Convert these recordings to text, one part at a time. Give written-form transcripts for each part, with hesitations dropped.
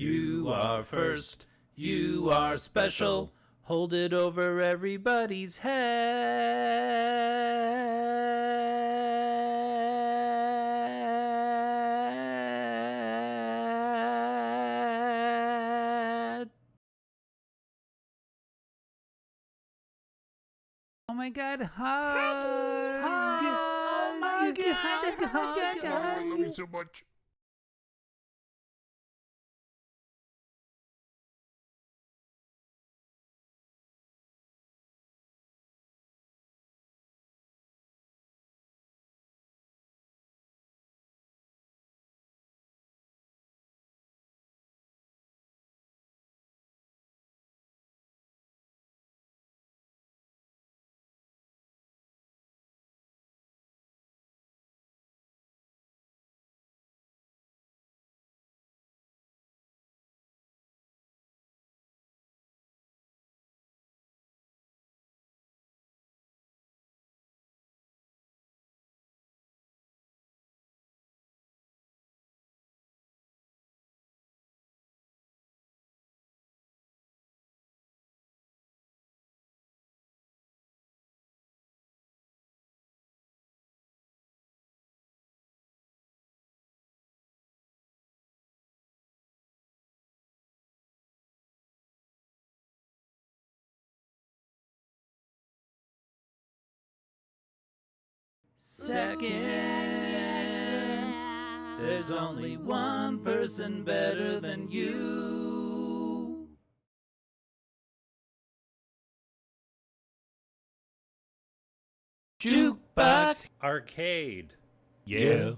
You are first, you are special. Hold it over everybody's head. Oh my God, hug! Oh my God, hug! I love you so much. Second, there's only one person better than you. Jukebox Arcade. Yeah.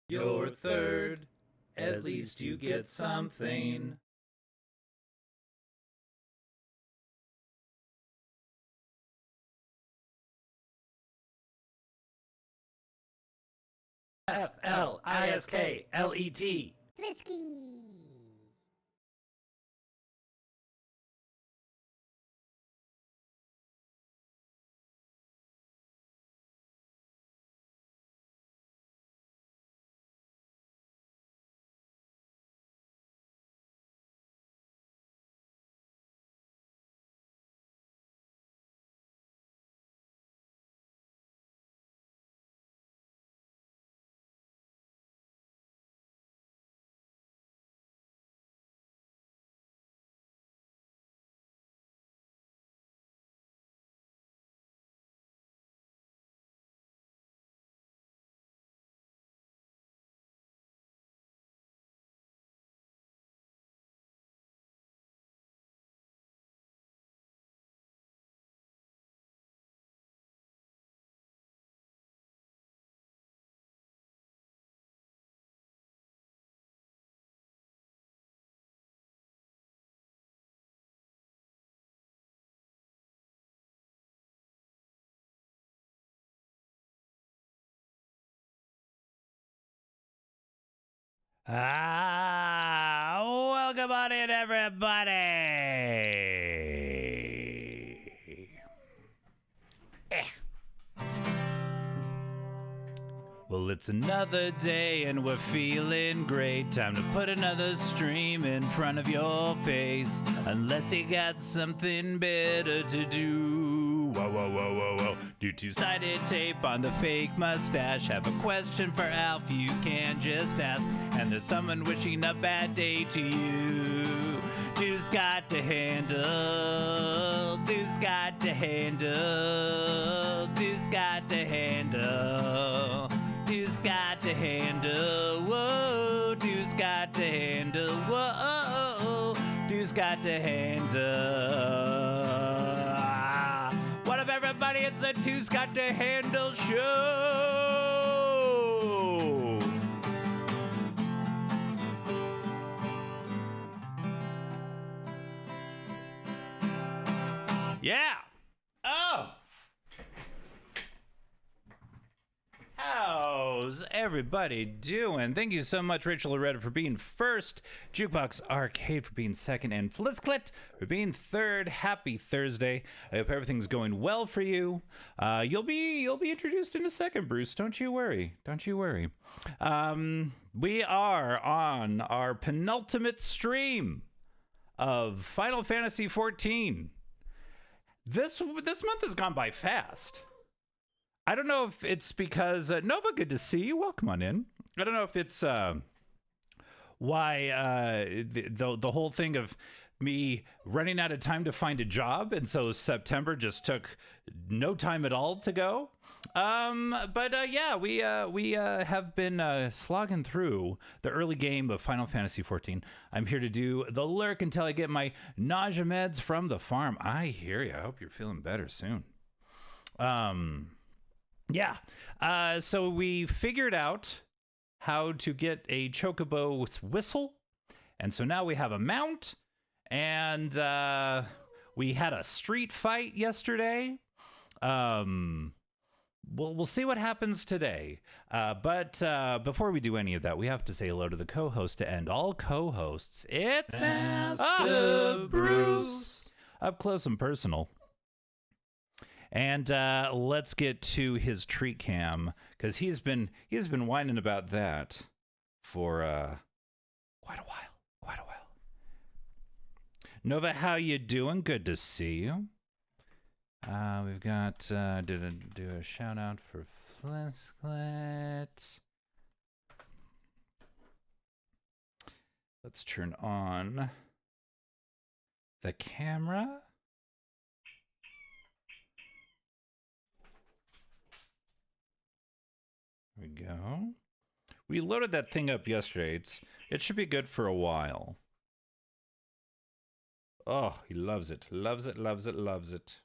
You're third, at least you get something. FLISKLET. Frisky. Welcome on in, everybody. Well, it's another day and we're feeling great. Time to put another stream in front of your face. Unless you got something better to do. Whoa, whoa, whoa, whoa, whoa. Do two-sided tape on the fake mustache. Have a question for Alf, you can just ask. And there's someone wishing a bad day to you. Dude's got to handle. Dude's got to handle. Dude's got to handle. Dude's got to handle. Whoa. Dude's got to handle. Whoa. Dude's got to handle. What up, everybody? It's the Dude's Got to Handle show. Yeah. Oh. How's everybody doing? Thank you so much, Rachel Loretta, for being first, Jukebox Arcade for being second, and Flizzclit for being third. Happy Thursday. I hope everything's going well for you. You'll be introduced in a second, Bruce. Don't you worry. Don't you worry. We are on our penultimate stream of Final Fantasy XIV. This month has gone by fast. I don't know if it's because Nova, good to see you. Welcome on in. I don't know if it's why the whole thing of me running out of time to find a job, and so September just took no time at all to go. Yeah, we have been slogging through the early game of Final Fantasy XIV. I'm here to do the lurk until I get my nausea meds from the farm. I hear you. I hope you're feeling better soon. Yeah, so we figured out how to get a chocobo whistle, and so now we have a mount, and we had a street fight yesterday. We'll see what happens today, but before we do any of that, we have to say hello to the co-host to end all co-hosts. It's Master Bruce. Up close and personal. And let's get to his treat cam, because he's been whining about that for quite a while. Nova, how you doing? Good to see you. We've got do a shout out for Flizzclit. Let's turn on the camera. There we go. We loaded that thing up yesterday. It should be good for a while. Oh, he loves it. Loves it, loves it, loves it.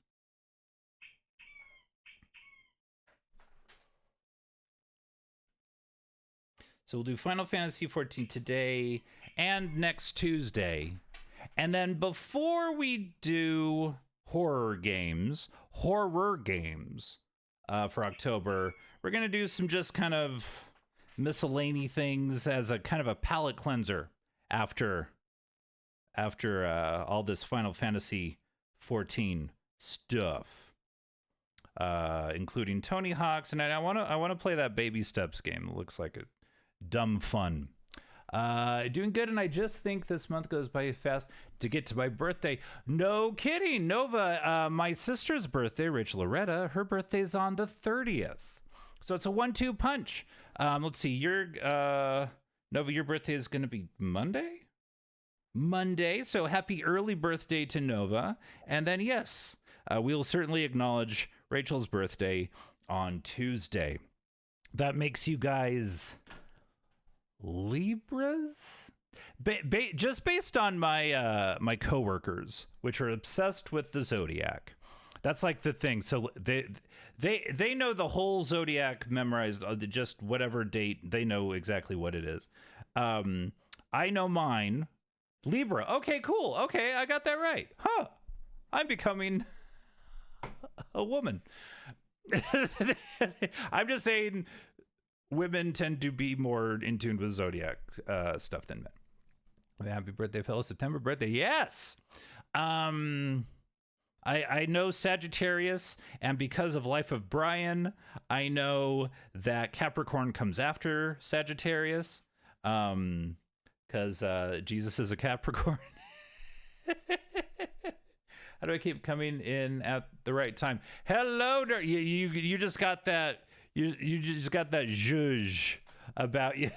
So we'll do Final Fantasy XIV today and next Tuesday. And then before we do horror games for October, we're going to do some just kind of miscellaneous things as a kind of a palate cleanser after all this Final Fantasy XIV stuff, including Tony Hawk's. And I want to play that Baby Steps game. It looks like a dumb fun. Doing good, and I just think this month goes by fast to get to my birthday. No kidding, Nova. My sister's birthday, Rachel Loretta, her birthday's on the 30th. So it's a 1-2 punch. Let's see, Nova, your birthday is going to be Monday? Monday, so happy early birthday to Nova. And then, yes, we'll certainly acknowledge Rachel's birthday on Tuesday. That makes you guys Libras? Just based on my my coworkers, which are obsessed with the zodiac. That's like the thing. So they know the whole zodiac memorized, just whatever date, they know exactly what it is. I know mine. Libra. Okay, cool. Okay, I got that right. Huh. I'm becoming a woman. I'm just saying, women tend to be more in tune with zodiac stuff than men. Happy birthday, fellow September birthday. Yes. I know Sagittarius, and because of Life of Brian, I know that Capricorn comes after Sagittarius, because Jesus is a Capricorn. How do I keep coming in at the right time? Hello, you just got that. You just got that zhuzh about you.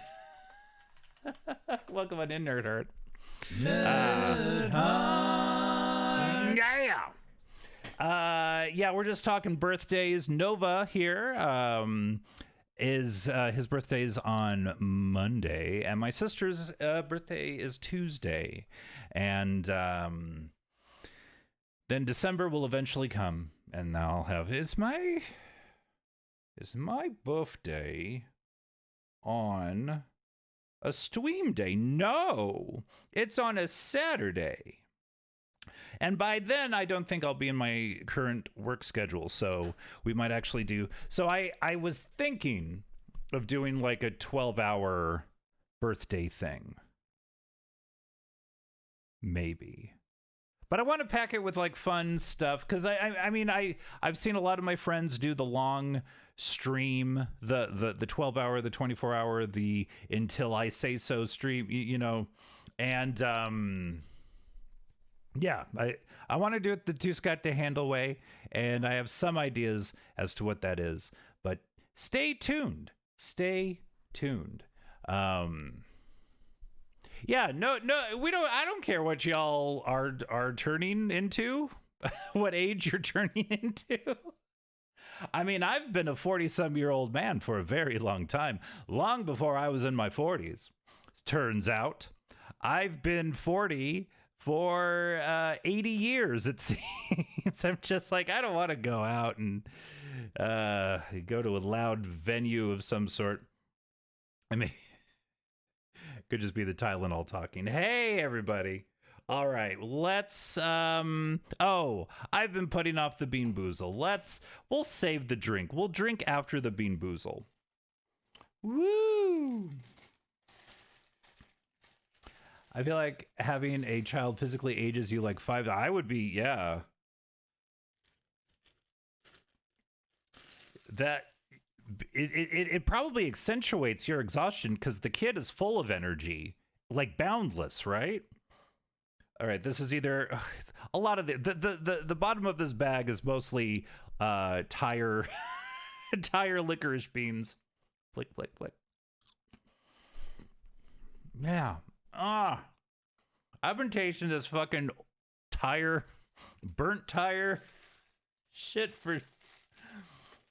Welcome on in, Nerd Heart. Nerd Heart. Yeah, we're just talking birthdays. Nova here is his birthday's on Monday, and my sister's birthday is Tuesday, and then December will eventually come, and I'll have is my birthday on a stream day? No, it's on a Saturday. And by then, I don't think I'll be in my current work schedule. So we might actually do. So I was thinking of doing like a 12-hour birthday thing. Maybe. But I want to pack it with like fun stuff. Because I mean, I've seen a lot of my friends do the long stream, the 12-hour, the 24-hour, the until I say so stream, you know. And yeah, I want to do it the Two Scott to Handle way, and I have some ideas as to what that is, but stay tuned. Stay tuned. Yeah, no, I don't care what y'all are turning into, what age you're turning into. I mean, I've been a 40-some-year-old man for a very long time, long before I was in my 40s. Turns out, I've been 40 for 80 years, it seems. I'm just like, I don't want to go out and go to a loud venue of some sort. I mean, could just be the Tylenol talking. Hey, everybody. All right, let's, oh, I've been putting off the Bean Boozle. We'll save the drink. We'll drink after the Bean Boozle. Woo! I feel like having a child physically ages you like 5. I would be, yeah. That it probably accentuates your exhaustion because the kid is full of energy, like boundless, right? All right, this is either a lot of the bottom of this bag is mostly tire licorice beans. Flick, flick, flick. Yeah. I've been tasting this fucking burnt tire shit for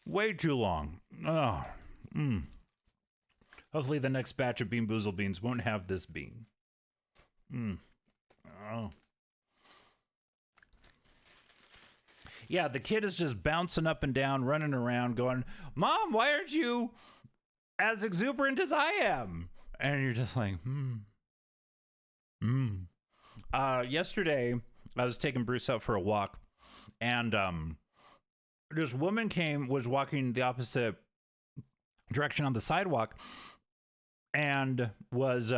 way too long. Hopefully the next batch of Bean Boozle beans won't have this bean. Yeah, the kid is just bouncing up and down, running around, going, "Mom, why aren't you as exuberant as I am?" And you're just like, Yesterday, I was taking Bruce out for a walk, and this woman was walking the opposite direction on the sidewalk, and was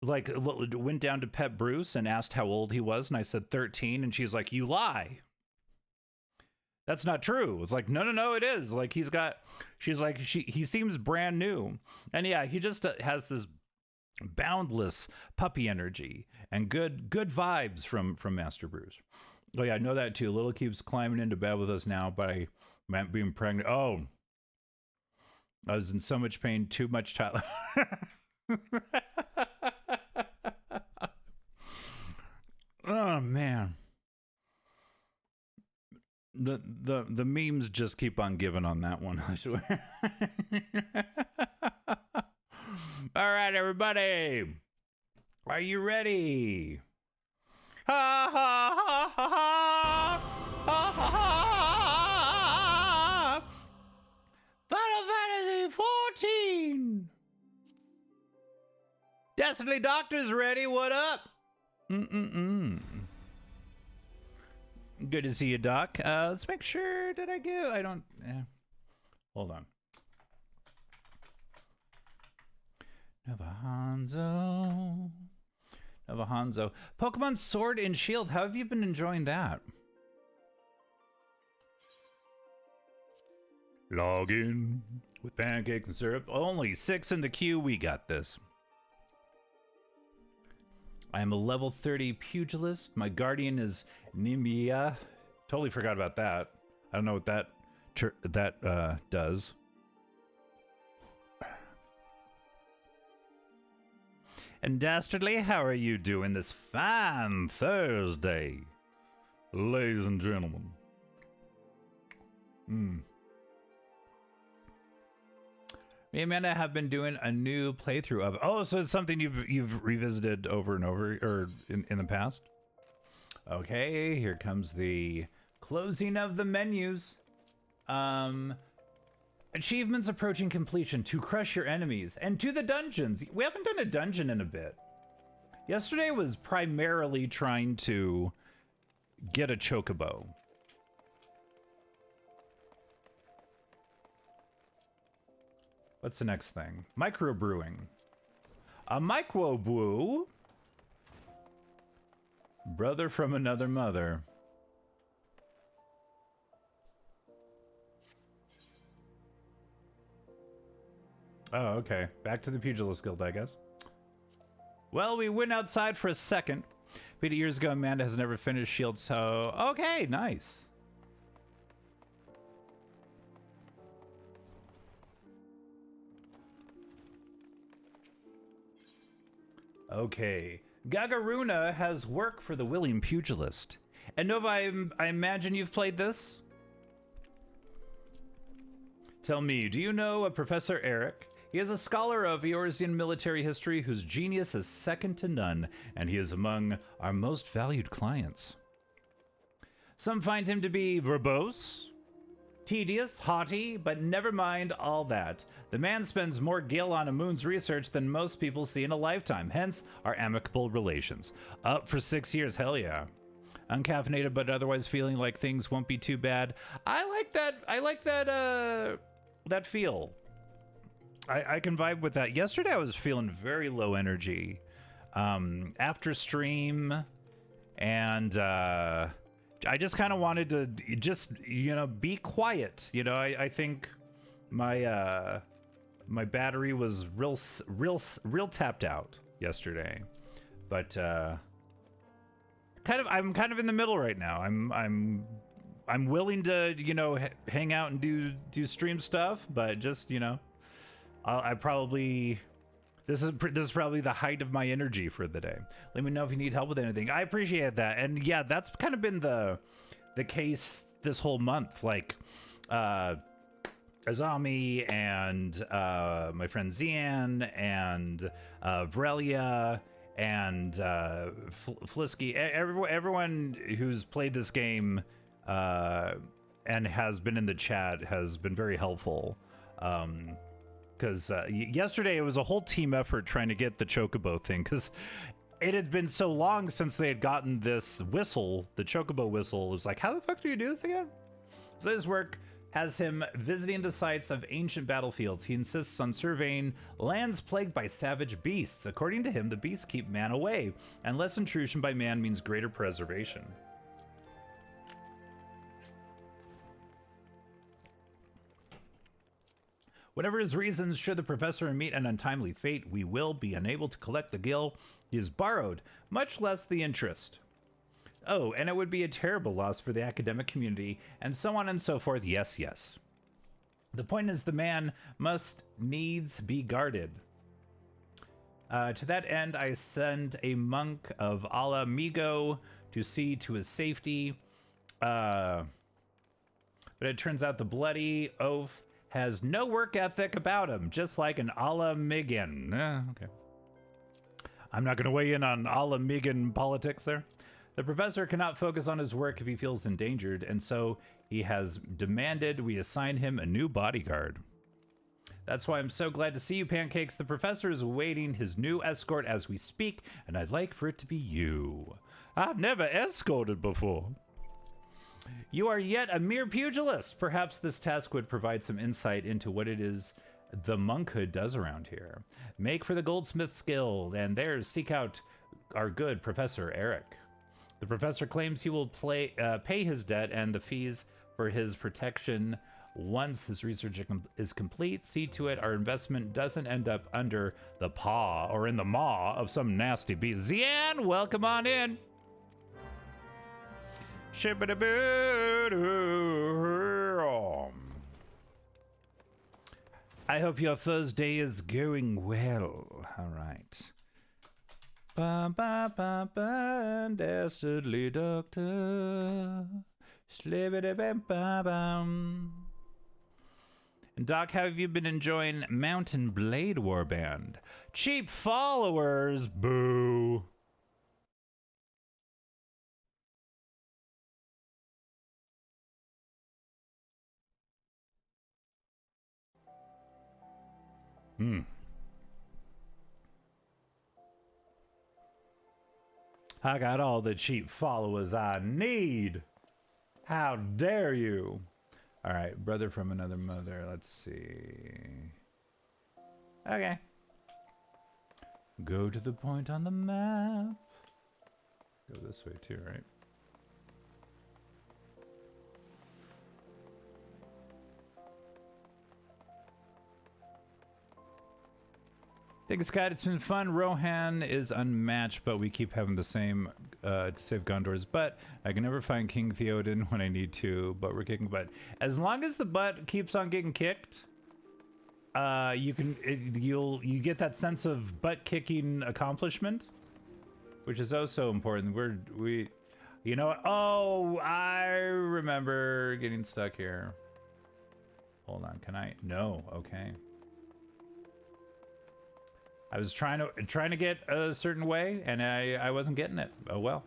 like went down to pet Bruce and asked how old he was, and I said 13, and she's like, "You lie. That's not true." It's like, no, it is. Like she's like, he seems brand new. And yeah, he just has this boundless puppy energy and good vibes from Master Bruce. Oh yeah, I know that too. Little keeps climbing into bed with us now, but I meant being pregnant. Oh, I was in so much pain, too much Tyler. Oh man. The memes just keep on giving on that one, I swear. All right, everybody. Are you ready? Ha ha ha ha ha ha ha ha. Final Fantasy 14. Destiny Doctor's ready. What up? Good to see you, Doc. Let's make sure. Did I give? I don't. Hold on. Nova Hanzo. Pokemon Sword and Shield. How have you been enjoying that? Log in with pancakes and syrup. Only 6 in the queue. We got this. I am a level 30 pugilist. My guardian is Nimia. Totally forgot about that. I don't know what that does. And Dastardly, how are you doing this fine Thursday, ladies and gentlemen? Me and Amanda have been doing a new playthrough of. Oh, so it's something you've revisited over and over, or in the past. Okay, here comes the closing of the menus. Achievements approaching completion: to crush your enemies and to the dungeons. We haven't done a dungeon in a bit. Yesterday was primarily trying to get a chocobo. What's the next thing? Microbrewing. A microbrew. Brother from another mother. Oh, okay. Back to the Pugilist Guild, I guess. Well, we went outside for a second. 80 years ago, Amanda has never finished Shield, so... Okay, nice. Okay. Gagaruna has work for the willing pugilist. And Nova, I imagine you've played this? Tell me, do you know a Professor Eric? He is a scholar of Eorzean military history whose genius is second to none, and he is among our most valued clients. Some find him to be verbose, tedious, haughty, but never mind all that. The man spends more gil on a moon's research than most people see in a lifetime, hence our amicable relations. Up for 6 years, hell yeah. Uncaffeinated, but otherwise feeling like things won't be too bad. I like that, that feel. I can vibe with that. Yesterday I was feeling very low energy after stream, and I just kind of wanted to just, you know, be quiet. You know, I think my my battery was real tapped out yesterday, but I'm kind of in the middle right now. I'm willing to, you know, hang out and do stream stuff, but just, you know, I probably, this is probably the height of my energy for the day. Let me know if you need help with anything. I appreciate that. And yeah, that's kind of been the case this whole month. Like Azami and my friend Zian and Vrelia and Flisky, everyone who's played this game and has been in the chat has been very helpful. Because yesterday it was a whole team effort trying to get the Chocobo thing, because it had been so long since they had gotten this whistle, the Chocobo whistle. It was like, how the fuck do you do this again? So his work has him visiting the sites of ancient battlefields. He insists on surveying lands plagued by savage beasts. According to him, the beasts keep man away, and less intrusion by man means greater preservation. Whatever his reasons, should the professor meet an untimely fate, we will be unable to collect the gil he has borrowed, much less the interest. Oh, and it would be a terrible loss for the academic community, and so on and so forth. Yes, yes. The point is, the man must needs be guarded. To that end, I send a monk of Ala Migo to see to his safety. But it turns out the bloody oaf has no work ethic about him, just like an Ala Migan. Okay. I'm not going to weigh in on Ala Migan politics there. The professor cannot focus on his work if he feels endangered, and so he has demanded we assign him a new bodyguard. That's why I'm so glad to see you, Pancakes. The professor is awaiting his new escort as we speak, and I'd like for it to be you. I've never escorted before. You are yet a mere pugilist. Perhaps this task would provide some insight into what it is the monkhood does around here. Make for the Goldsmith's Guild, and there seek out our good Professor Eric. The professor claims he will pay his debt and the fees for his protection once his research is complete. See to it our investment doesn't end up under the paw or in the maw of some nasty beast. Zian, welcome on in. I hope your Thursday is going well. All right. Ba ba ba ba, dastardly doctor. Slibidi-bam-ba-bam. And Doc, how have you been enjoying Mountain Blade Warband? Cheap followers, boo. I got all the cheap followers I need. How dare you? All right, brother from another mother. Let's see. Okay. Go to the point on the map. Go this way too, right? Thanks, Scott. It's been fun. Rohan is unmatched, but we keep having the same to save Gondor's butt. I can never find King Theoden when I need to, but we're kicking butt. As long as the butt keeps on getting kicked, you get that sense of butt kicking accomplishment, which is oh so important. You know what? Oh, I remember getting stuck here. Hold on, can I? No, okay. I was trying to get a certain way, and I wasn't getting it. Oh well.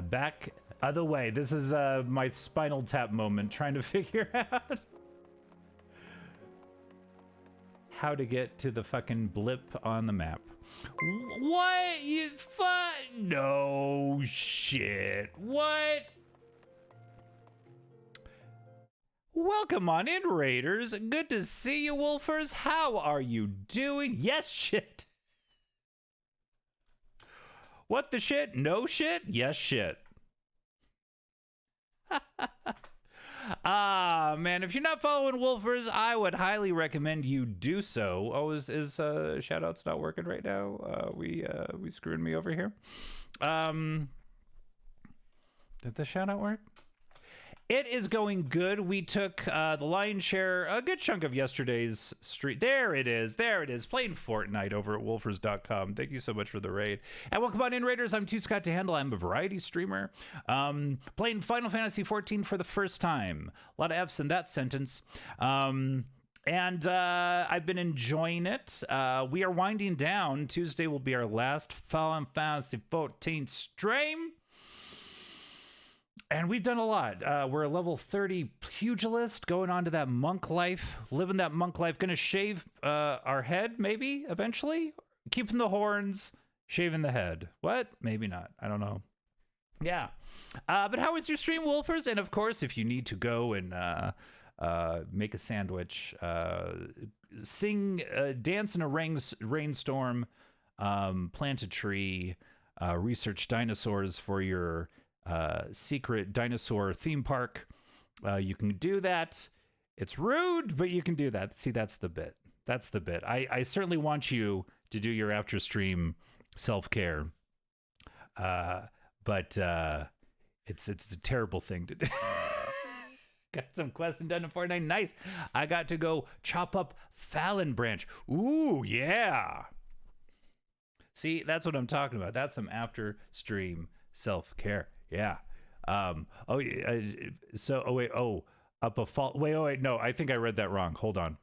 Back other way. This is my Spinal Tap moment, trying to figure out how to get to the fucking blip on the map. What? You no shit. What? Welcome on in, Raiders. Good to see you, Wolfers. How are you doing? Yes, shit. What the shit? No shit? Yes, shit. Man, if you're not following Wolfers, I would highly recommend you do so. Oh, is shoutouts not working right now? We screwing me over here. Did the shoutout work? It is going good. We took the lion's share, a good chunk of yesterday's street. There it is. There it is. Playing Fortnite over at wolfers.com. Thank you so much for the raid. And welcome on in, Raiders. I'm Too Scott to Handle. I'm a variety streamer. Playing Final Fantasy XIV for the first time. A lot of F's in that sentence. And I've been enjoying it. We are winding down. Tuesday will be our last Final Fantasy XIV stream. And we've done a lot. We're a level 30 pugilist, going on to that monk life, living that monk life, gonna shave our head, maybe, eventually? Keeping the horns, shaving the head. What? Maybe not. I don't know. Yeah. But how was your stream, Wolfers? And of course, if you need to go and make a sandwich, sing, dance in a rainstorm, plant a tree, research dinosaurs for your secret dinosaur theme park, you can do that. It's rude, but you can do that. See, that's the bit. That's the bit. I certainly want you to do your after stream self-care, but it's a terrible thing to do. Got some questing done in Fortnite. Nice. I got to go chop up Fallon Branch. Ooh, yeah. See, that's what I'm talking about. That's some after stream self-care. Yeah. Up a fall. Wait, no, I think I read that wrong. Hold on.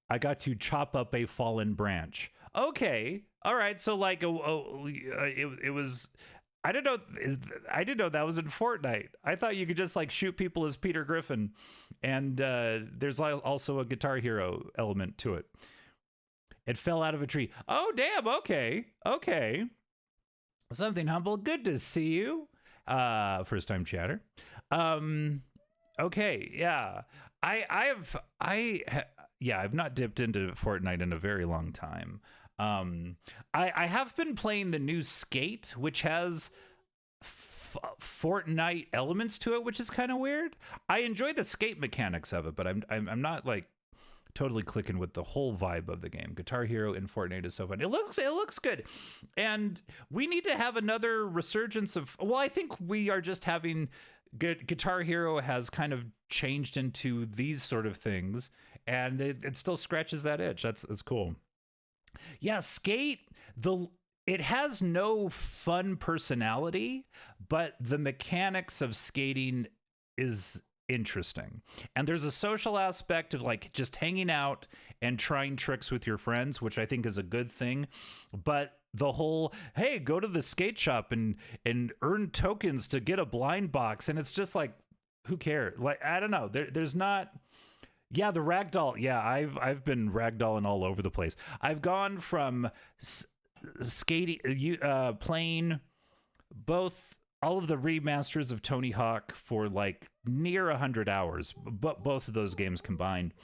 I got to chop up a fallen branch. Okay. All right. So like, it was, I didn't know that was in Fortnite. I thought you could just like shoot people as Peter Griffin. And there's also a Guitar Hero element to it. It fell out of a tree. Oh, damn. Okay. Something humble. Good to see you. First time chatter. Okay, yeah. I've not dipped into Fortnite in a very long time. I have been playing the new Skate, which has Fortnite elements to it, which is kind of weird. I enjoy the skate mechanics of it, but I'm not like totally clicking with the whole vibe of the game. Guitar Hero in Fortnite is so fun. It looks good, and we need to have another resurgence of. Well, I think we are just having. Guitar Hero has kind of changed into these sort of things, and it still scratches that itch. That's cool. Yeah, Skate, it has no fun personality, but the mechanics of skating is interesting. And there's a social aspect of like just hanging out and trying tricks with your friends, which I think is a good thing. But the whole, hey, go to the skate shop and earn tokens to get a blind box, and it's just like, who cares? Like, I don't know. There's not. Yeah, the ragdoll. Yeah, I've been ragdolling all over the place. I've gone from skating, playing both all of the remasters of Tony Hawk for like near 100 hours, but both of those games combined,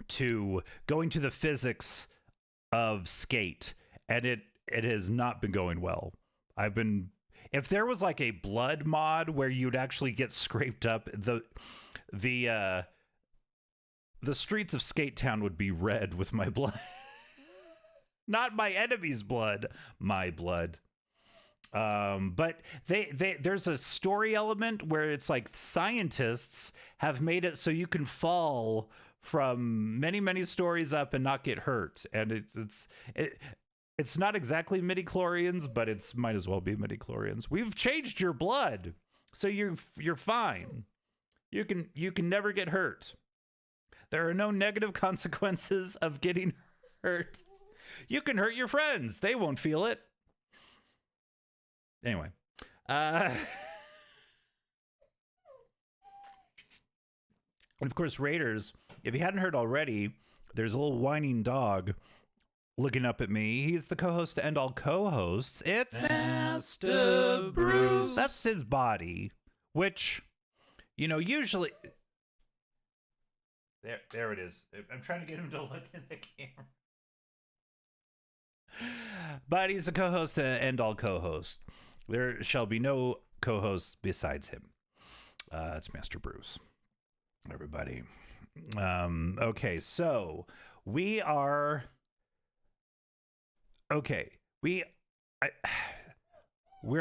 to going to the physics of Skate, and it has not been going well. If there was like a blood mod where you'd actually get scraped up, the streets of Skate Town would be red with my blood. Not my enemy's blood, my blood. But there's a story element where it's like scientists have made it so you can fall from many stories up and not get hurt, and it's not exactly midichlorians, but it's might as well be midichlorians. We've changed your blood, so you're fine. You can never get hurt. There are no negative consequences of getting hurt. You can hurt your friends. They won't feel it. Anyway. And of course, Raiders, if you hadn't heard already, there's a little whining dog looking up at me. He's the co-host to End All Co-Hosts. It's Master Bruce. That's his body, which, usually... There it is. I'm trying to get him to look at the camera. But he's the co-host to End All Co-Host. There shall be no co-host besides him. It's Master Bruce. Everybody. Okay, so we are... Okay, we're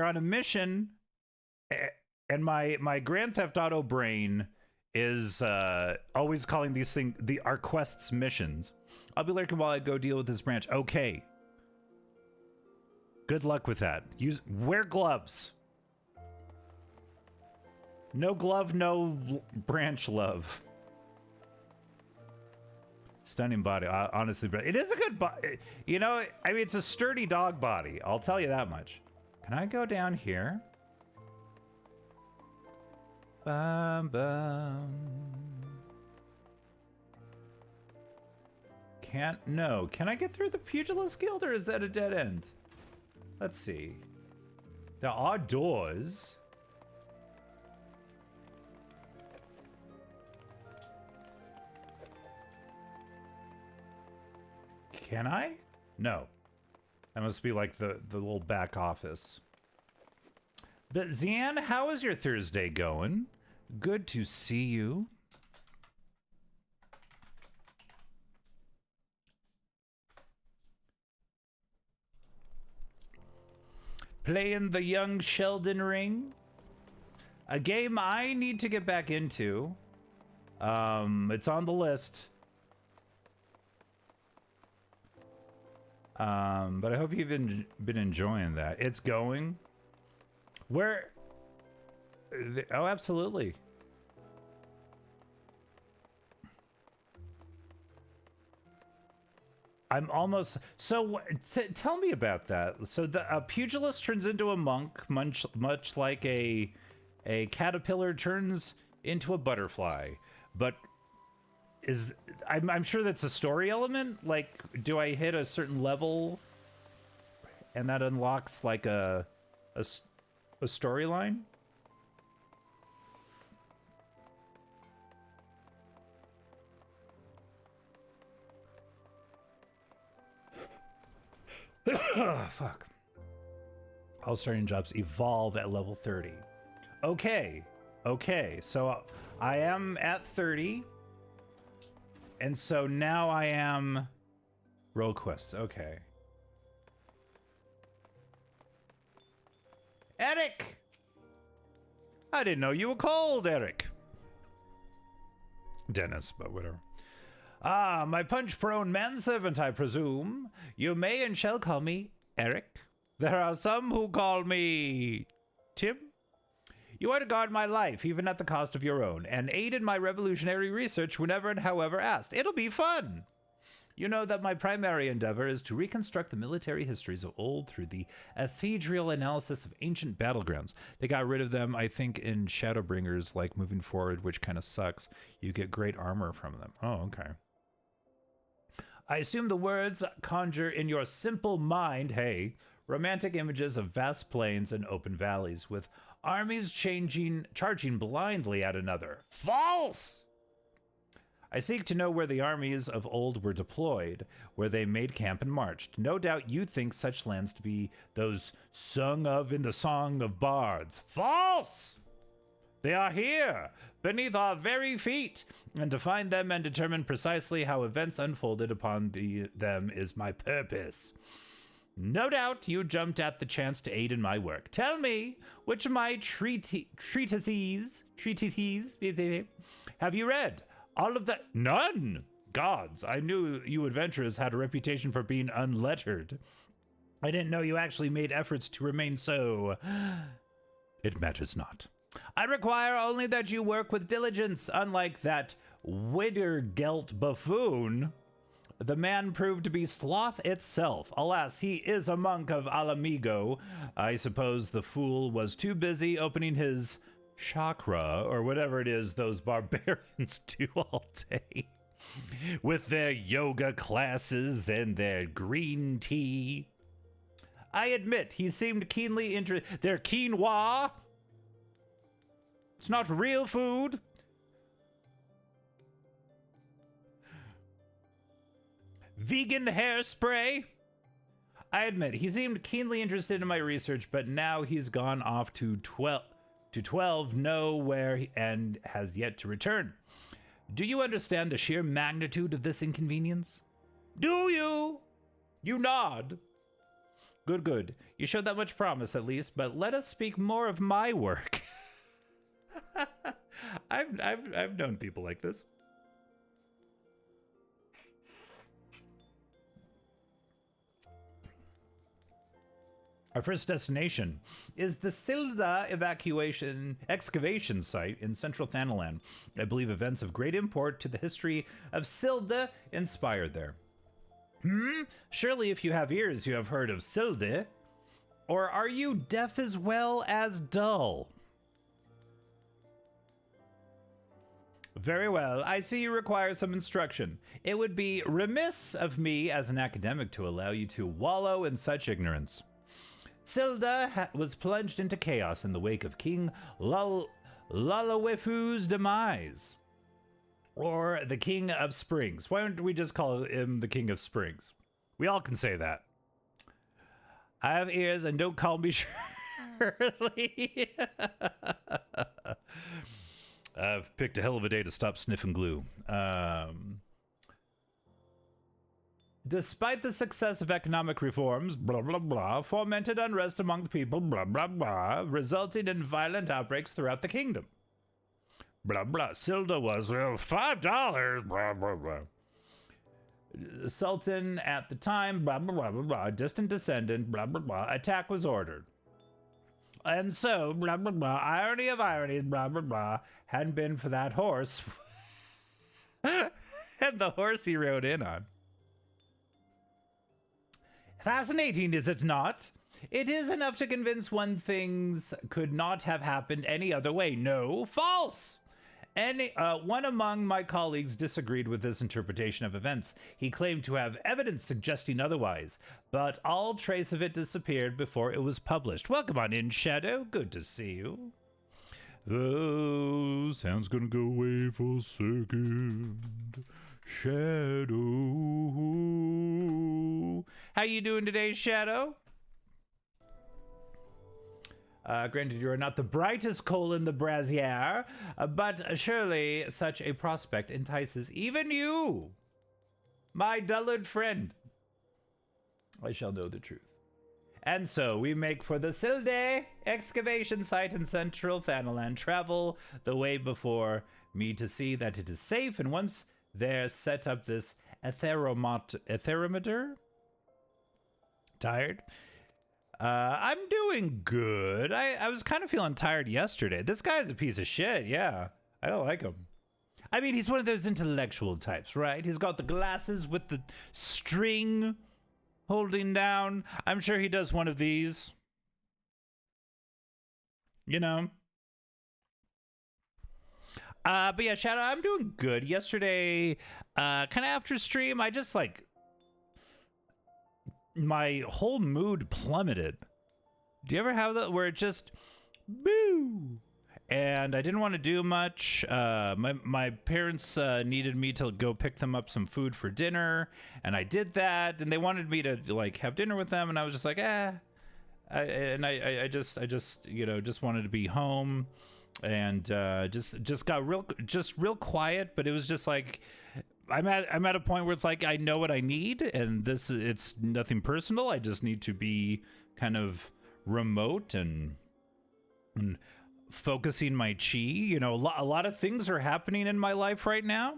on a mission, and my Grand Theft Auto brain is always calling these things our quests missions. I'll be lurking while I go deal with this branch. Okay. Good luck with that. Wear gloves. No glove, no branch love. Stunning body, honestly. It is a good body. It's a sturdy dog body. I'll tell you that much. Can I go down here? Bum, bum. No. Can I get through the Pugilist Guild, or is that a dead end? Let's see. There are doors. Can I? No. That must be like the little back office. But Zian, how is your Thursday going? Good to see you. Playing the young Sheldon Ring. A game I need to get back into. It's on the list. But I hope you've been enjoying that. It's going. Where? Oh, absolutely. I'm almost... So, tell me about that. So, the pugilist turns into a monk, much like a caterpillar turns into a butterfly. But I'm sure that's a story element. Like, do I hit a certain level and that unlocks like a a storyline? Fuck. All starting jobs evolve at level 30. Okay. Okay. So I am at 30. And so now I am roll quests. Okay. Eric! I didn't know you were called Eric. Dennis, but whatever. Ah, my punch-prone manservant, I presume. You may and shall call me Eric. There are some who call me Tim. You are to guard my life, even at the cost of your own, and aid in my revolutionary research whenever and however asked. It'll be fun. You know that my primary endeavor is to reconstruct the military histories of old through the ethereal analysis of ancient battlegrounds. They got rid of them, I think, in Shadowbringers, like moving forward, which kind of sucks. You get great armor from them. Oh, okay. I assume the words conjure in your simple mind, hey, romantic images of vast plains and open valleys, with armies charging blindly at another. False! I seek to know where the armies of old were deployed, where they made camp and marched. No doubt you think such lands to be those sung of in the Song of Bards. False! They are here, beneath our very feet, and to find them and determine precisely how events unfolded upon them is my purpose. No doubt you jumped at the chance to aid in my work. Tell me, which of my treatises have you read? All of the... None! Gods, I knew you adventurers had a reputation for being unlettered. I didn't know you actually made efforts to remain so... It matters not. I require only that you work with diligence, unlike that Widdergelt buffoon. The man proved to be sloth itself. Alas, he is a monk of Alamigo. I suppose the fool was too busy opening his chakra, or whatever it is those barbarians do all day, with their yoga classes and their green tea. I admit, he seemed keenly interested. Their quinoa? It's not real food. Vegan hairspray? I admit, he seemed keenly interested in my research, but now he's gone off to 12 nowhere and has yet to return. Do you understand the sheer magnitude of this inconvenience? Do you? You nod. Good, good. You showed that much promise at least, but let us speak more of my work. I've known people like this. Our first destination is the Silda excavation site in central Thanalan. I believe events of great import to the history of Silda inspired there. Surely if you have ears, you have heard of Silda. Or are you deaf as well as dull? Very well. I see you require some instruction. It would be remiss of me as an academic to allow you to wallow in such ignorance. Silda was plunged into chaos in the wake of King Lalawefu's demise. Or the King of Springs. Why don't we just call him the King of Springs? We all can say that. I have ears and don't call me Shirley. I've picked a hell of a day to stop sniffing glue. Despite the success of economic reforms, blah, blah, blah, fomented unrest among the people, blah, blah, blah, resulting in violent outbreaks throughout the kingdom. Blah, blah. Silda was, well, $5, blah, blah, blah. Sultan at the time, blah, blah, blah, blah, blah, distant descendant, blah, blah, blah, attack was ordered. And so, blah, blah, blah, irony of ironies, blah, blah, blah, hadn't been for that horse. And the horse he rode in on. Fascinating, is it not? It is enough to convince one things could not have happened any other way. No, false! One among my colleagues disagreed with this interpretation of events. He claimed to have evidence suggesting otherwise, but all trace of it disappeared before it was published. Welcome on in, Shadow. Good to see you. Oh, sound's gonna go away for a second. Shadow. How you doing today, Shadow? Granted, you are not the brightest coal in the brazier, but surely such a prospect entices even you, my dullard friend. I shall know the truth. And so we make for the Silde excavation site in central Thanalan, travel the way before me to see that it is safe, and once there, set up this etherometer. Tired? I'm doing good. I was kind of feeling tired yesterday. This guy's a piece of shit, yeah. I don't like him. I mean, he's one of those intellectual types, right? He's got the glasses with the string holding down. I'm sure he does one of these. You know? But yeah, Shadow, I'm doing good. Yesterday, kind of after stream, I just like... my whole mood plummeted. Do you ever have that where it just boo? And I didn't want to do much. My parents needed me to go pick them up some food for dinner, and I did that. And they wanted me to like have dinner with them, and I was just like, I just you know just wanted to be home, and just got real quiet. But it was just like. I'm at a point where it's like I know what I need, and it's nothing personal. I just need to be kind of remote and focusing my chi. You know, a lot of things are happening in my life right now,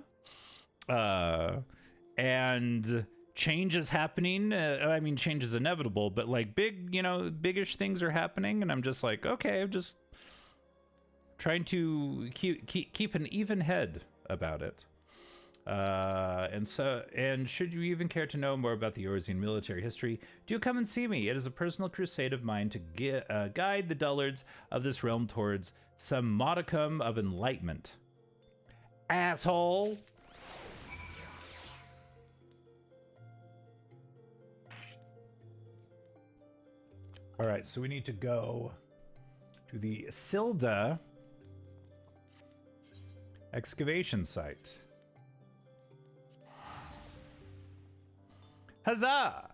and change is happening. I mean, change is inevitable, but like biggish things are happening, and I'm just like, okay, I'm just trying to keep an even head about it. And should you even care to know more about the Eorzean military history, do come and see me. It is a personal crusade of mine to guide the dullards of this realm towards some modicum of enlightenment. Asshole! Alright, so we need to go to the Silda excavation site. Huzzah!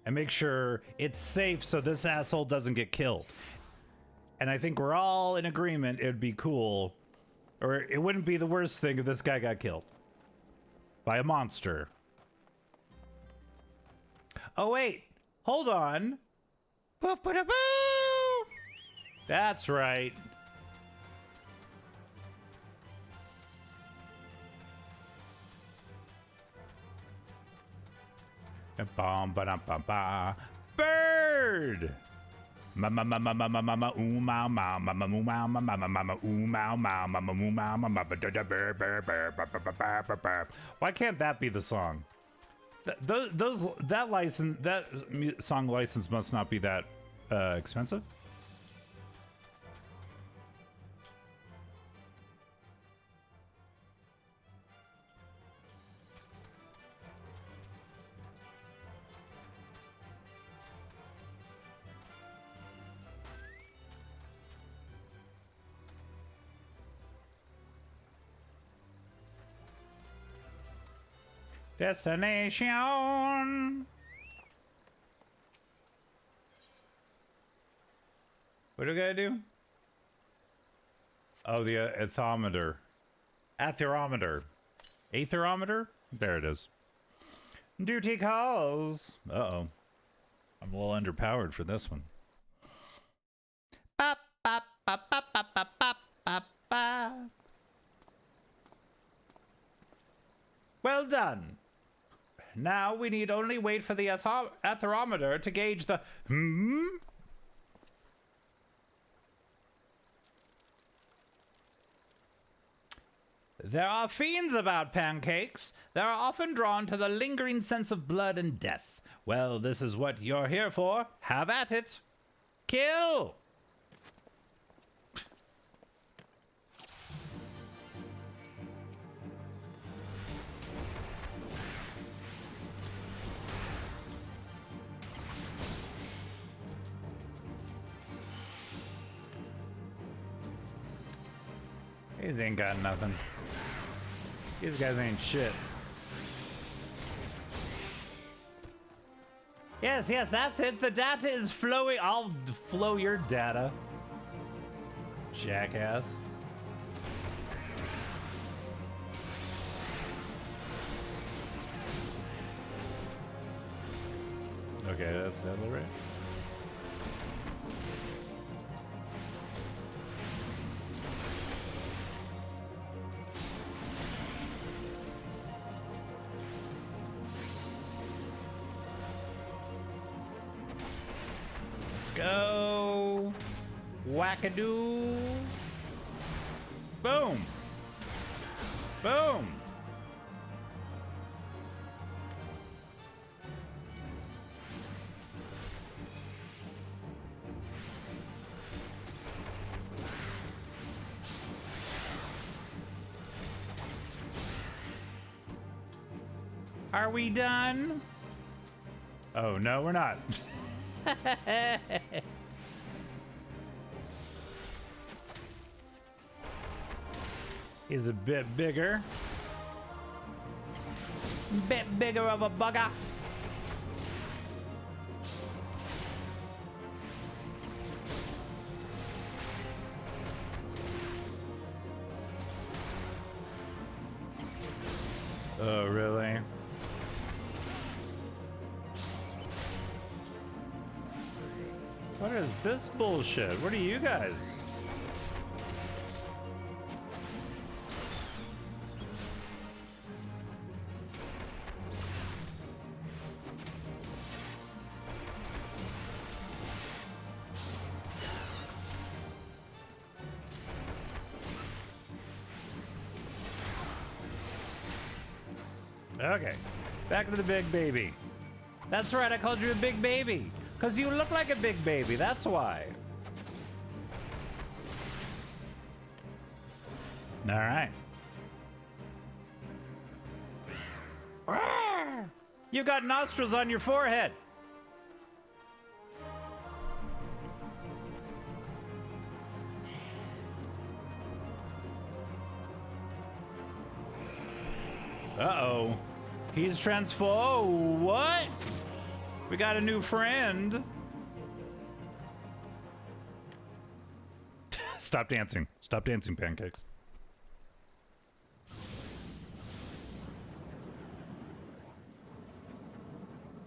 And make sure it's safe so this asshole doesn't get killed. And I think we're all in agreement it would be cool, or it wouldn't be the worst thing if this guy got killed by a monster. Oh wait, hold on. Boo-ba-da-boo! That's right. Bird. Why can't that be the song? That song license must not be that expensive. Destination. What do we gotta do? Oh, the atherometer. Atherometer. Atherometer? There it is. Duty calls. Uh-oh. I'm a little underpowered for this one. Ba, ba, ba, ba, ba, ba, ba, ba, ba. Well done. Now we need only wait for the atherometer to gauge the There are fiends about pancakes. They are often drawn to the lingering sense of blood and death. Well, this is what you're here for. Have at it. Kill! These ain't got nothing. These guys ain't shit. Yes, that's it. The data is flowing. I'll flow your data. Jackass. Okay, that's deadly, right? Let's go. Wackadoo. Boom. Boom. Are we done? Oh, no, we're not. He's a bit bigger. Bit bigger of a bugger. Oh, really? What is this bullshit? What are you guys? Okay, back to the big baby. That's right, I called you a big baby. Because you look like a big baby, that's why. All right. You got nostrils on your forehead. Uh-oh. He's oh, what? We got a new friend. Stop dancing. Stop dancing, pancakes.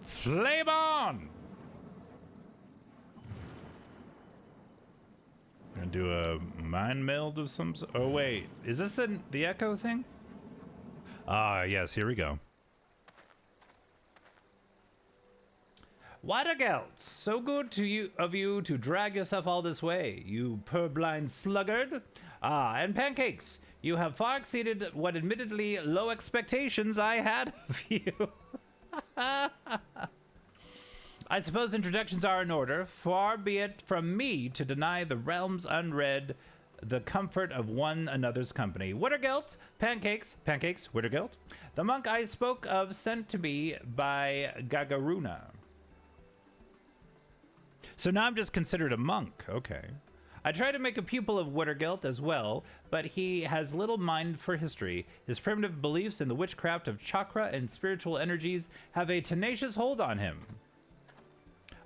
Flame on! Gonna do a mind meld of some sort. Oh, wait. Is this the echo thing? Ah, yes, here we go. Watergelt, so good of you to drag yourself all this way, you purblind sluggard. Ah, and pancakes, you have far exceeded what admittedly low expectations I had of you. I suppose introductions are in order. Far be it from me to deny the realms unread the comfort of one another's company. Watergelt, pancakes, Watergelt. The monk I spoke of sent to me by Gagaruna. So now I'm just considered a monk. Okay. I try to make a pupil of Watergelt as well, but he has little mind for history. His primitive beliefs in the witchcraft of chakra and spiritual energies have a tenacious hold on him.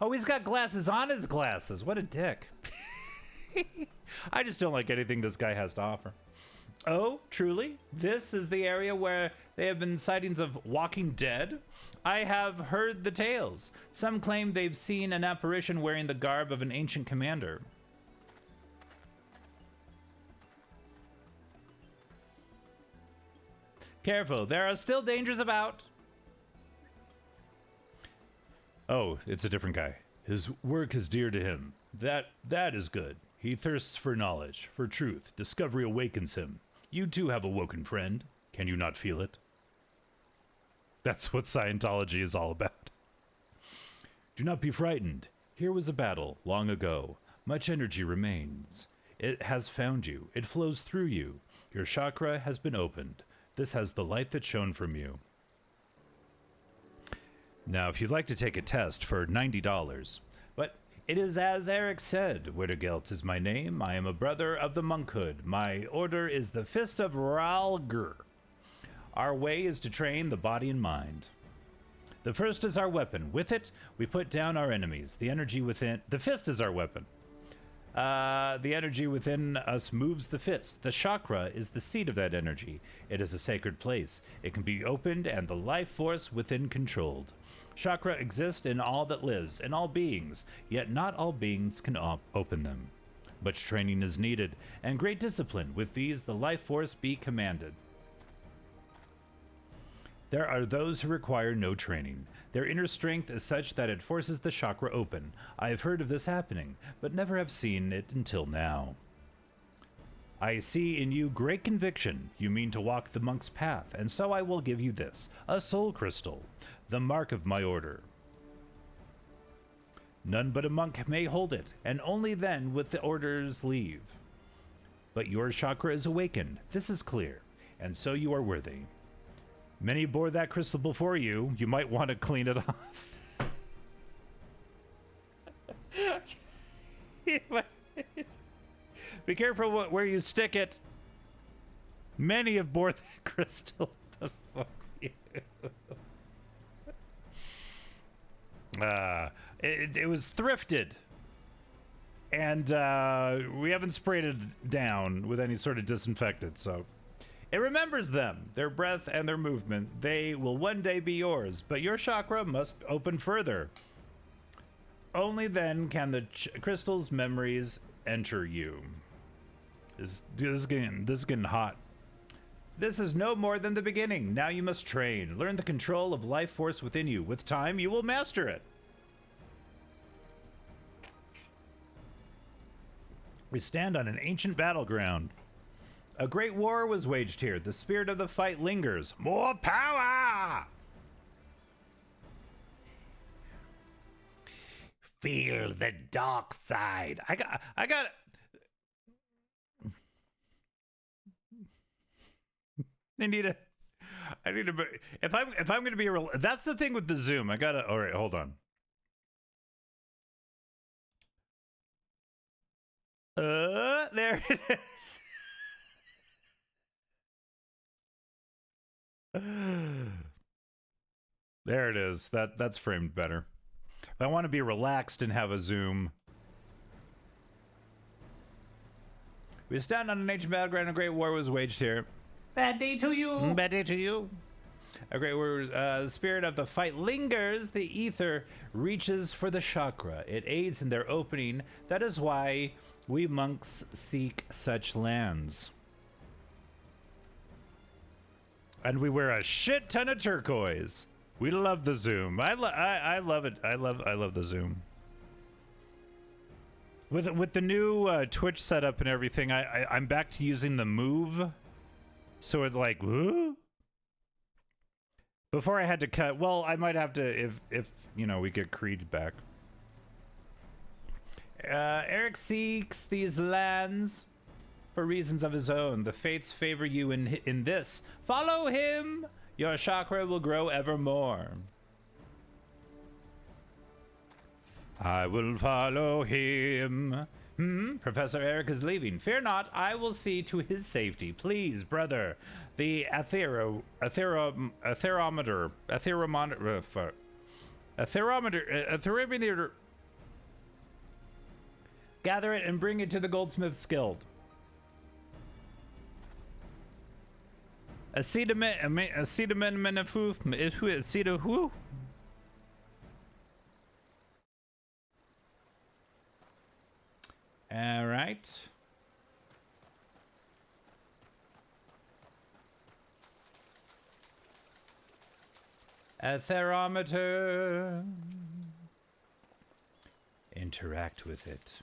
Oh, he's got glasses on his glasses. What a dick. I just don't like anything this guy has to offer. Oh, truly? This is the area where they have been sightings of walking dead? I have heard the tales. Some claim they've seen an apparition wearing the garb of an ancient commander. Careful, there are still dangers about. Oh, it's a different guy. His work is dear to him. That is good. He thirsts for knowledge, for truth. Discovery awakens him. You too have awoken, friend. Can you not feel it? That's what Scientology is all about. Do not be frightened. Here was a battle long ago. Much energy remains. It has found you. It flows through you. Your chakra has been opened. This has the light that shone from you. Now, if you'd like to take a test for $90, but It is as Eric said, Wittergelt is my name. I am a brother of the monkhood. My order is the Fist of Ralgr. Our way is to train the body and mind. The first is our weapon. With it, we put down our enemies. The energy within... The fist is our weapon. The energy within us moves the fist. The chakra is the seat of that energy. It is a sacred place. It can be opened and the life force within controlled. Chakra exist in all that lives, in all beings, yet not all beings can open them. Much training is needed, and great discipline. With these, the life force be commanded. There are those who require no training. Their inner strength is such that it forces the chakra open. I have heard of this happening, but never have seen it until now. I see in you great conviction. You mean to walk the monk's path, and so I will give you this, a soul crystal, the mark of my order. None but a monk may hold it, and only then with the order's leave. But your chakra is awakened, this is clear, and so you are worthy. Many bore that crystal before you. You might want to clean it off. Be careful where you stick it. Many have bore that crystal before you. It was thrifted. And we haven't sprayed it down with any sort of disinfectant, so... It remembers them, their breath and their movement. They will one day be yours, but your chakra must open further. Only then can the crystal's memories enter you. This is getting hot. This is no more than the beginning. Now you must train. Learn the control of life force within you. With time, you will master it. We stand on an ancient battleground. A great war was waged here. The spirit of the fight lingers. More power! Feel the dark side. I got. I need a. If I'm gonna be a real. That's the thing with the Zoom. I gotta. All right, hold on. There it is. There it is. That's framed better. If I want to be relaxed and have a zoom. We stand on an ancient battleground. A great war was waged here. Bad day to you. Bad day to you. A great war. The spirit of the fight lingers. The ether reaches for the chakra. It aids in their opening. That is why we monks seek such lands. And we wear a shit ton of turquoise. We love the zoom. I love it. I love the zoom. With the new Twitch setup and everything, I'm back to using the move. So it's like, whoa. Before I had to cut. Well, I might have to if you know we get Creed back. Eric seeks these lands. For reasons of his own, the fates favor you in this. Follow him! Your chakra will grow evermore. I will follow him. Professor Eric is leaving. Fear not, I will see to his safety. Please, brother. The atherometer. Gather it and bring it to the Goldsmith's Guild. Acetaminophen. All right. A thermometer. Interact with it.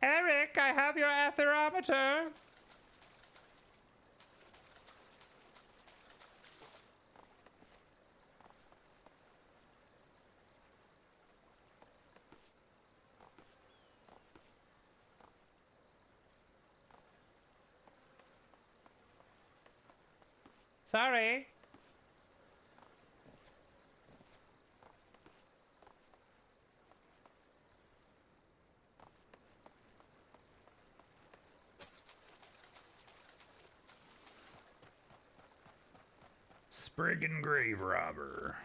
Eric, I have your atherometer. Sorry. Spriggan grave robber.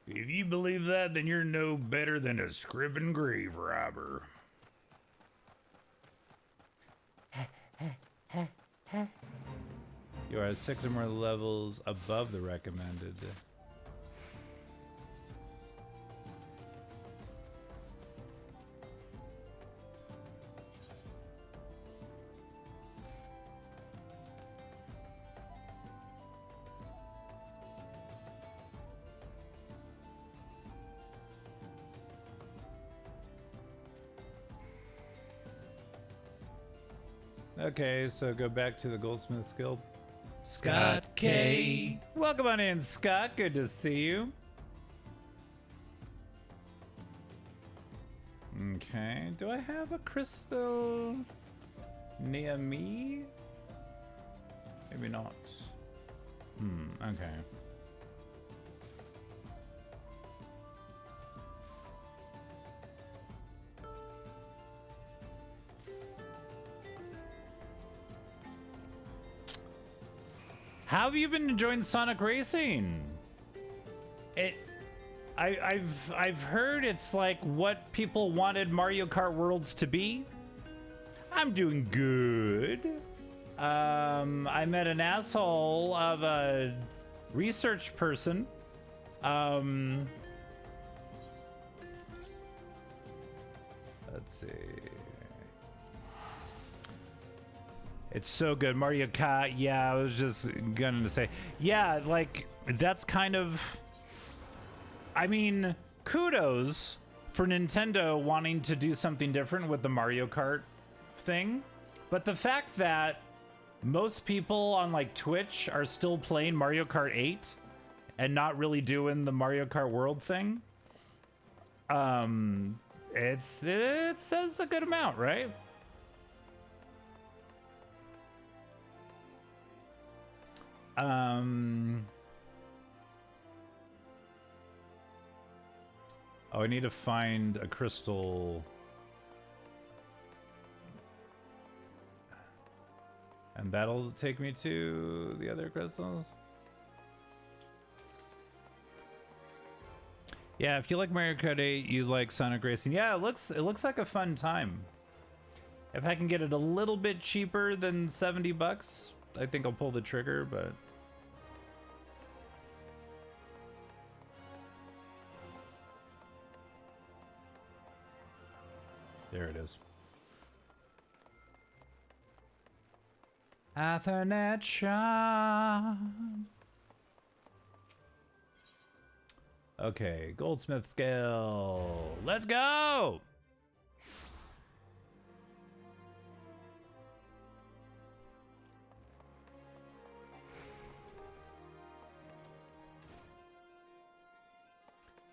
If you believe that, then you're no better than a scribbin' grave robber. You are 6 or more levels above the recommended. Okay, so go back to the Goldsmiths Guild. Scott K. Welcome on in, Scott. Good to see you. Okay, do I have a crystal near me? Maybe not. Okay. How have you been enjoying Sonic Racing? I've heard it's like what people wanted Mario Kart Worlds to be. I'm doing good. I met an asshole of a research person. Let's see. It's so good. Mario Kart, yeah, I was just gonna say. Yeah, like, that's kind of... I mean, kudos for Nintendo wanting to do something different with the Mario Kart thing. But the fact that most people on, like, Twitch are still playing Mario Kart 8 and not really doing the Mario Kart World thing, it says a good amount, right? Oh, I need to find a crystal. And that'll take me to the other crystals. Yeah, if you like Mario Kart 8, you like Sonic Racing. Yeah, it looks like a fun time. If I can get it a little bit cheaper than $70, I think I'll pull the trigger, but there it is. Ethernet shot. Okay, Goldsmith skill. Let's go!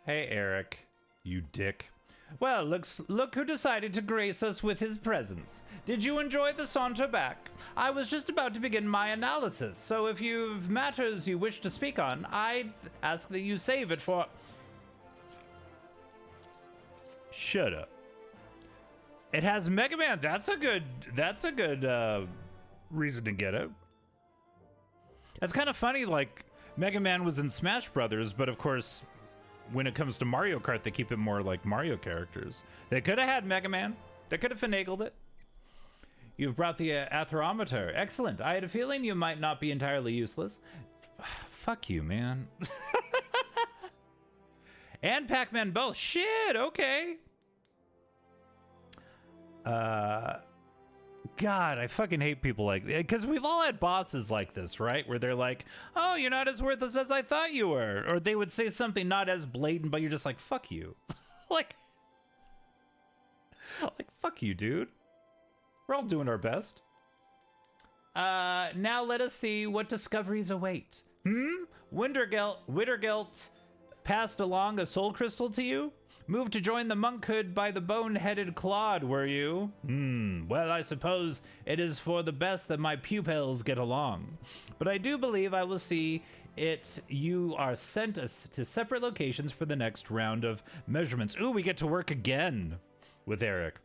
Hey, Eric, you dick. Well, look who decided to grace us with his presence. Did you enjoy the saunter back? I was just about to begin my analysis, so if you've matters you wish to speak on, I'd ask that you save it for... Shut up. It has Mega Man. That's a good reason to get it. It's kind of funny, like, Mega Man was in Smash Brothers, but of course... when it comes to Mario Kart, they keep it more like Mario characters. They could have had Mega Man. They could have finagled it. You've brought the atherometer. Excellent. I had a feeling you might not be entirely useless. Fuck you, man. And Pac-Man both. Shit, okay. God, I fucking hate people like that. Because we've all had bosses like this, right? Where they're like, oh, you're not as worthless as I thought you were. Or they would say something not as blatant, but you're just like, fuck you. like, fuck you, dude. We're all doing our best. Now let us see what discoveries await. Wittergelt passed along a soul crystal to you? Moved to join the monkhood by the bone-headed Claude, were you? Well, I suppose it is for the best that my pupils get along. But I do believe I will see it. You are sent to separate locations for the next round of measurements. Ooh, we get to work again with Eric.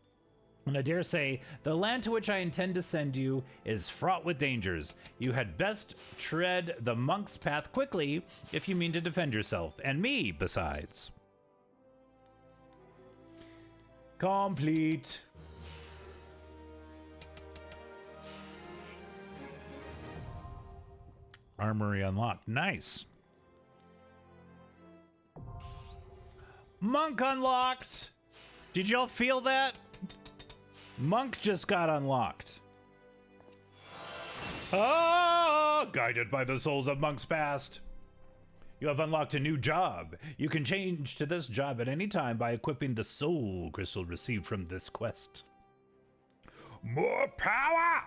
And I dare say, the land to which I intend to send you is fraught with dangers. You had best tread the monk's path quickly if you mean to defend yourself, and me, besides. Complete. Armory unlocked. Nice. Monk unlocked. Did y'all feel that? Monk just got unlocked. Ah, guided by the souls of monks past. You have unlocked a new job. You can change to this job at any time by equipping the soul crystal received from this quest. More power!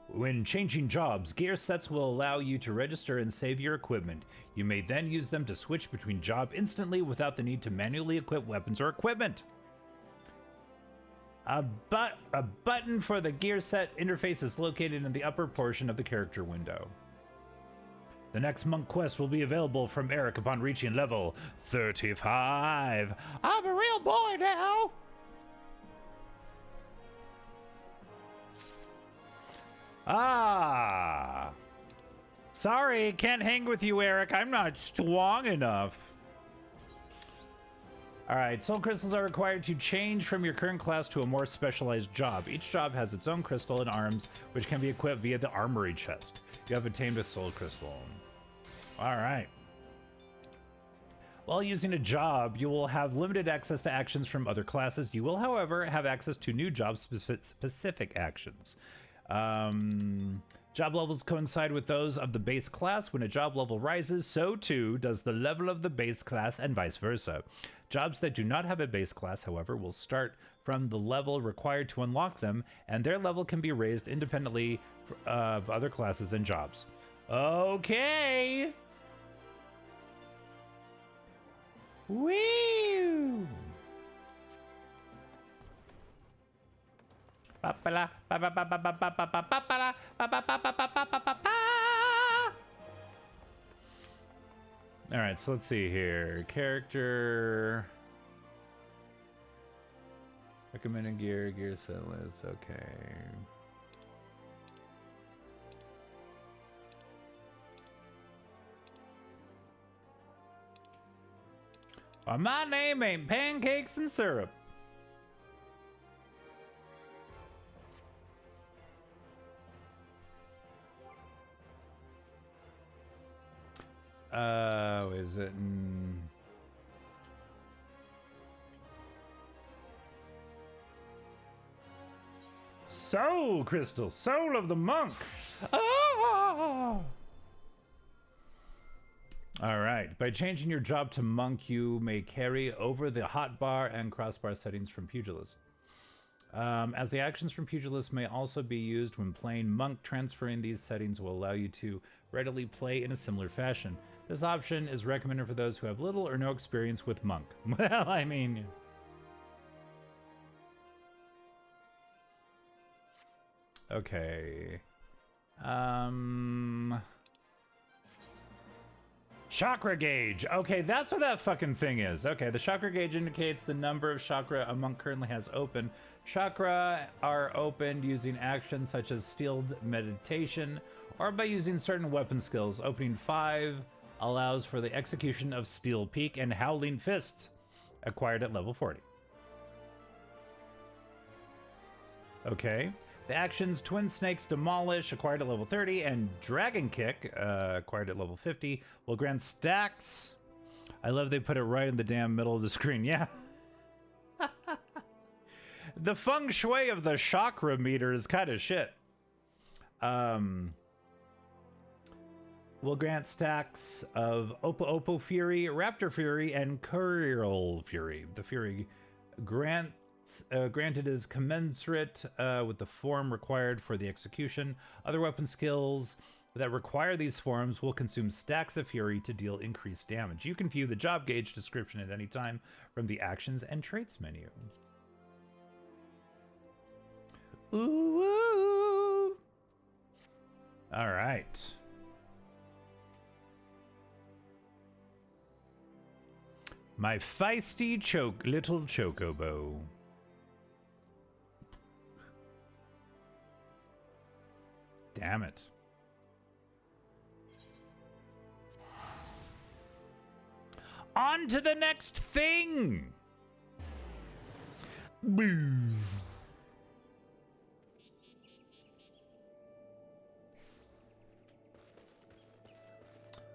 When changing jobs, gear sets will allow you to register and save your equipment. You may then use them to switch between jobs instantly without the need to manually equip weapons or equipment. A button for the gear set interface is located in the upper portion of the character window. The next monk quest will be available from Eric upon reaching level 35. I'm a real boy now! Ah! Sorry, can't hang with you, Eric. I'm not strong enough. Alright, soul crystals are required to change from your current class to a more specialized job. Each job has its own crystal and arms, which can be equipped via the armory chest. You have attained a soul crystal. Alright. While using a job, you will have limited access to actions from other classes. You will, however, have access to new job-specific actions. Job levels coincide with those of the base class. When a job level rises, so too does the level of the base class and vice versa. Jobs that do not have a base class, however, will start from the level required to unlock them, and their level can be raised independently of other classes and jobs. Okay! Woo! All right, so let's see here. Character. Recommended gear set list. Okay. My name ain't pancakes and syrup. Is it? Soul crystal, soul of the monk. Ah! All right. By changing your job to monk, you may carry over the hotbar and crossbar settings from Pugilist. As the actions from Pugilist may also be used when playing monk, transferring these settings will allow you to readily play in a similar fashion. This option is recommended for those who have little or no experience with monk. Well, I mean... Okay. Chakra gauge. Okay, that's what that fucking thing is. Okay, the chakra gauge indicates the number of chakra a monk currently has open. Chakra are opened using actions such as steeled meditation or by using certain weapon skills. Opening 5 allows for the execution of Steel Peak and Howling Fist, acquired at level 40. Okay. The actions Twin Snakes Demolish, acquired at level 30, and Dragon Kick, acquired at level 50, will grant stacks. I love they put it right in the damn middle of the screen. Yeah. The feng shui of the chakra meter is kind of shit. Will grant stacks of Oppo Fury, Raptor Fury, and Curl Fury. The Fury granted is commensurate with the form required for the execution. Other weapon skills that require these forms will consume stacks of Fury to deal increased damage. You can view the job gauge description at any time from the Actions and Traits menu. Ooh! All right. My feisty little chocobo. Damn it. On to the next thing! Boo!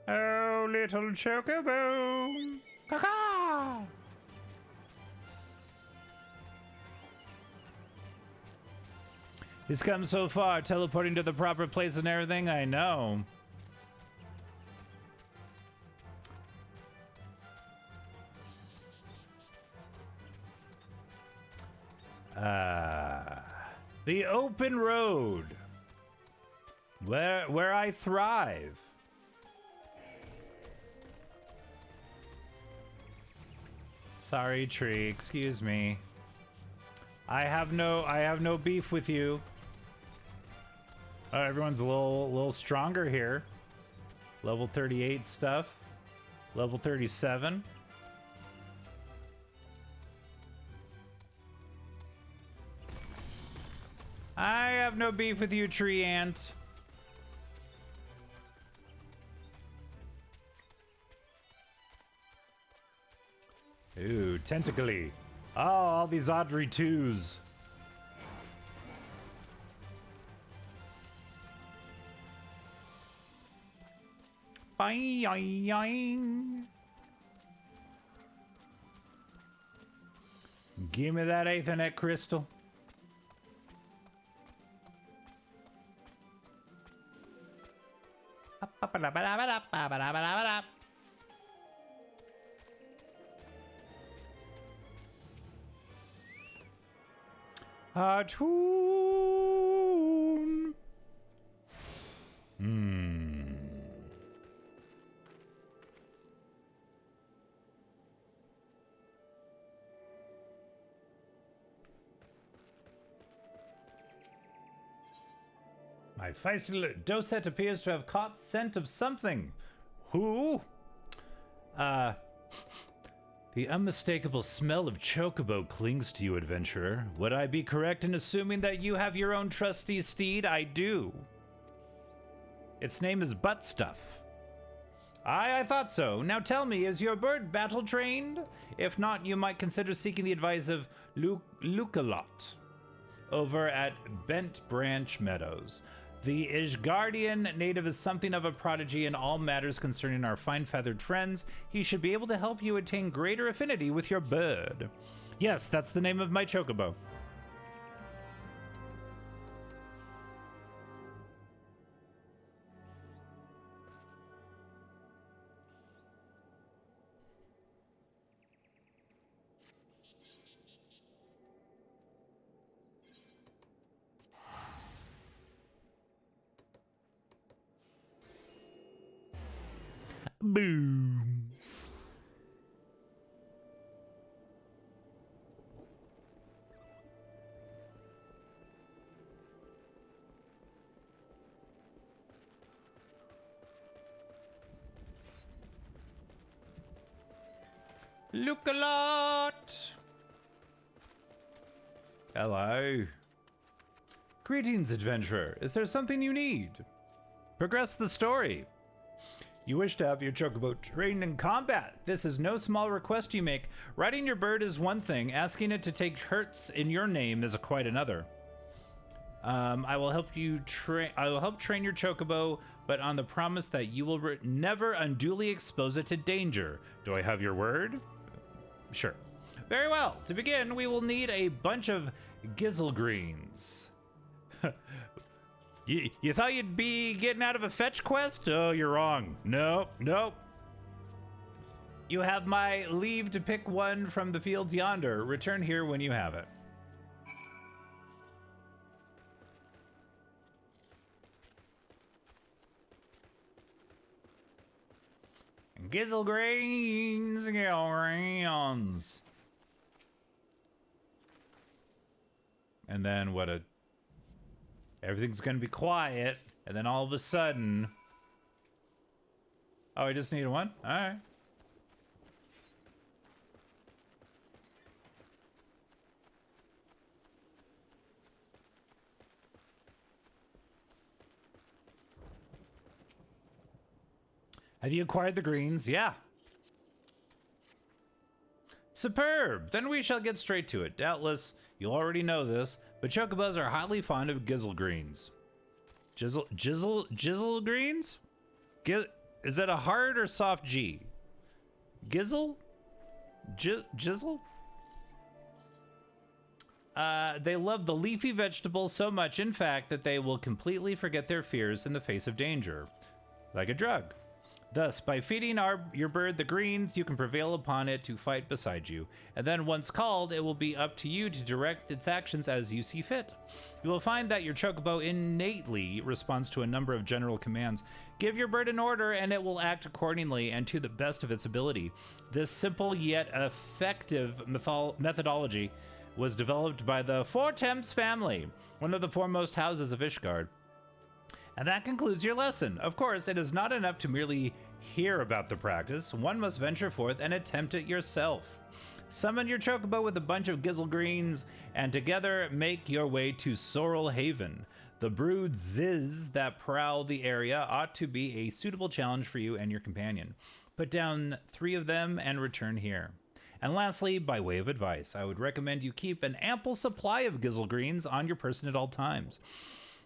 Oh, little chocobo! Caw-caw! He's come so far, teleporting to the proper place and everything, I know. The open road. Where I thrive. Sorry, tree, excuse me. I have no beef with you. Oh, everyone's a little stronger here. Level 38 stuff. Level 37. I have no beef with you, tree ant. Ooh, tentacly. Oh, all these Audrey 2s. Boing. Give me that Ethernet crystal. Tune. My feisty Doset appears to have caught scent of something. Who? The unmistakable smell of chocobo clings to you, adventurer. Would I be correct in assuming that you have your own trusty steed? I do. Its name is Butt Stuff. I thought so. Now tell me, is your bird battle trained? If not, you might consider seeking the advice of Lukalot over at Bent Branch Meadows. The Ishgardian native is something of a prodigy in all matters concerning our fine-feathered friends. He should be able to help you attain greater affinity with your bird. Yes, that's the name of my chocobo. Boom. Look a lot. Hello. Greetings, adventurer. Is there something you need? Progress the story. You wish to have your chocobo trained in combat. This is no small request you make. Riding your bird is one thing. Asking it to take hurts in your name is quite another. I will help train your chocobo, but on the promise that you will never unduly expose it to danger. Do I have your word? Sure. Very well. To begin, we will need a bunch of gizzlegreens. You thought you'd be getting out of a fetch quest? Oh, you're wrong. Nope. You have my leave to pick one from the fields yonder. Return here when you have it. Gizzlegreens. And then everything's gonna be quiet, and then all of a sudden... Oh, I just need one? Alright. Have you acquired the greens? Yeah. Superb! Then we shall get straight to it. Doubtless, you'll already know this, but chocobos are highly fond of gizzle greens. Jizzle greens? Is that a hard or soft G? Gizzle? Jizzle? They love the leafy vegetable so much, in fact, that they will completely forget their fears in the face of danger. Like a drug. Thus, by feeding your bird the greens, you can prevail upon it to fight beside you. And then once called, it will be up to you to direct its actions as you see fit. You will find that your chocobo innately responds to a number of general commands. Give your bird an order and it will act accordingly and to the best of its ability. This simple yet effective methodology was developed by the Four Temps family, one of the foremost houses of Ishgard. And that concludes your lesson. Of course, it is not enough to merely hear about the practice. One must venture forth and attempt it yourself. Summon your chocobo with a bunch of gizzle greens, and together make your way to Sorrel Haven. The brood ziz that prowl the area ought to be a suitable challenge for you and your companion. Put down 3 of them and return here. And lastly, by way of advice, I would recommend you keep an ample supply of gizzle greens on your person at all times.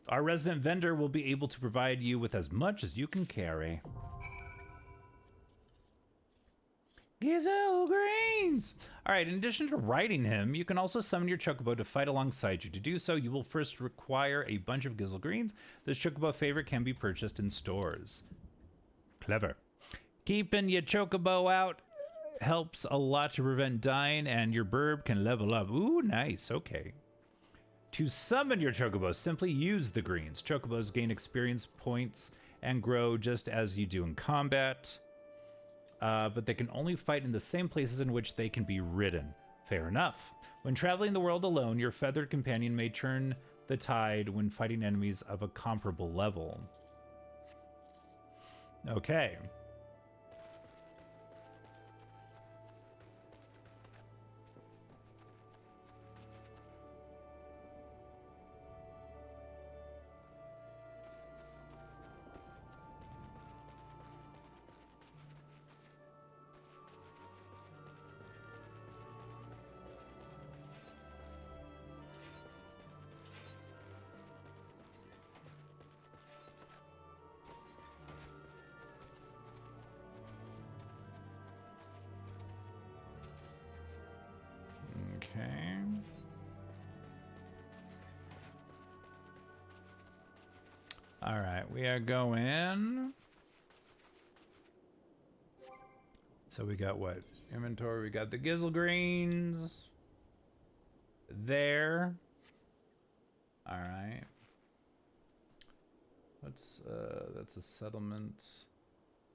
Our resident vendor will be able to provide you with as much as you can carry. Gizzle greens! Alright, in addition to riding him, you can also summon your chocobo to fight alongside you. To do so, you will first require a bunch of gizzle greens. This chocobo favorite can be purchased in stores. Clever. Keeping your chocobo out helps a lot to prevent dying, and your burb can level up. Ooh, nice. Okay. To summon your chocobo, simply use the greens. Chocobos gain experience points and grow just as you do in combat, but they can only fight in the same places in which they can be ridden. Fair enough. When traveling the world alone, your feathered companion may turn the tide when fighting enemies of a comparable level. Okay. Okay. All right, we are going. So we got what? Inventory, we got the gizzle greens. There. All right. That's a settlement.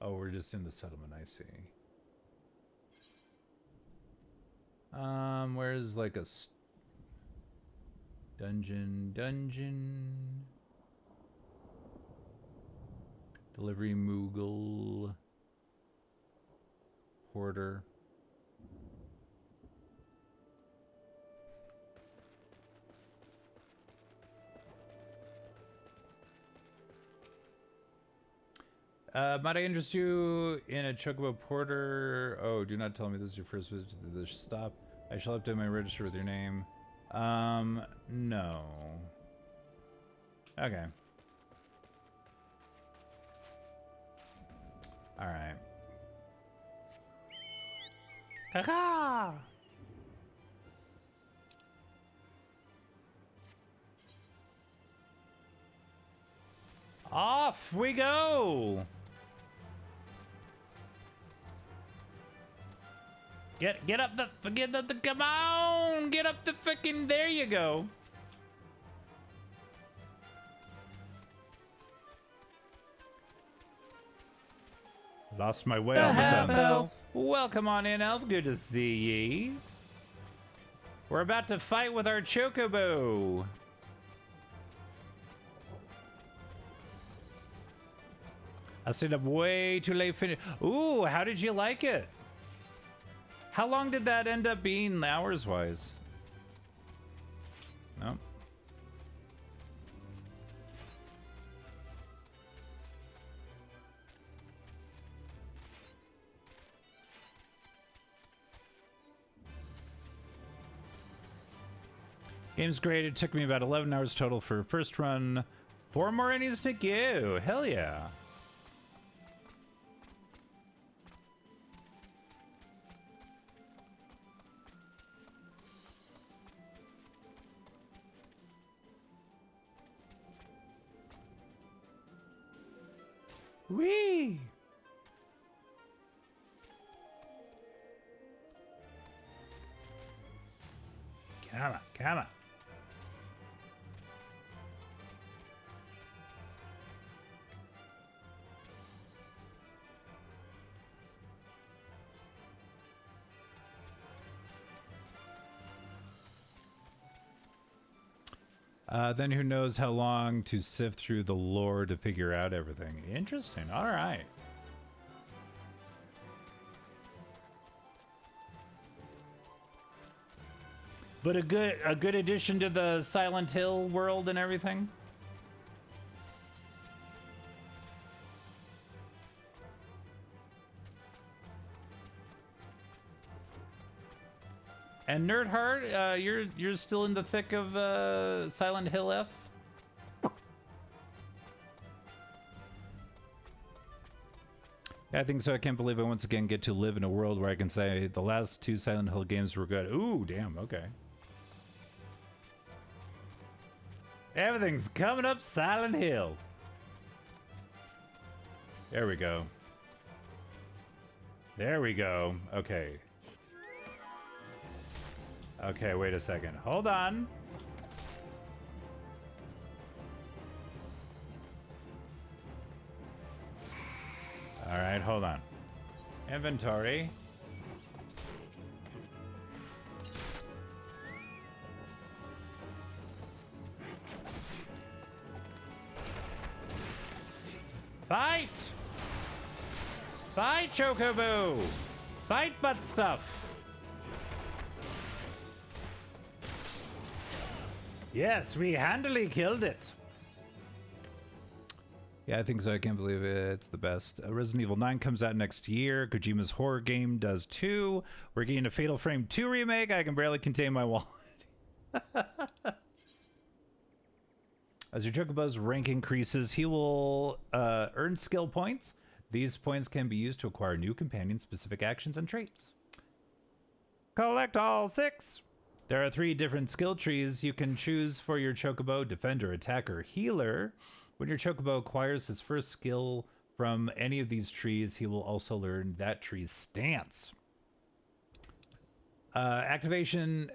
Oh, we're just in the settlement, I see. Where's like a dungeon? Delivery Moogle. Porter. Might I interest you in a chocobo porter? Oh, do not tell me this is your first visit to this stop. I shall update my register with your name. No. Okay. All right. Caca! Off we go! Get up the come on! Get up the fucking, there you go. Lost my way on the elf. Welcome on in, elf. Good to see ye. We're about to fight with our chocobo. I stayed up way too late. Ooh, how did you like it? How long did that end up being hours-wise? No. Game's great. It took me about 11 hours total for first run. 4 more innings to go. Hell yeah. Whee! Come on, come on. Then who knows how long to sift through the lore to figure out everything. Interesting. All right. But a good addition to the Silent Hill world and everything. And Nerdheart, you're still in the thick of Silent Hill F. Yeah, I think so. I can't believe I once again get to live in a world where I can say the last 2 Silent Hill games were good. Ooh, damn. Okay. Everything's coming up Silent Hill. There we go. There we go. Okay. Okay, wait a second. Hold on. All right, hold on. Inventory. Fight! Fight, Chocobo! Fight butt stuff! Yes, we handily killed it. Yeah, I think so. I can't believe it. It's the best. Resident Evil 9 comes out next year. Kojima's horror game does too. We're getting a Fatal Frame 2 remake. I can barely contain my wallet. As your Chocobo's rank increases, he will earn skill points. These points can be used to acquire new companion-specific actions and traits. Collect all 6. There are 3 different skill trees you can choose for your Chocobo: Defender, Attacker, Healer. When your Chocobo acquires his first skill from any of these trees, he will also learn that tree's stance. Activating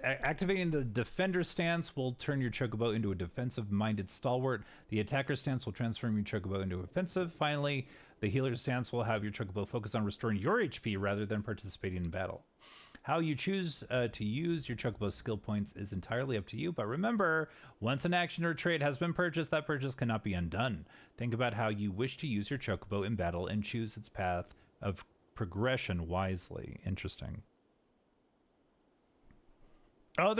the Defender stance will turn your Chocobo into a defensive-minded stalwart. The Attacker stance will transform your Chocobo into offensive. Finally, the Healer stance will have your Chocobo focus on restoring your HP rather than participating in battle. How you choose to use your Chocobo skill points is entirely up to you, but remember, once an action or trait has been purchased, that purchase cannot be undone. Think about how you wish to use your Chocobo in battle and choose its path of progression wisely. Interesting. Oh,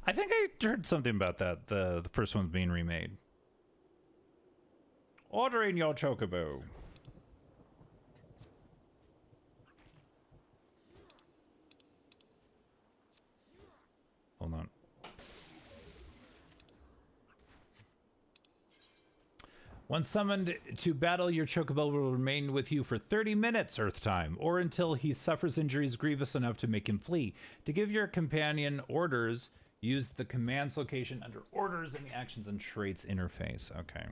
I think I heard something about that, the first one's being remade. Ordering your Chocobo. Hold on. Once summoned to battle, your Chocobo will remain with you for 30 minutes Earth time, or until he suffers injuries grievous enough to make him flee. To give your companion orders, use the commands location under orders in the actions and traits interface. Okay.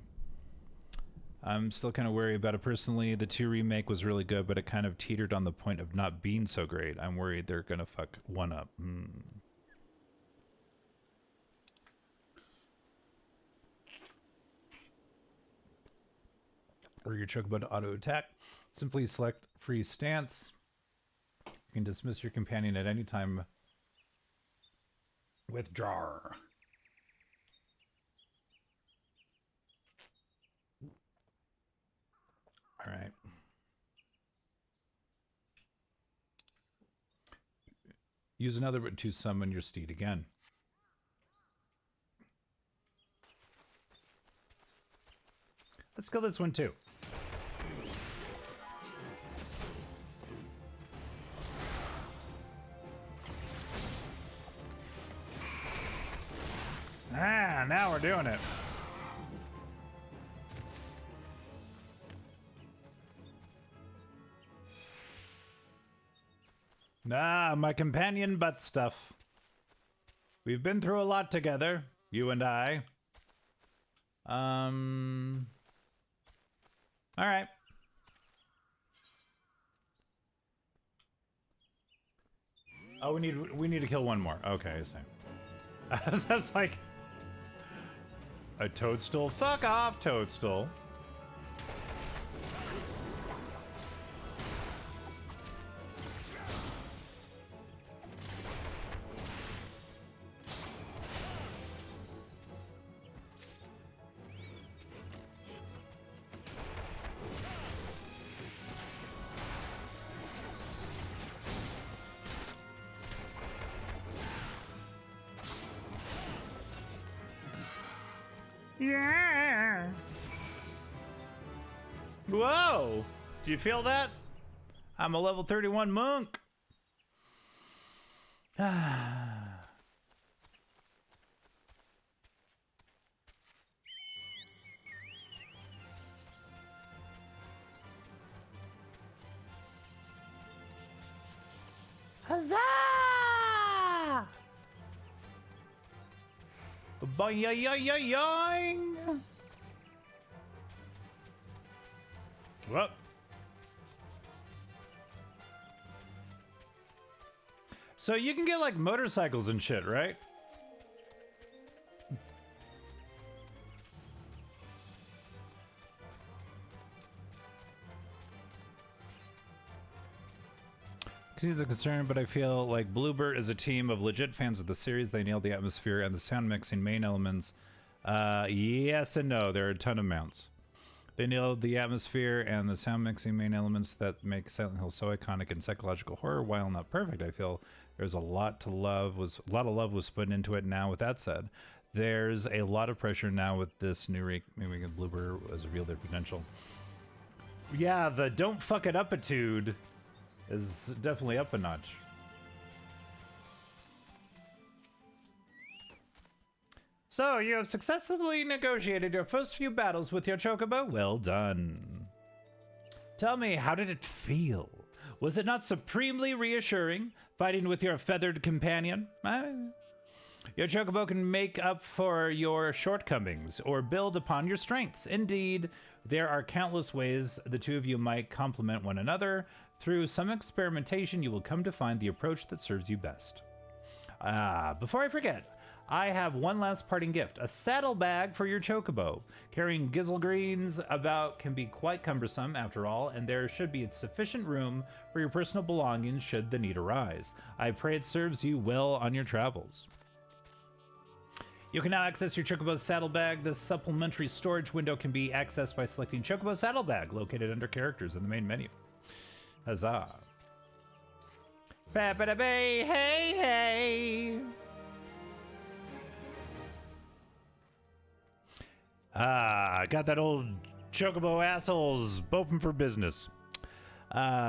I'm still kind of wary about it personally. The 2 remake was really good, but it kind of teetered on the point of not being so great. I'm worried they're gonna fuck 1 up. Or your Chocobo to auto attack. Simply select free stance. You can dismiss your companion at any time. Withdraw. All right. Use another to summon your steed again. Let's kill this one too. we're doing it. Ah, my companion butt stuff. We've been through a lot together, you and I. All right. Oh, we need to kill one more. Okay, I see. I was like, a toadstool. Fuck off, toadstool. Yeah. Whoa! Do you feel that? I'm a level 31 monk. Huzzah! Boing! Whoop. So you can get like motorcycles and shit, right? See the concern, but I feel like Bluebird is a team of legit fans of the series. They nailed the atmosphere and the sound mixing main elements. Yes and no. There are a ton of mounts. They nailed the atmosphere and the sound mixing main elements that make Silent Hill so iconic in psychological horror. While not perfect, I feel there's a lot to love. A lot of love was put into it. Now, with that said, there's a lot of pressure now with this new maybe Bluebird has revealed their potential. Yeah, the don't fuck it up-itude is definitely up a notch. So, you have successfully negotiated your first few battles with your chocobo. Well done. Tell me, how did it feel? Was it not supremely reassuring, fighting with your feathered companion? Your chocobo can make up for your shortcomings or build upon your strengths. Indeed, there are countless ways the two of you might complement one another. Through some experimentation, you will come to find the approach that serves you best. Before I forget, I have one last parting gift. A saddlebag for your chocobo. Carrying gizzlegreens about can be quite cumbersome after all, and there should be sufficient room for your personal belongings should the need arise. I pray it serves you well on your travels. You can now access your Chocobo's saddlebag. This supplementary storage window can be accessed by selecting Chocobo Saddlebag, located under characters in the main menu. Huzzah. Ba-ba-da-bay, hey, hey. Got that old Chocobo assholes bolting for business.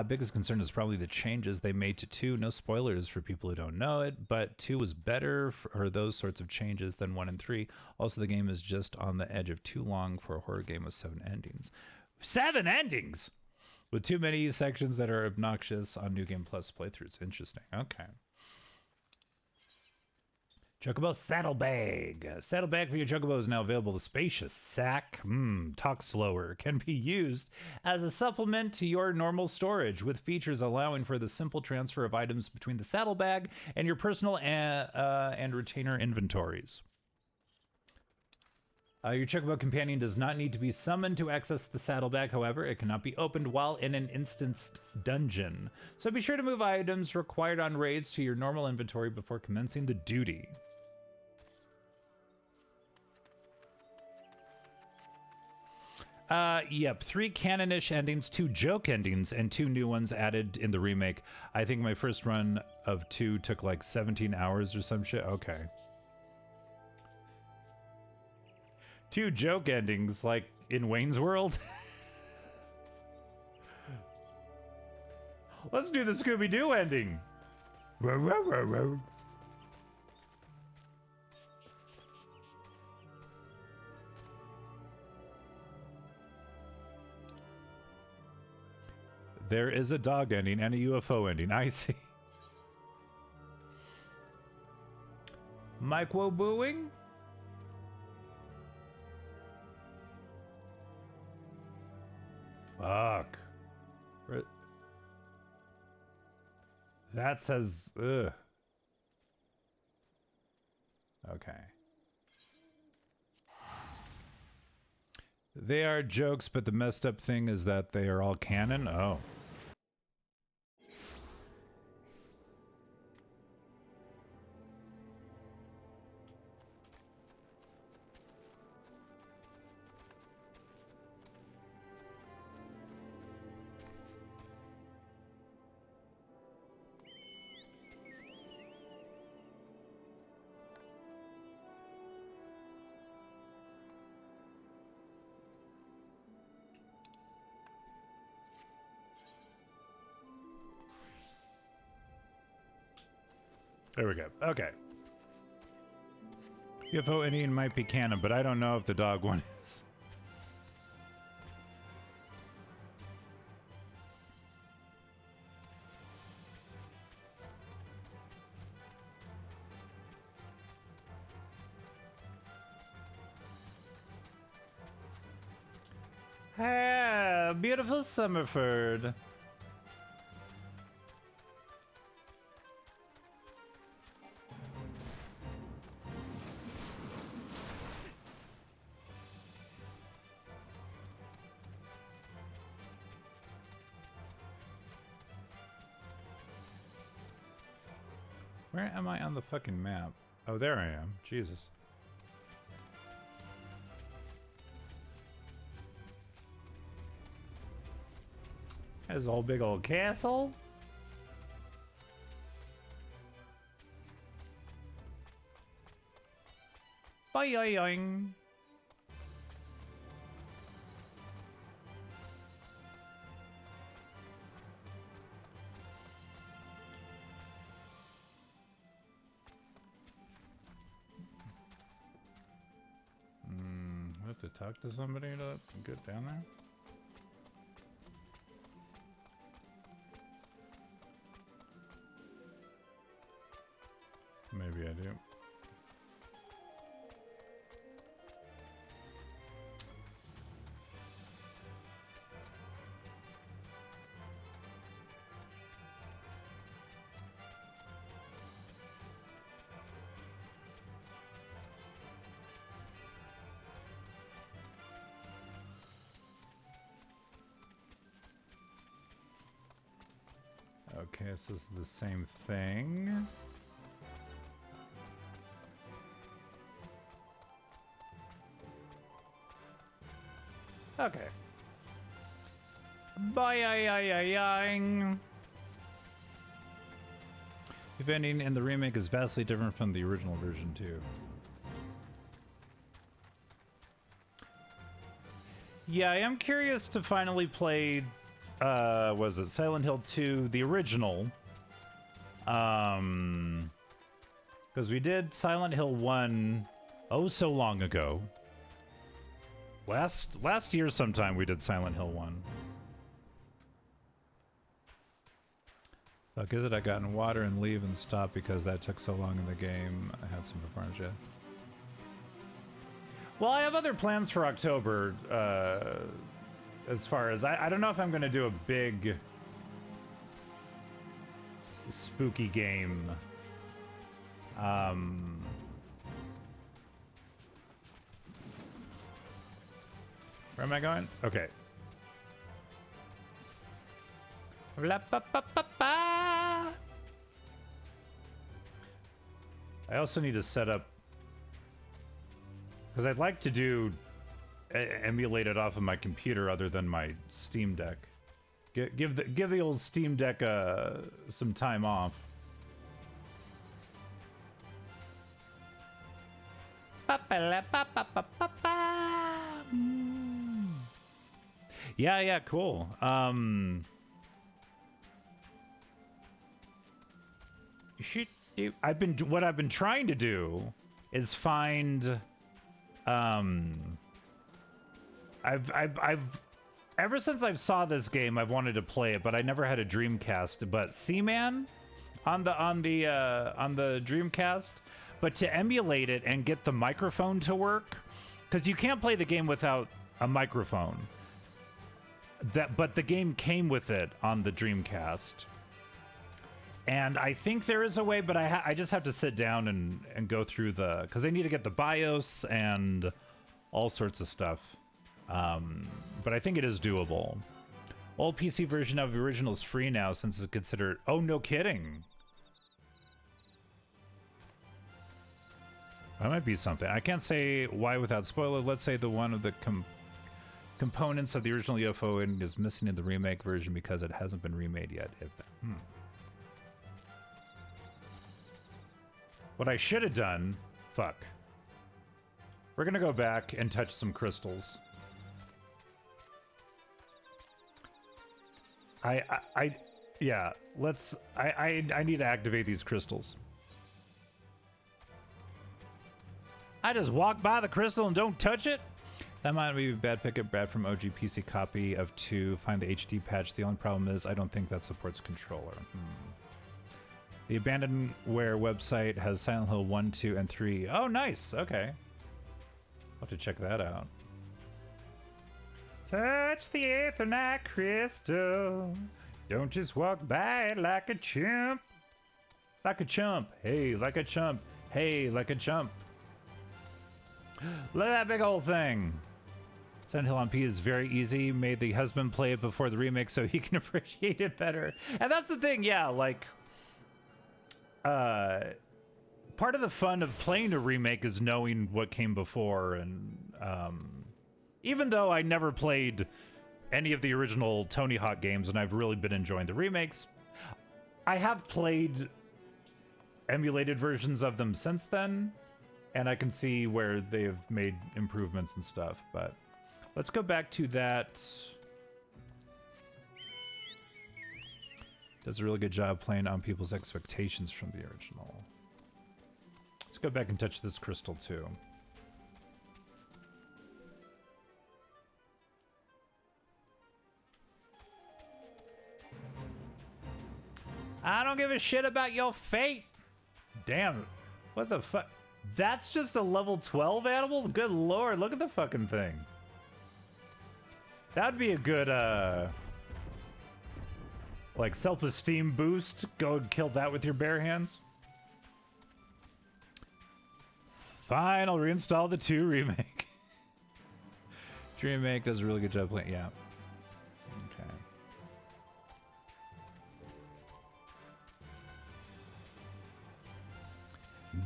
Biggest concern is probably the changes they made to 2. No spoilers for people who don't know it, but 2 was better for those sorts of changes than 1 and 3. Also, the game is just on the edge of too long for a horror game with 7 endings. 7 endings! With too many sections that are obnoxious on New Game Plus playthroughs. Interesting. Okay. Chocobo Saddlebag. Saddlebag for your Chocobo is now available. The spacious sack, talk slower, can be used as a supplement to your normal storage, with features allowing for the simple transfer of items between the saddlebag and your personal and retainer inventories. Your Chocobo companion does not need to be summoned to access the saddlebag. However, it cannot be opened while in an instanced dungeon. So be sure to move items required on raids to your normal inventory before commencing the duty. Yep, 3 canonish endings, 2 joke endings, and 2 new ones added in the remake. I think my first run of 2 took like 17 hours or some shit. Okay. 2 joke endings, like in Wayne's World. Let's do the Scooby-Doo ending. There is a dog ending and a UFO ending. I see. Micro booing? Fuck. That says, ugh. Okay. They are jokes, but the messed up thing is that they are all canon? Oh. There we go. Okay. UFO Indian might be canon, but I don't know if the dog one is. Ah, beautiful Summerford. Where am I on the fucking map? Oh, there I am. Jesus. There's a whole big old castle. Boing. I have to talk to somebody to get down there. Maybe I do. Okay, this is the same thing. Okay. Bye. If ending in the remake is vastly different from the original version too. Yeah, I am curious to finally play was it Silent Hill 2, the original? Because we did Silent Hill 1 oh so long ago. Last year sometime we did Silent Hill 1. Fuck is it? I got in water and leave and stop because that took so long in the game. I had some performance, yeah. Well, I have other plans for October, as far as I don't know if I'm gonna do a big spooky game. Where am I going? Okay. I also need to set up, because I'd like to do emulate it off of my computer other than my Steam Deck. Give the old Steam Deck some time off. Yeah, cool. What I've been trying to do is find I've ever since I saw this game, I've wanted to play it, but I never had a Dreamcast. But Seaman on the Dreamcast, but to emulate it and get the microphone to work, because you can't play the game without a microphone. But the game came with it on the Dreamcast. And I think there is a way, but I just have to sit down and go through because I need to get the BIOS and all sorts of stuff. But I think it is doable. Old PC version of the original is free now since it's considered... Oh, no kidding. That might be something. I can't say why without spoiler. Let's say the one of the components of the original UFO is missing in the remake version because it hasn't been remade yet. What I should have done... Fuck. We're gonna go back and touch some crystals. Yeah, let's... I need to activate these crystals. I just walk by the crystal and don't touch it? That might be a bad pickup. Brad from OG PC copy of 2. Find the HD patch. The only problem is I don't think that supports controller. The Abandonware website has Silent Hill 1, 2, and 3. Oh, nice. Okay. I'll have to check that out. Touch the Aethernight crystal. Don't just walk by it like a chump. Like a chump. Hey, like a chump. Hey, like a chump. Look at that big old thing. Silent Hill on P is very easy. Made the husband play it before the remake so he can appreciate it better. And that's the thing, yeah, like... part of the fun of playing a remake is knowing what came before, and even though I never played any of the original Tony Hawk games and I've really been enjoying the remakes, I have played emulated versions of them since then, and I can see where they've made improvements and stuff. But let's go back to that. Does a really good job playing on people's expectations from the original. Let's go back and touch this crystal too. I don't give a shit about your fate. Damn. What the fuck? That's just a level 12 animal? Good lord, look at the fucking thing. That'd be a good, like, self-esteem boost. Go and kill that with your bare hands. Fine, I'll reinstall the 2 remake. Remake does a really good job playing. Yeah. Okay.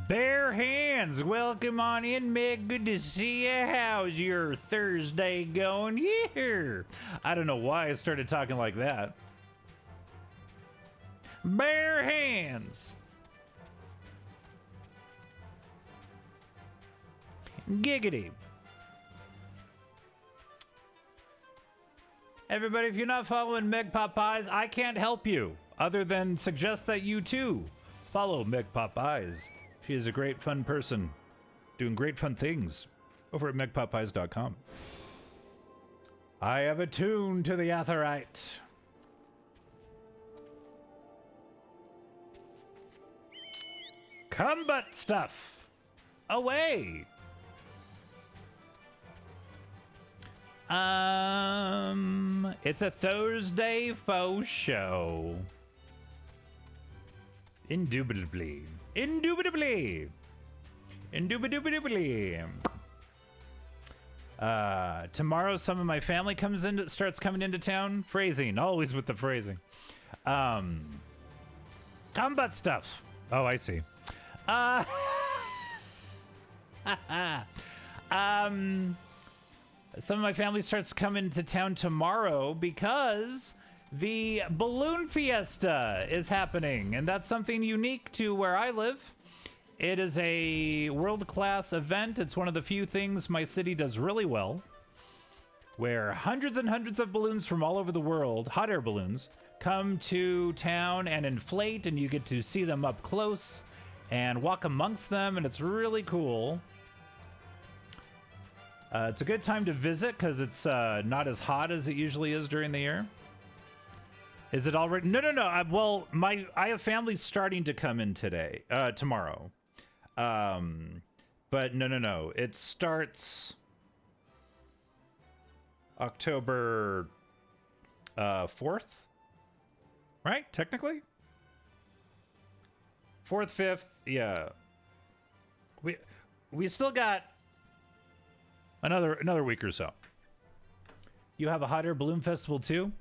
Bare hands, welcome on in, Meg. Good to see you. How's your Thursday going here? I don't know why I started talking like that. Bare hands. Giggity. Everybody, if you're not following Meg Popeyes, I can't help you other than suggest that you too follow Meg Popeyes. She is a great, fun person doing great, fun things over at megpopeyes.com. I have attuned to the Aetherite. Come but stuff away. It's a Thursday faux show. Indubitably. Indubitably. Indubitably. Tomorrow some of my family starts coming into town. Phrasing, always with the phrasing. Combat stuff. Oh, I see. Some of my family starts coming to town tomorrow because the Balloon Fiesta is happening, and that's something unique to where I live. It is a world-class event. It's one of the few things my city does really well, where hundreds and hundreds of balloons from all over the world, hot air balloons, come to town and inflate, and you get to see them up close and walk amongst them, and it's really cool. It's a good time to visit because it's not as hot as it usually is during the year. Is it already? No, no, no. Well, I have family starting to come in tomorrow. But no. It starts October 4th, right? Technically, 4th, 5th. Yeah. We still got another week or so. You have a hot air balloon festival too?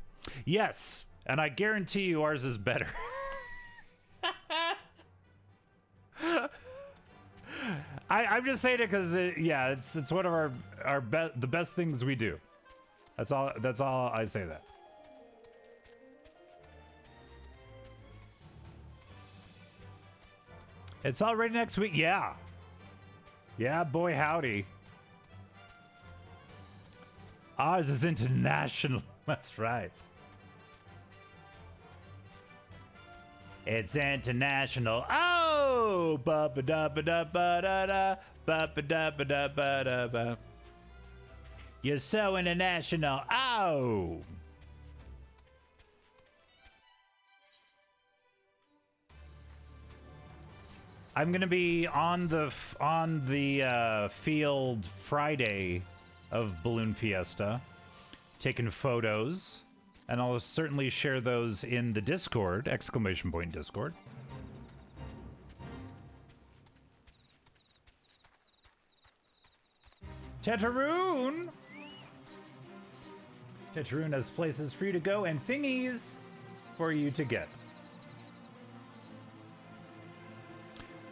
Yes, and I guarantee you ours is better. I'm just saying it because it's one of the best things we do. That's all I say that. It's already next week. Yeah, boy, howdy. Ours is international. That's right. It's international. Oh, ba ba da ba da ba da da ba ba da ba da ba da ba. You're so international. Oh. I'm gonna be on the field Friday of Balloon Fiesta, taking photos, and I'll certainly share those in the Discord, ! Discord. Tetraroon! Tetraroon has places for you to go and thingies for you to get.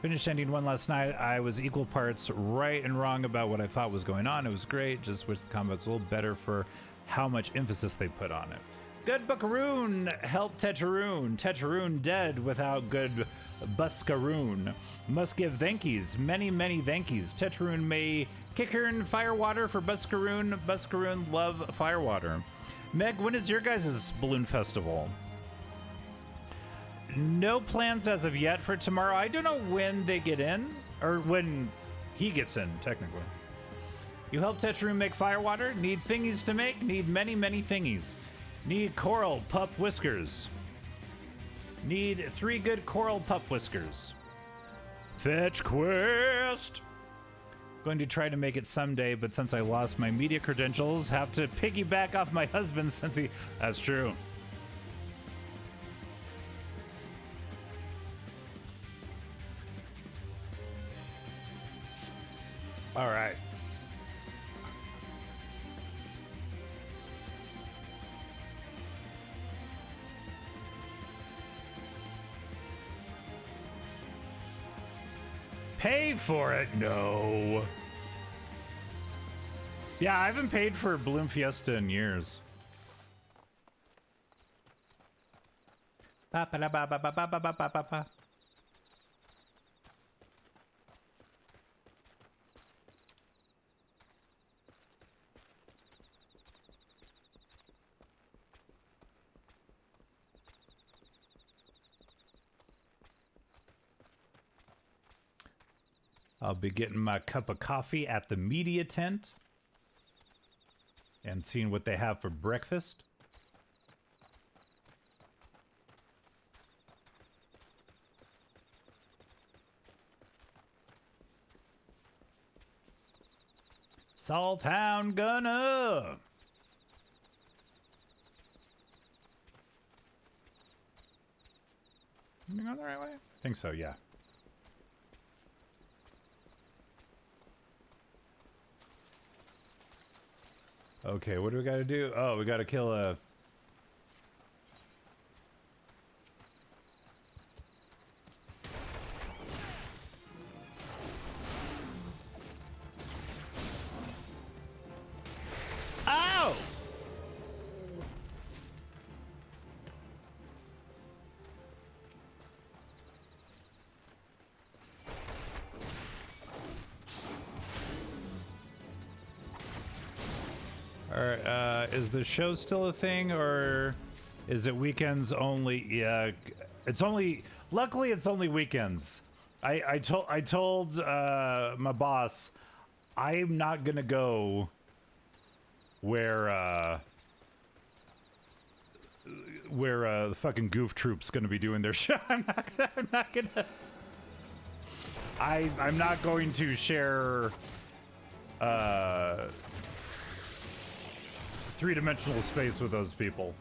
Finished ending one last night. I was equal parts right and wrong about what I thought was going on. It was great. Just wish the combat's a little better for how much emphasis they put on it. Good Buckaroon help Tetraroon. Tetraroon dead without good Buskaroon. Must give thankies. Many thankies. Tetraroon may kickern firewater for Buskaroon. Buskaroon love firewater. Meg, when is your guys' balloon festival? No plans as of yet for tomorrow. I don't know when they get in, or when he gets in, technically. You help Tetraroon make firewater? Need thingies to make? Need many thingies. Need coral pup whiskers. Need 3 good coral pup whiskers. Fetch quest! Going to try to make it someday, but since I lost my media credentials, have to piggyback off my husband since he... That's true. All right. Pay for it? No. Yeah, I haven't paid for Balloon Fiesta in years. Ba ba ba ba ba ba ba ba ba ba ba. I'll be getting my cup of coffee at the media tent and seeing what they have for breakfast. Saltown Gunner! Am I going the right way? I think so, yeah. Okay, what do we gotta do? Oh, we gotta kill a... Ow! Alright, is the show still a thing, or is it weekends only? Yeah, it's only, luckily it's only weekends. I told my boss, I'm not gonna go where the fucking goof troop's gonna be doing their show. I'm not going to share three-dimensional space with those people.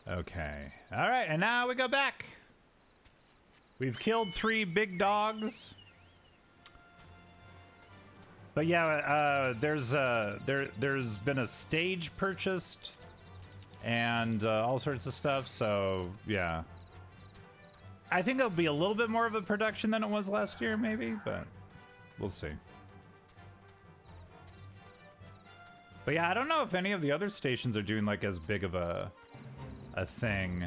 Okay. All right, and now we go back. We've killed 3 big dogs. But yeah, there's been a stage purchased and all sorts of stuff, so yeah. I think it'll be a little bit more of a production than it was last year, maybe, but we'll see. But yeah, I don't know if any of the other stations are doing like as big of a thing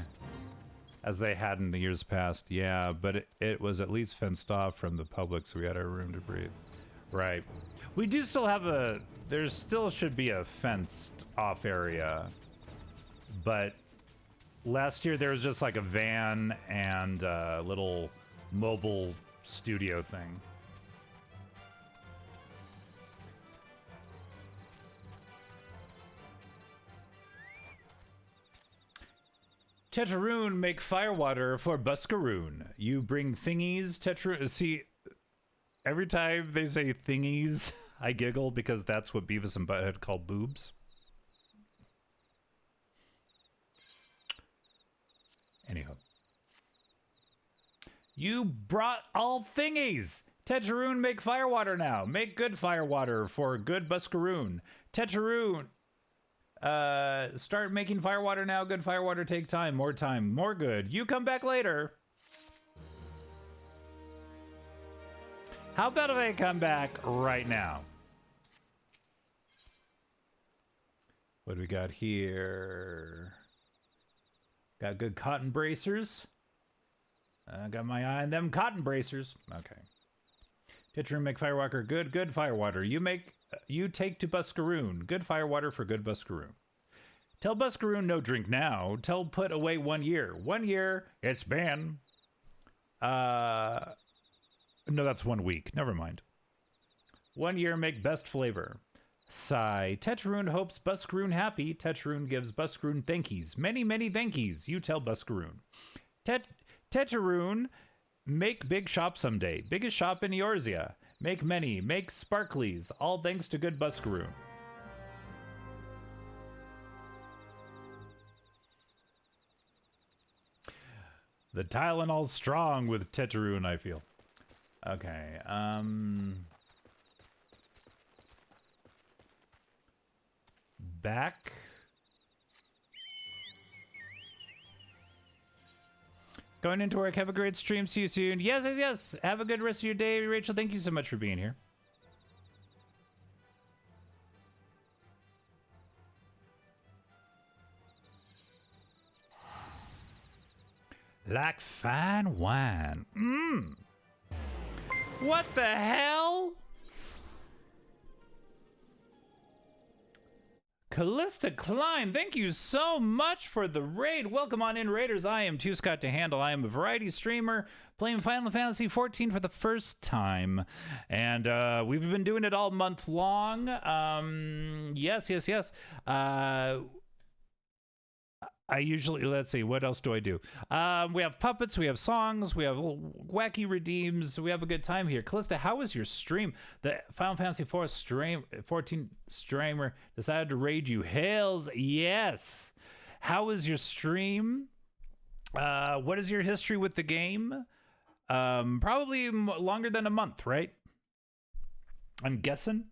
as they had in the years past. Yeah, but it was at least fenced off from the public, so we had our room to breathe. Right. We do still have there still should be a fenced off area, but last year there was just like a van and a little mobile studio thing. Tetraroon make firewater for Buscaroon. You bring thingies, Tetraroon. See, every time they say thingies, I giggle because that's what Beavis and Butthead call boobs. Anyhow. You brought all thingies! Tetraroon make firewater now. Make good firewater for good Buscaroon. Tetraroon. Start making firewater now. Good firewater take time. More good. You come back later. How about if I come back right now? What do we got here? Got good cotton bracers. I got my eye on them cotton bracers. Okay. Tetraroon make firewater. Good firewater. You take to Buscaroon. Good firewater for good Buscaroon. Tell Buscaroon no drink now. Tell put away 1 year. 1 year, it's been. No, that's 1 week. Never mind. 1 year make best flavor. Sigh. Tetraroon hopes Buscaroon happy. Tetraroon gives Buscaroon thankies. Many thankies. You tell Buscaroon. Tetraroon make big shop someday. Biggest shop in Eorzea. Make many. Make sparklies. All thanks to good Buscaroon. The Tylenol's strong with Tetraroon, I feel. Okay, back. Going into work. Have a great stream. See you soon. Yes. Have a good rest of your day, Rachel. Thank you so much for being here. Like fine wine. What the hell? Callista Klein, thank you so much for the raid. Welcome on in, Raiders. I am Too Scott to Handle. I am a variety streamer playing Final Fantasy XIV for the first time. And we've been doing it all month long. Yes. I usually, let's see, what else do I do? We have puppets, we have songs, we have wacky redeems, we have a good time here. Callista, how was your stream? The Final Fantasy IV 14 streamer decided to raid you. Hells yes. How was your stream? What is your history with the game? Probably longer than a month, right? I'm guessing.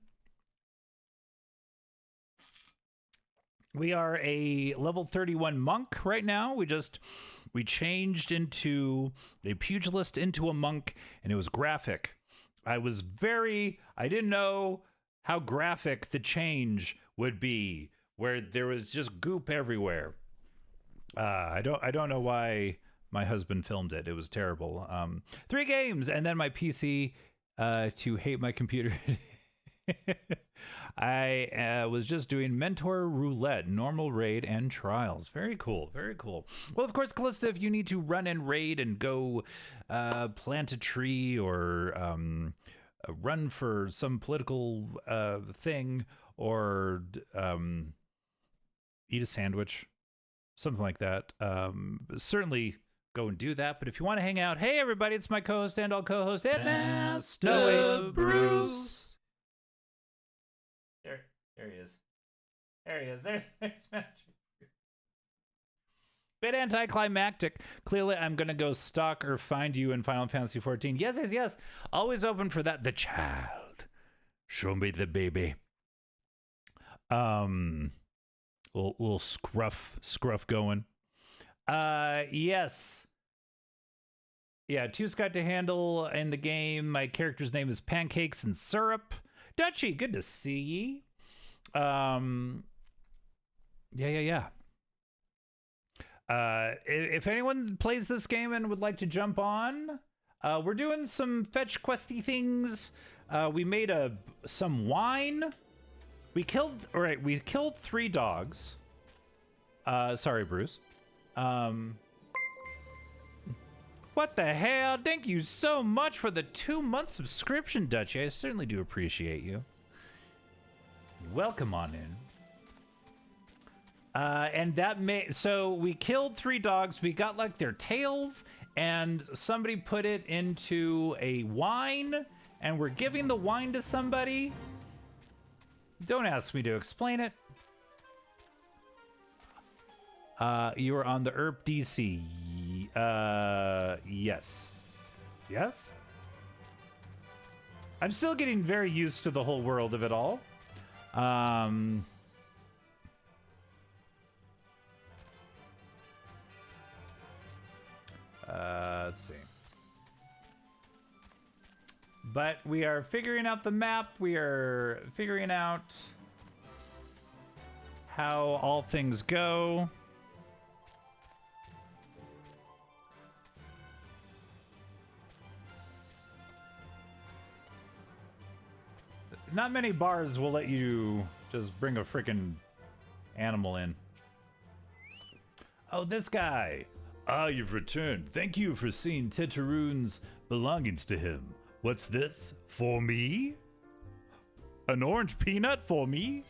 We are a level 31 monk right now. We changed into a pugilist into a monk, and it was graphic. I didn't know how graphic the change would be, where there was just goop everywhere. I don't know why my husband filmed it. It was terrible. 3 games, and then my PC to hate my computer. I was just doing mentor roulette, normal raid, and trials. Very cool. Very cool. Well, of course, Callista, if you need to run and raid and go plant a tree or run for some political thing or eat a sandwich, something like that, certainly go and do that. But if you want to hang out, hey, everybody, it's my co-host and all co-host, Master Bruce. There he is. There he is. There's Master Bruce. Bit anticlimactic. Clearly, I'm going to go stalk or find you in Final Fantasy XIV. Yes, yes, yes. Always open for that. The child. Show me the baby. Little scruff going. Yes. Yeah, 2's got to handle in the game. My character's name is Pancakes and Syrup. Dutchy, good to see ye. Yeah. If anyone plays this game and would like to jump on, we're doing some fetch questy things. We made some wine. We killed 3 dogs. Sorry, Bruce. What the hell? Thank you so much for the 2-month subscription, Dutchy. I certainly do appreciate you. Welcome on in. And that so we killed 3 dogs. We got like their tails, and somebody put it into a wine, and we're giving the wine to somebody. Don't ask me to explain it. You are on the ERP DC. Yes. Yes? I'm still getting very used to the whole world of it all. Let's see. But we are figuring out the map. We are figuring out how all things go. Not many bars will let you just bring a freaking animal in. Oh, this guy. Ah, you've returned. Thank you for seeing Tetaroon's belongings to him. What's this? For me? An orange peanut for me?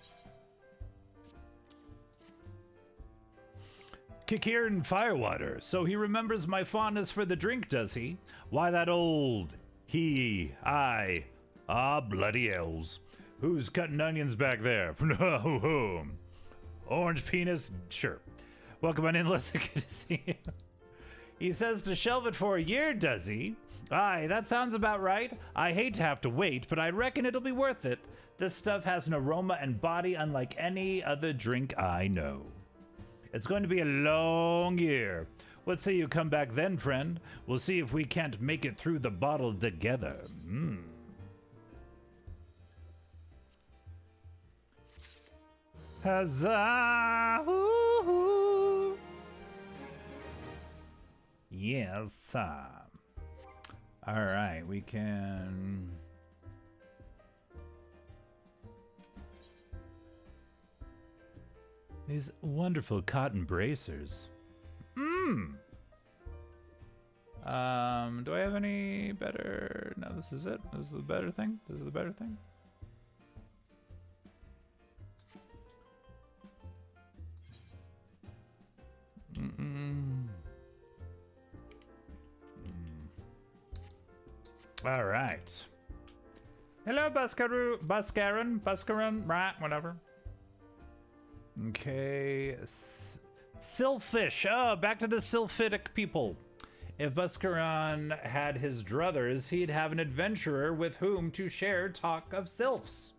Kikiran Firewater. So he remembers my fondness for the drink, does he? Why that old he, I... Ah, bloody elves. Who's cutting onions back there? No. Orange penis? Sure. Welcome on in, Lisa. Good to see you. He says to shelve it for a year, does he? Aye, that sounds about right. I hate to have to wait, but I reckon it'll be worth it. This stuff has an aroma and body unlike any other drink I know. It's going to be a long year. What say you come back then, friend? We'll see if we can't make it through the bottle together. Huzzah! Ooh. Yes. All right, we can. These wonderful cotton bracers. Do I have any better? No, this is it. This is the better thing. This is the better thing. All right. Hello, Buscaron, right, whatever. Okay. Sylphish. Oh, back to the Sylphitic people. If Buscaron had his druthers, he'd have an adventurer with whom to share talk of sylphs.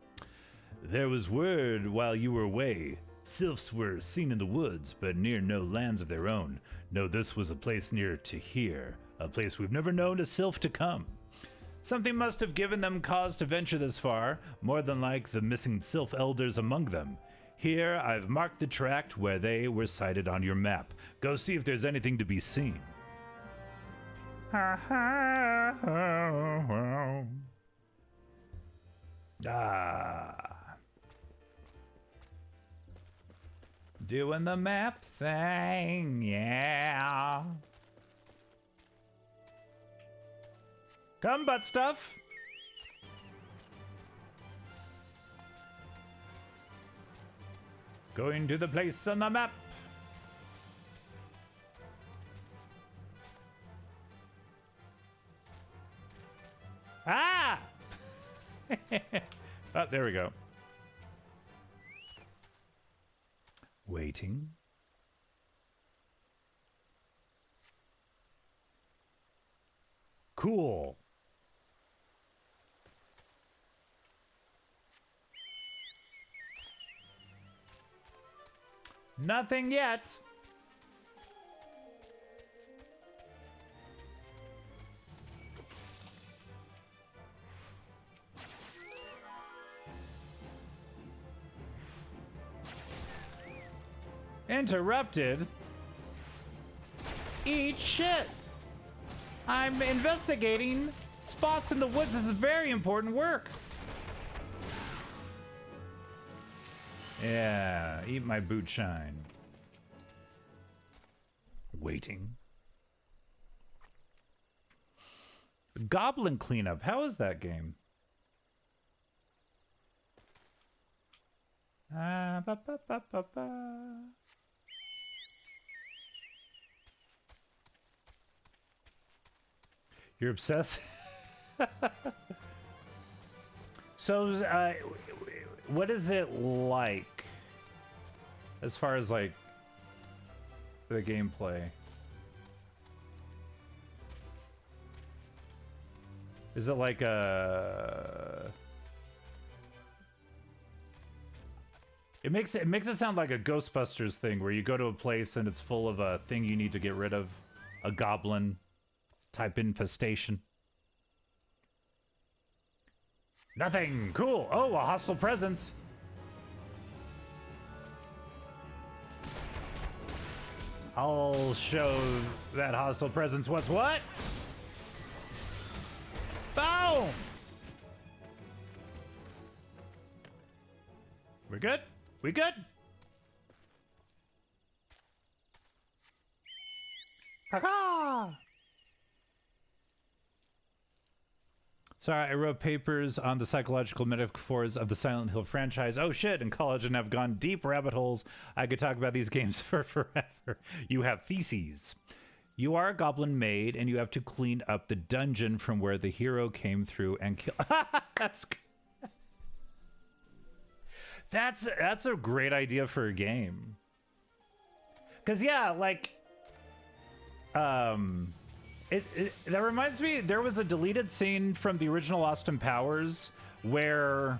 There was word while you were away. Sylphs were seen in the woods, but near no lands of their own. No, this was a place near to here, a place we've never known a sylph to come. Something must have given them cause to venture this far, more than like the missing sylph elders among them. Here, I've marked the tract where they were sighted on your map. Go see if there's anything to be seen. Ah. Doing the map thing, yeah. Come, butt stuff. Going to the place on the map. Ah! Oh, there we go. Waiting. Cool. Nothing yet. Interrupted? Eat shit! I'm investigating spots in the woods. This is very important work. Yeah, eat my boot shine. Waiting. Goblin cleanup. How is that game? Ba, ba, ba, ba, ba. You're obsessed? So, what is it like as far as like the gameplay? Is it like a... It makes it sound like a Ghostbusters thing where you go to a place and it's full of a thing you need to get rid of, a goblin type infestation. Nothing. Cool. Oh, a hostile presence. I'll show that hostile presence what's what. Boom. We're good. We good? Caca! Sorry, I wrote papers on the psychological metaphors of the Silent Hill franchise. Oh shit, in college, and I've gone deep rabbit holes. I could talk about these games for forever. You have theses. You are a goblin maid, and you have to clean up the dungeon from where the hero came through and kill. That's a great idea for a game. Cause yeah, like, that reminds me. There was a deleted scene from the original Austin Powers where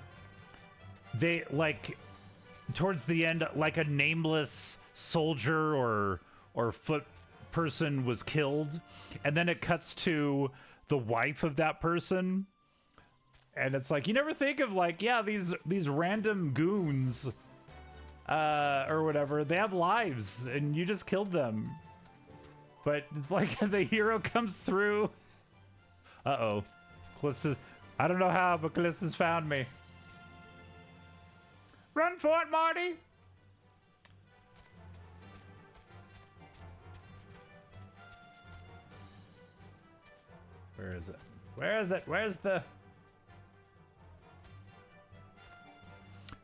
they like towards the end, like a nameless soldier or foot person was killed, and then it cuts to the wife of that person. And it's like, you never think of like, yeah, these random goons or whatever, they have lives and you just killed them. But like the hero comes through. Uh-oh. Callista's, I don't know how, but Callista's found me. Run for it, Marty! Where is it? Where is it? Where's the...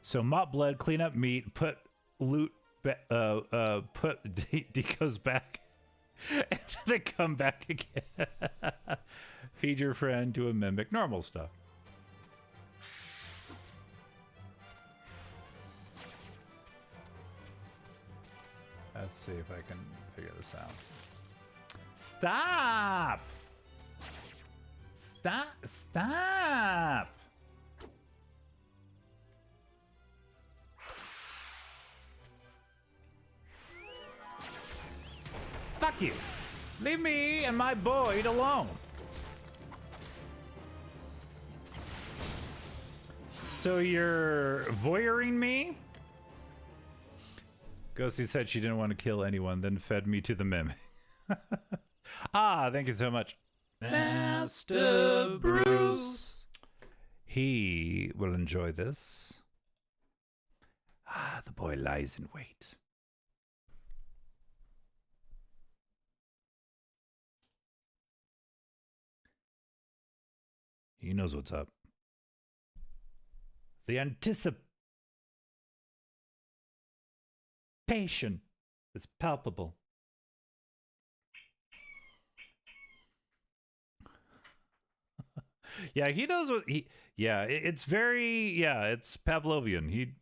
So mop blood, clean up meat, put loot, put decos back, and then come back again. Feed your friend to a mimic, normal stuff. Let's see if I can figure this out. Stop! Stop! Stop! Fuck you! Leave me and my Boyd alone! So you're voyeuring me? Ghosty said she didn't want to kill anyone, then fed me to the mimic. Ah, thank you so much. Master Bruce. He will enjoy this. Ah, the boy lies in wait. He knows what's up. The anticipation is palpable. Yeah, he knows what he. Yeah, it's very. Yeah, it's Pavlovian. He.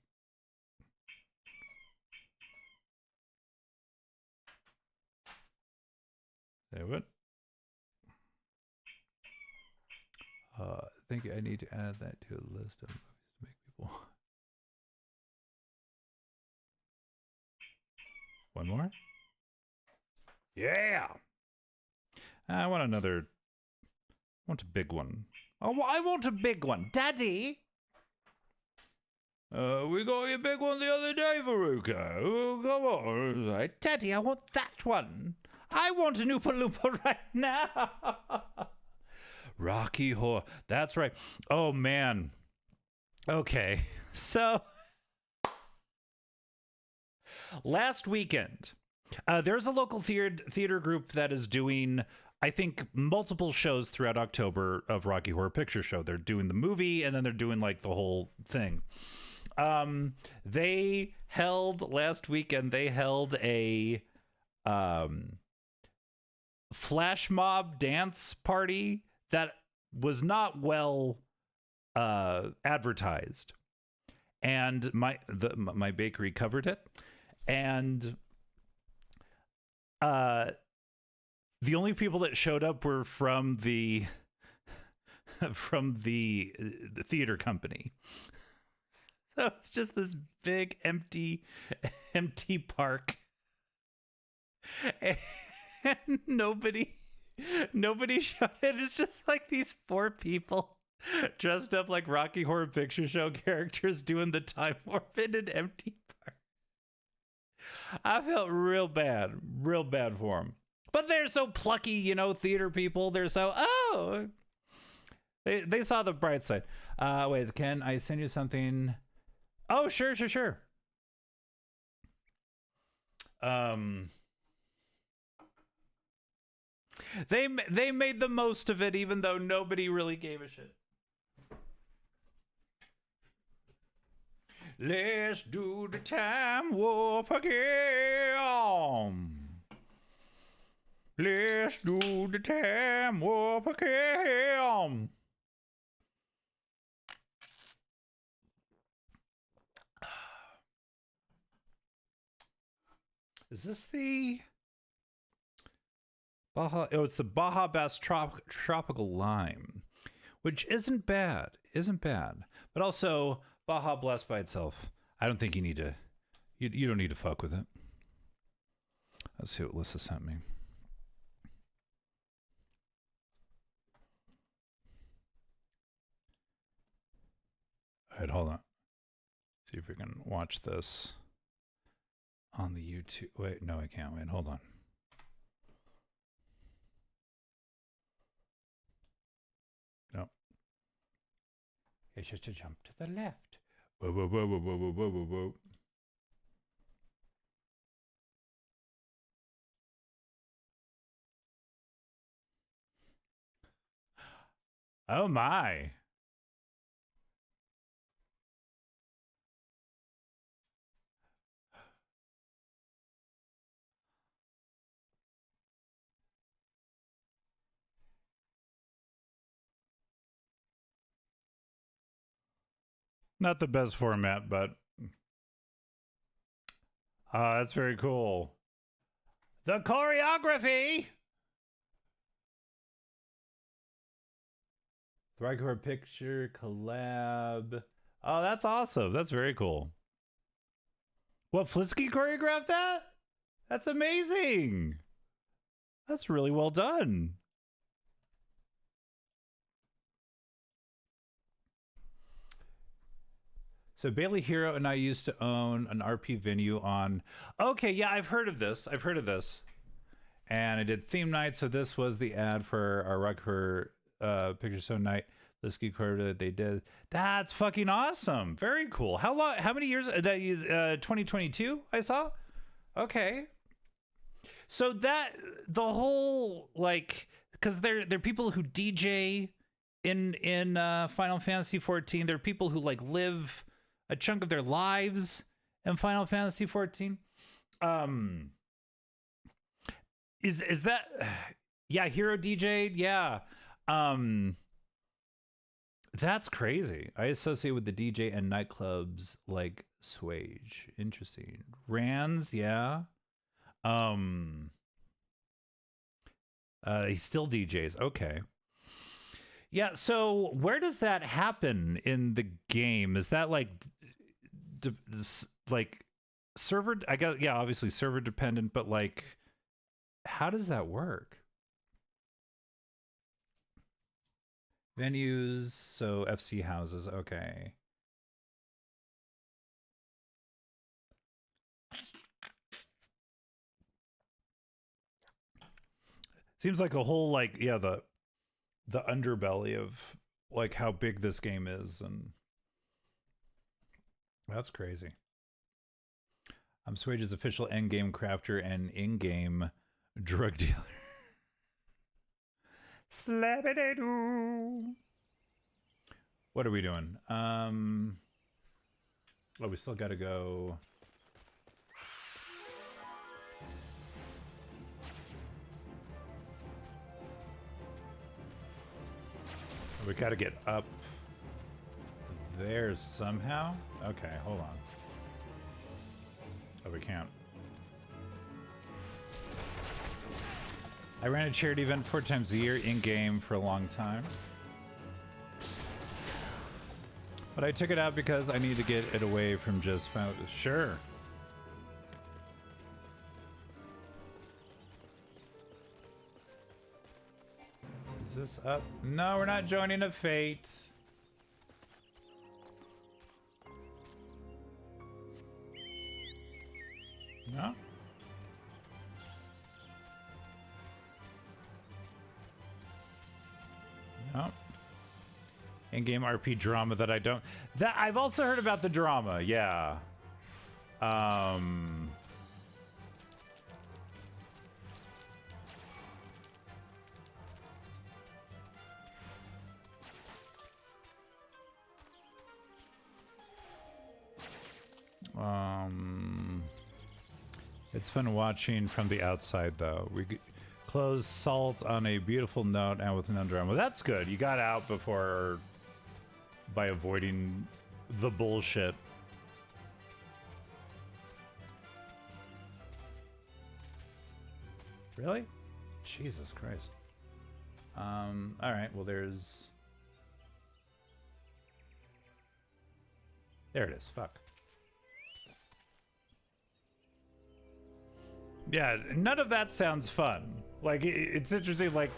Say what? I think I need to add that to a list of movies to make people. One more? Yeah! I want another. I want a big one. Oh, I want a big one. Daddy! We got a big one the other day, Veruca. Oh, come on. Right. Daddy, I want that one. I want an Oopa Loopa right now. Rocky Horror. That's right. Oh, man. Okay. So, last weekend, there's a local theater group that is doing, I think, multiple shows throughout October of Rocky Horror Picture Show. They're doing the movie, and then they're doing, like, the whole thing. They held, last weekend, they held a flash mob dance party that was not well advertised, and my bakery covered it, and the only people that showed up were from the theater company. So it's just this big empty park, and nobody showed it. It's just like these four people dressed up like Rocky Horror Picture Show characters doing the time warp in an empty park. I felt real bad for them. But they're so plucky, you know, theater people. They're so, they saw the bright side. Wait, can I send you something? Oh, sure. They made the most of it, even though nobody really gave a shit. Let's do the time warp again. Let's do the time warp again. Is this the Baja? Oh, it's the Baja Bass Tropical Lime, which isn't bad. But also, Baja Blast by itself, I don't think you need to. You don't need to fuck with it. Let's see what Lissa sent me. All right, hold on. See if we can watch this on the YouTube. Wait, no, I can't. Wait, hold on. No. It's just a jump to the left. Whoa. Oh my. Not the best format, but that's very cool. The choreography. The Rocky Horror Picture collab. Oh, that's awesome. That's very cool. What, Flisky choreographed that? That's amazing. That's really well done. So Bailey Hero and I used to own an RP venue on. Okay, yeah, I've heard of this. And I did theme night. So this was the ad for our Rocky Horror Picture Show night. the ski quarter that they did. That's fucking awesome. Very cool. How long? How many years? That 2022. I saw. Okay. So that the whole like, because they're people who DJ in Final Fantasy 14. They're people who like live a chunk of their lives in Final Fantasy 14. Is that? Yeah, Hero DJ. Yeah. That's crazy. I associate with the DJ and nightclubs like Swage. Interesting. Rands, yeah. He still DJs. Okay. Yeah, so where does that happen in the game? Is that like like server, I guess, yeah, obviously server dependent, but like how does that work? Venues, so FC houses, okay. Seems like a whole like, yeah, the underbelly of like how big this game is, and that's crazy. I'm Swage's official endgame crafter and in-game drug dealer. Slabby-doo. What are we doing? Oh, we still gotta go. We gotta get up there somehow? Okay, hold on. Oh, we can't. I ran a charity event 4 times a year in-game for a long time. But I took it out because I need to get it away from just... Sure. Is this up? No, we're not joining a fate. No. No. In-game RP drama that I don't... That I've also heard about the drama, yeah. It's fun watching from the outside, though. We close Salt on a beautiful note and with no drama. Well, that's good. You got out before by avoiding the bullshit. Really? Jesus Christ. All right. Well, there's... There it is. Fuck. Yeah, none of that sounds fun. Like, it's interesting, like...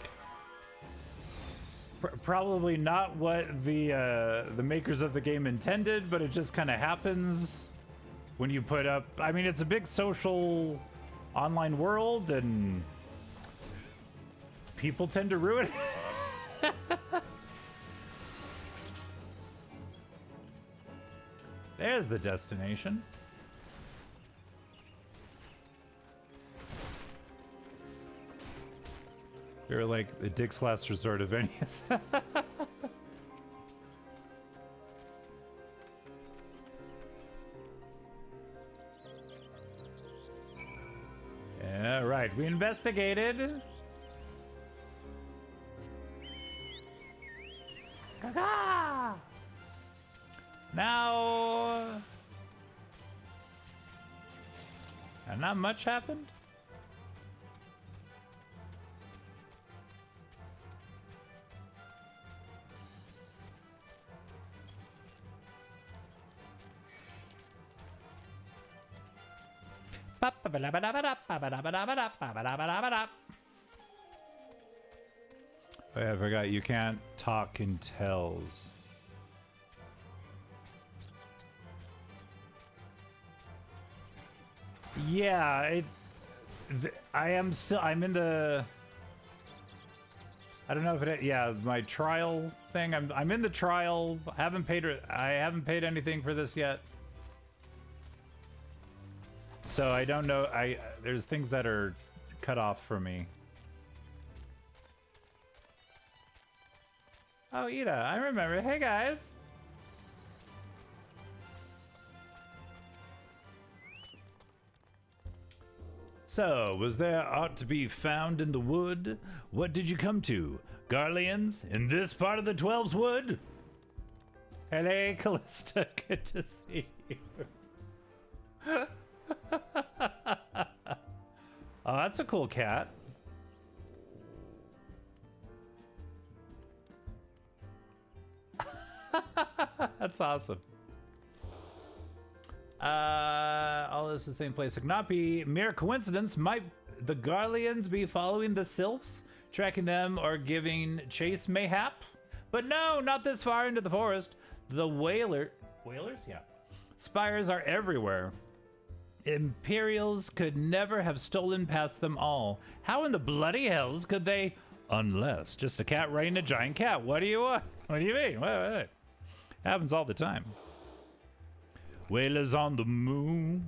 probably not what the makers of the game intended, but it just kind of happens when you put up... I mean, it's a big social online world, and people tend to ruin it. There's the destination. You're like the Dick's Last Resort of Venues. Yeah, right. We investigated. Gaga! Now... And not much happened? Oh, yeah, I forgot you can't talk in tells. Yeah, I'm in the... I don't know if it. Yeah, my trial thing. I'm in the trial. I haven't paid anything for this yet. So I don't know. There's things that are cut off for me. Oh, Ida, I remember. Hey guys. So, was there aught to be found in the wood? What did you come to? Garleans? In this part of the 12's wood? Hello, Callista. Good to see you. Oh, that's a cool cat. That's awesome. All this is the same place. It could not be mere coincidence. Might the Garleans be following the Sylphs, tracking them, or giving chase mayhap? But no, not this far into the forest. The whalers? Yeah. Spires are everywhere. Imperials could never have stolen past them all. How in the bloody hells could they? Unless just a cat riding a giant cat. What do you want? What do you mean? Wait. Happens all the time. Whalers on the moon.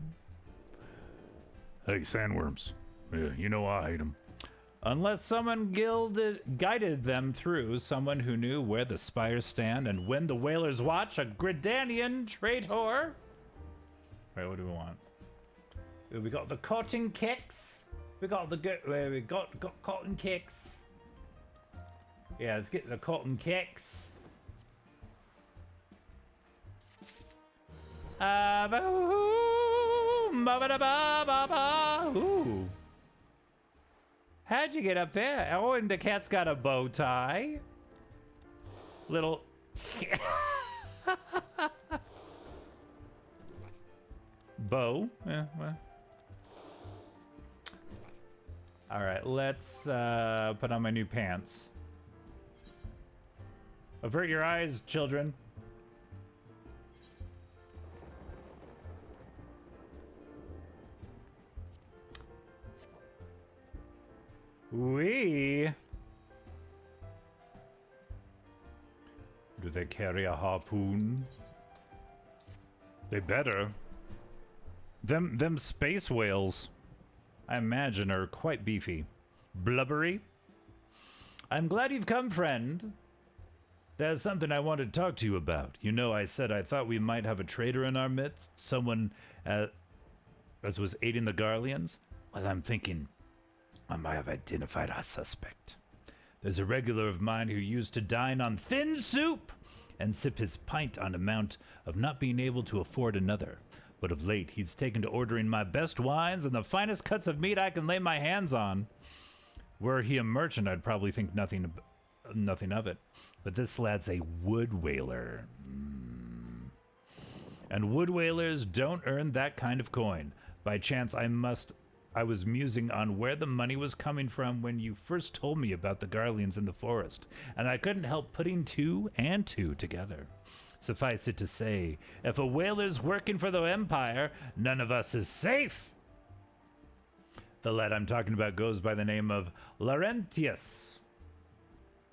Hey, sandworms. Yeah, you know I hate them. Unless someone guided them through, someone who knew where the spires stand and when the whalers watch, a Gridanian traitor. Wait, what do we want? We got the cotton kicks. We got cotton kicks. Yeah, let's get the cotton kicks. Ooh. How'd you get up there? Oh, and the cat's got a bow tie. Little. Bow. Yeah, well. All right, let's put on my new pants. Avert your eyes, children. Do they carry a harpoon? They better. Them space whales, I imagine, are quite beefy. Blubbery? I'm glad you've come, friend. There's something I wanted to talk to you about. You know, I said I thought we might have a traitor in our midst, someone as was aiding the Garleans. Well, I'm thinking I might have identified our suspect. There's a regular of mine who used to dine on thin soup and sip his pint on account of not being able to afford another. But of late, he's taken to ordering my best wines and the finest cuts of meat I can lay my hands on. Were he a merchant, I'd probably think nothing of it. But this lad's a wood whaler. And wood whalers don't earn that kind of coin. By chance, I was musing on where the money was coming from when you first told me about the Garleans in the forest, and I couldn't help putting two and two together. Suffice it to say, if a whaler's working for the Empire, none of us is safe. The lad I'm talking about goes by the name of Laurentius.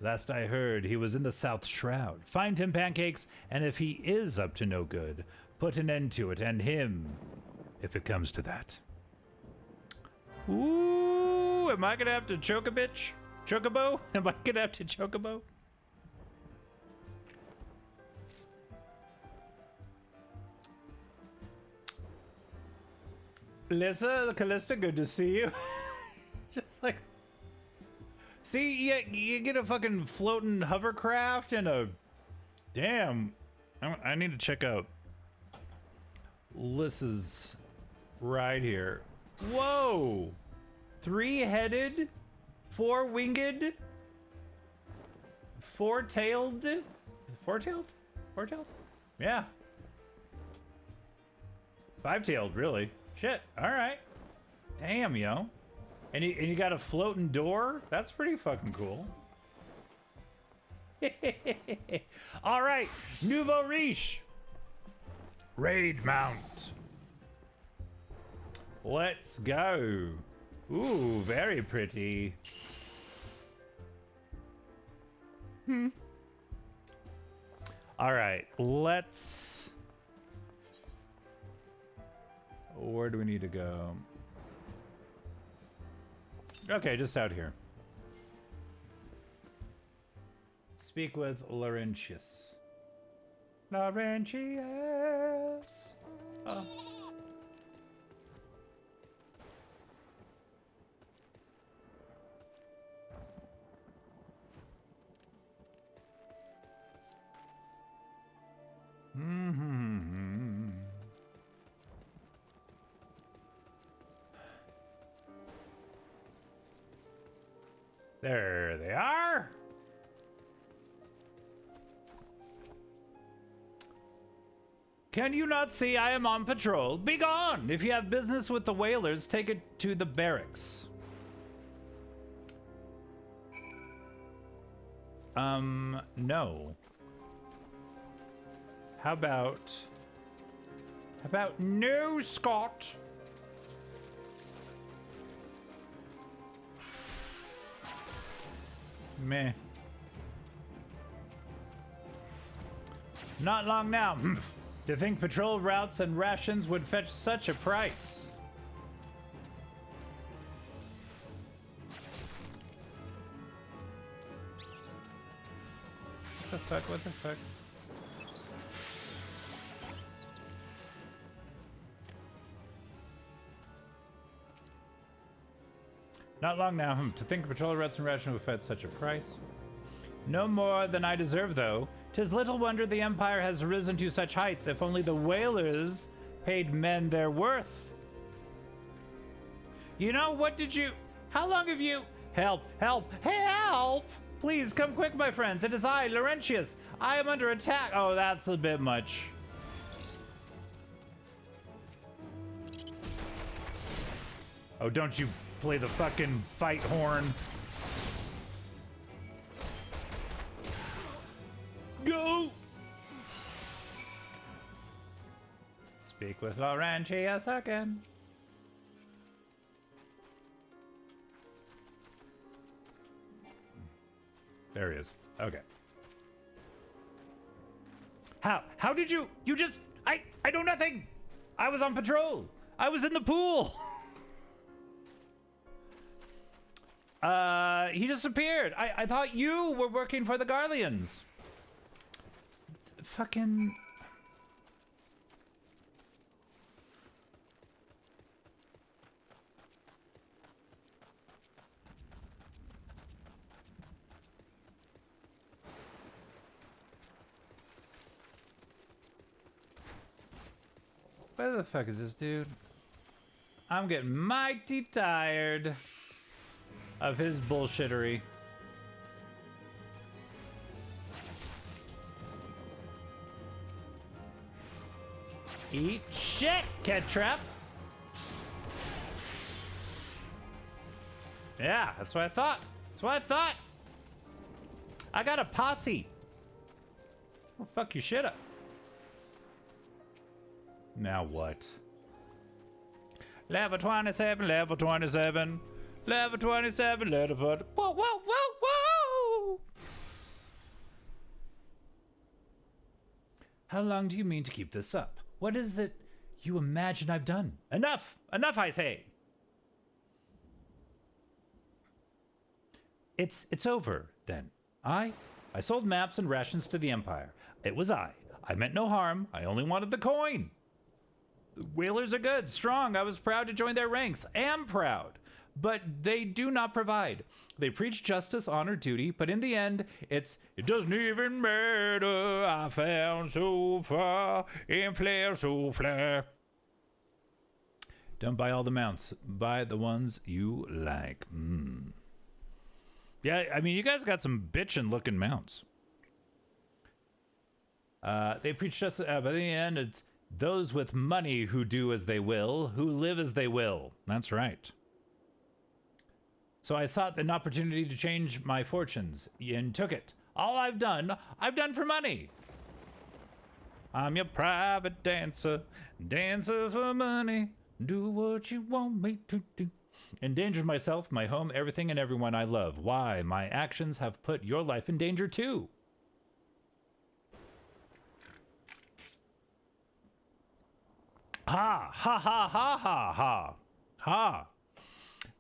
Last I heard, he was in the South Shroud. Find him, pancakes, and if he is up to no good, put an end to it, and him, if it comes to that. Ooh, am I gonna have to choke a bitch? Chocobo? Am I gonna have to chocobo? Lissa, Callista, good to see you. Just like, see, you get a fucking floating hovercraft and a, damn, I need to check out Lissa's ride here. Whoa! 3-headed, 4-winged, 4-tailed, 4-tailed? 4-tailed? Yeah. 5-tailed, really. Shit, alright. Damn, yo. And you got a floating door? That's pretty fucking cool. Alright, nouveau riche. Raid mount. Let's go. Ooh, very pretty. All right, let's... Where do we need to go? Okay, just out here. Speak with Laurentius. Laurentius! Oh. Mm-hmm. There they are. Can you not see I am on patrol? Be gone! If you have business with the whalers, take it to the barracks. No. How about no, Scott? Meh. Not long now. To think patrol routes and rations would fetch such a price. What the fuck? What the fuck? Not long now. To think patrol routes and rations would fetch such a price. No more than I deserve, though. 'Tis little wonder the Empire has risen to such heights, if only the whalers paid men their worth. You know, what did you... How long have you... Help! Help! Help! Please, come quick, my friends. It is I, Laurentius. I am under attack. Oh, that's a bit much. Oh, don't you play the fucking fight horn. Go! Speak with Laurentius again. There he is. Okay. How did you just... I know nothing! I was on patrol! I was in the pool! He disappeared. I thought you were working for the Garleans. Fucking... Where the fuck is this dude? I'm getting mighty tired of his bullshittery. Eat shit, Ketrap. Yeah, that's what I thought. That's what I thought. I got a posse. Well, fuck your shit up. Now what? Level 27, level 27, level 27, level 40. Whoa, whoa, whoa, whoa! How long do you mean to keep this up? What is it you imagine I've done? Enough! Enough, I say! It's over, then. I sold maps and rations to the Empire. It was I. I meant no harm. I only wanted the coin. The whalers are good, strong. I was proud to join their ranks. Am proud. But they do not provide. They preach justice, honor, duty, but in the end, it doesn't even matter. I found so far in Flair so flare. Don't buy all the mounts. Buy the ones you like. Yeah, I mean, you guys got some bitchin' looking mounts. They preach justice, but in the end, it's those with money who do as they will, who live as they will. That's right. So I sought an opportunity to change my fortunes and took it. All I've done for money. I'm your private dancer, dancer for money. Do what you want me to do. Endangered myself, my home, everything and everyone I love. Why? My actions have put your life in danger too. Ha! Ha ha ha ha ha! Ha!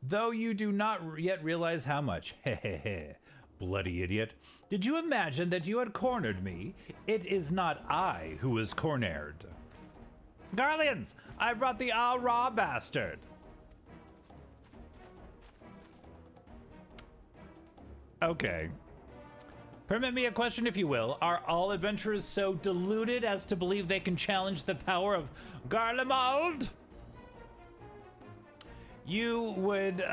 Though you do not yet realize how much. Hehehe. Bloody idiot. Did you imagine that you had cornered me? It is not I who is cornered. Garleans, I brought the raw bastard. Okay. Permit me a question, if you will. Are all adventurers so deluded as to believe they can challenge the power of Garlemald? You would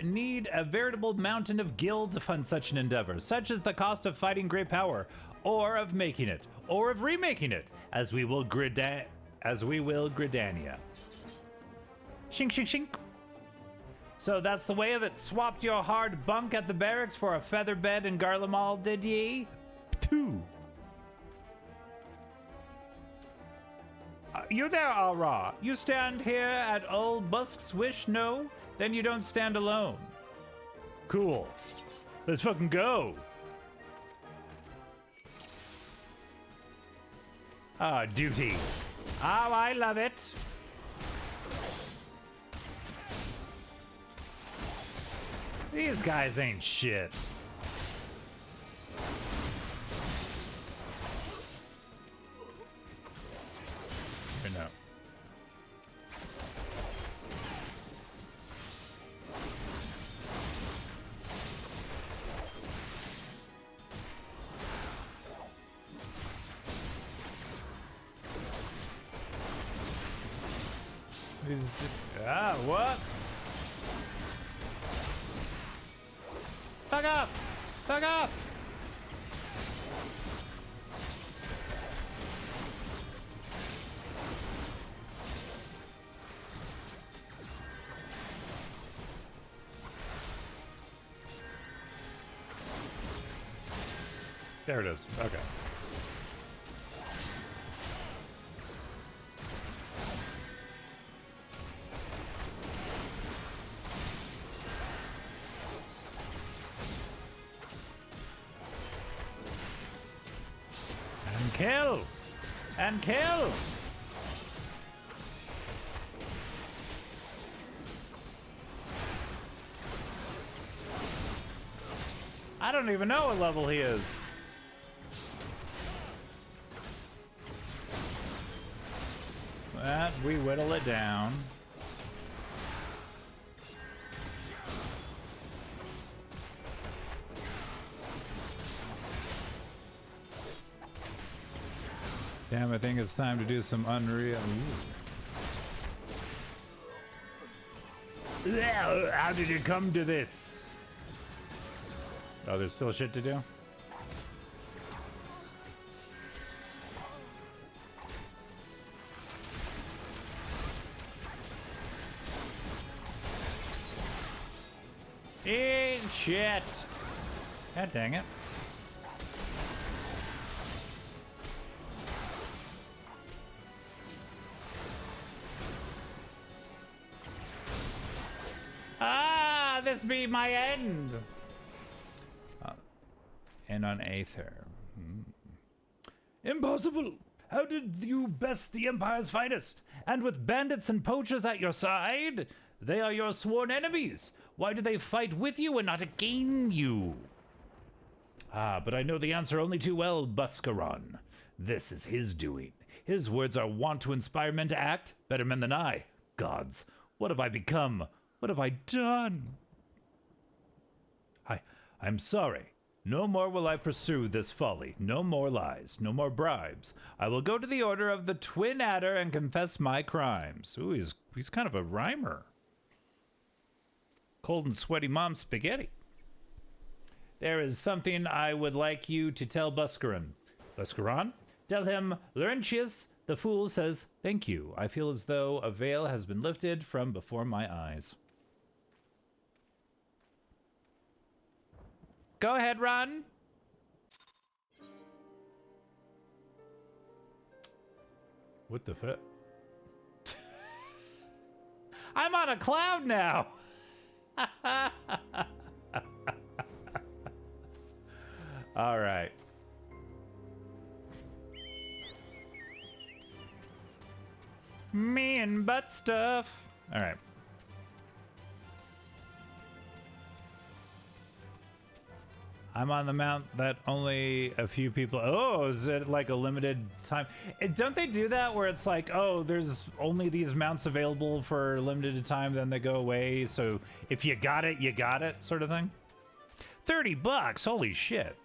need a veritable mountain of gil to fund such an endeavor. Such is the cost of fighting great power, or of making it, or of remaking it, as we will Gridania. Shink, shink, shink. So that's the way of it. Swapped your hard bunk at the barracks for a feather bed in Garlemald, did ye? Two. You there, Alra. You stand here at old Busk's wish, no? Then you don't stand alone. Cool. Let's fucking go. Ah, duty. Oh, I love it. These guys ain't shit. No. What? Fuck off! Fuck off! There it is. Okay. And kill! And kill! I don't even know what level he is. That, we whittle it down. Damn, I think it's time to do some Unreal. Ooh. How did it come to this? Oh, there's still shit to do? Shit. God dang it. Ah, this be my end. And on Aether. Impossible. How did you best the Empire's finest? And with bandits and poachers at your side? They are your sworn enemies. Why do they fight with you and not against you? Ah, but I know the answer only too well, Buscaron. This is his doing. His words are wont to inspire men to act. Better men than I. Gods, what have I become? What have I done? I'm sorry. No more will I pursue this folly. No more lies. No more bribes. I will go to the Order of the Twin Adder and confess my crimes. Ooh, he's kind of a rhymer. Cold and sweaty mom spaghetti. There is something I would like you to tell Buscaron. Buscaron? Tell him, Laurentius, the fool, says, thank you. I feel as though a veil has been lifted from before my eyes. Go ahead, Ron. What the fuck? I'm on a cloud now. All right. Me and butt stuff. All right. I'm on the mount that only a few people. Oh, is it like a limited time? Don't they do that where it's like, oh, there's only these mounts available for limited time, then they go away. So if you got it, sort of thing. $30. Holy shit.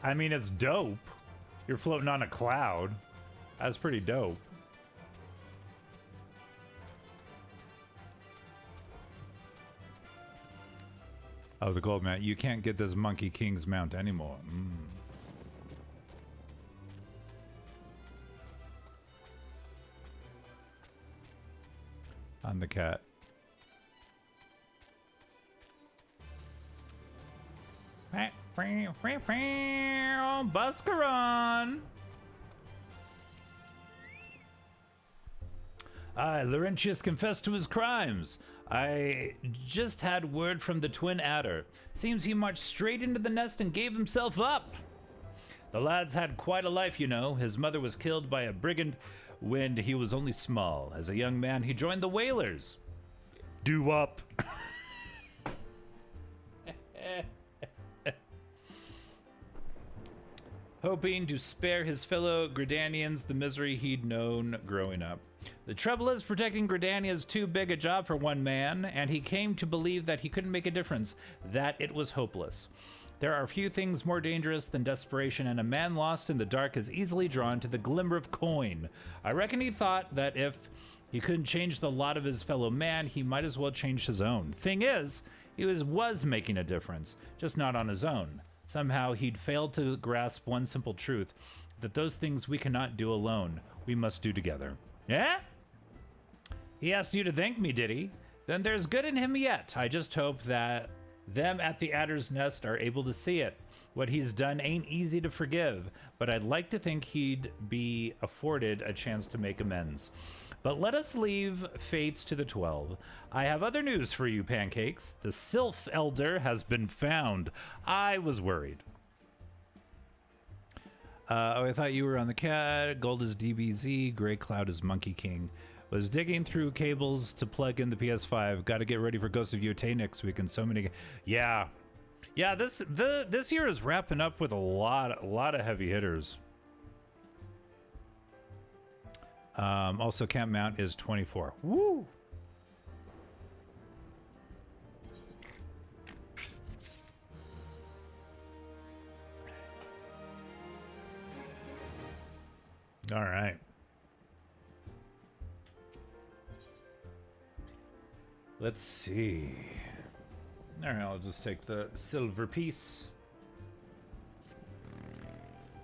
I mean, it's dope. You're floating on a cloud. That's pretty dope. Oh, the gold mount. You can't get this Monkey King's mount anymore. On the cat. Buscaron! Laurentius confessed to his crimes. I just had word from the twin adder. Seems he marched straight into the nest and gave himself up. The lad's had quite a life, you know. His mother was killed by a brigand when he was only small. As a young man, he joined the Whalers. Do up. Hoping to spare his fellow Gridanians the misery he'd known growing up. The trouble is, protecting Gridania is too big a job for one man, and he came to believe that he couldn't make a difference, that it was hopeless. There are few things more dangerous than desperation, and a man lost in the dark is easily drawn to the glimmer of coin. I reckon he thought that if he couldn't change the lot of his fellow man, he might as well change his own. Thing is, he was making a difference, just not on his own. Somehow he'd failed to grasp one simple truth, that those things we cannot do alone, we must do together. Yeah? He asked you to thank me, did he? Then there's good in him yet. I just hope that them at the Adder's Nest are able to see it. What he's done ain't easy to forgive, but I'd like to think he'd be afforded a chance to make amends. But let us leave fates to the 12. I have other news for you, Pancakes. The Sylph Elder has been found. I was worried. Oh, I thought you were on the cat. Gold is DBZ. Gray Cloud is Monkey King. Was digging through cables to plug in the PS5. Got to get ready for Ghost of Yotei next week, and so many. Yeah, this year is wrapping up with a lot of heavy hitters. Also, Camp Mount is 24. Woo! All right. Let's see. All right, I'll just take the silver piece.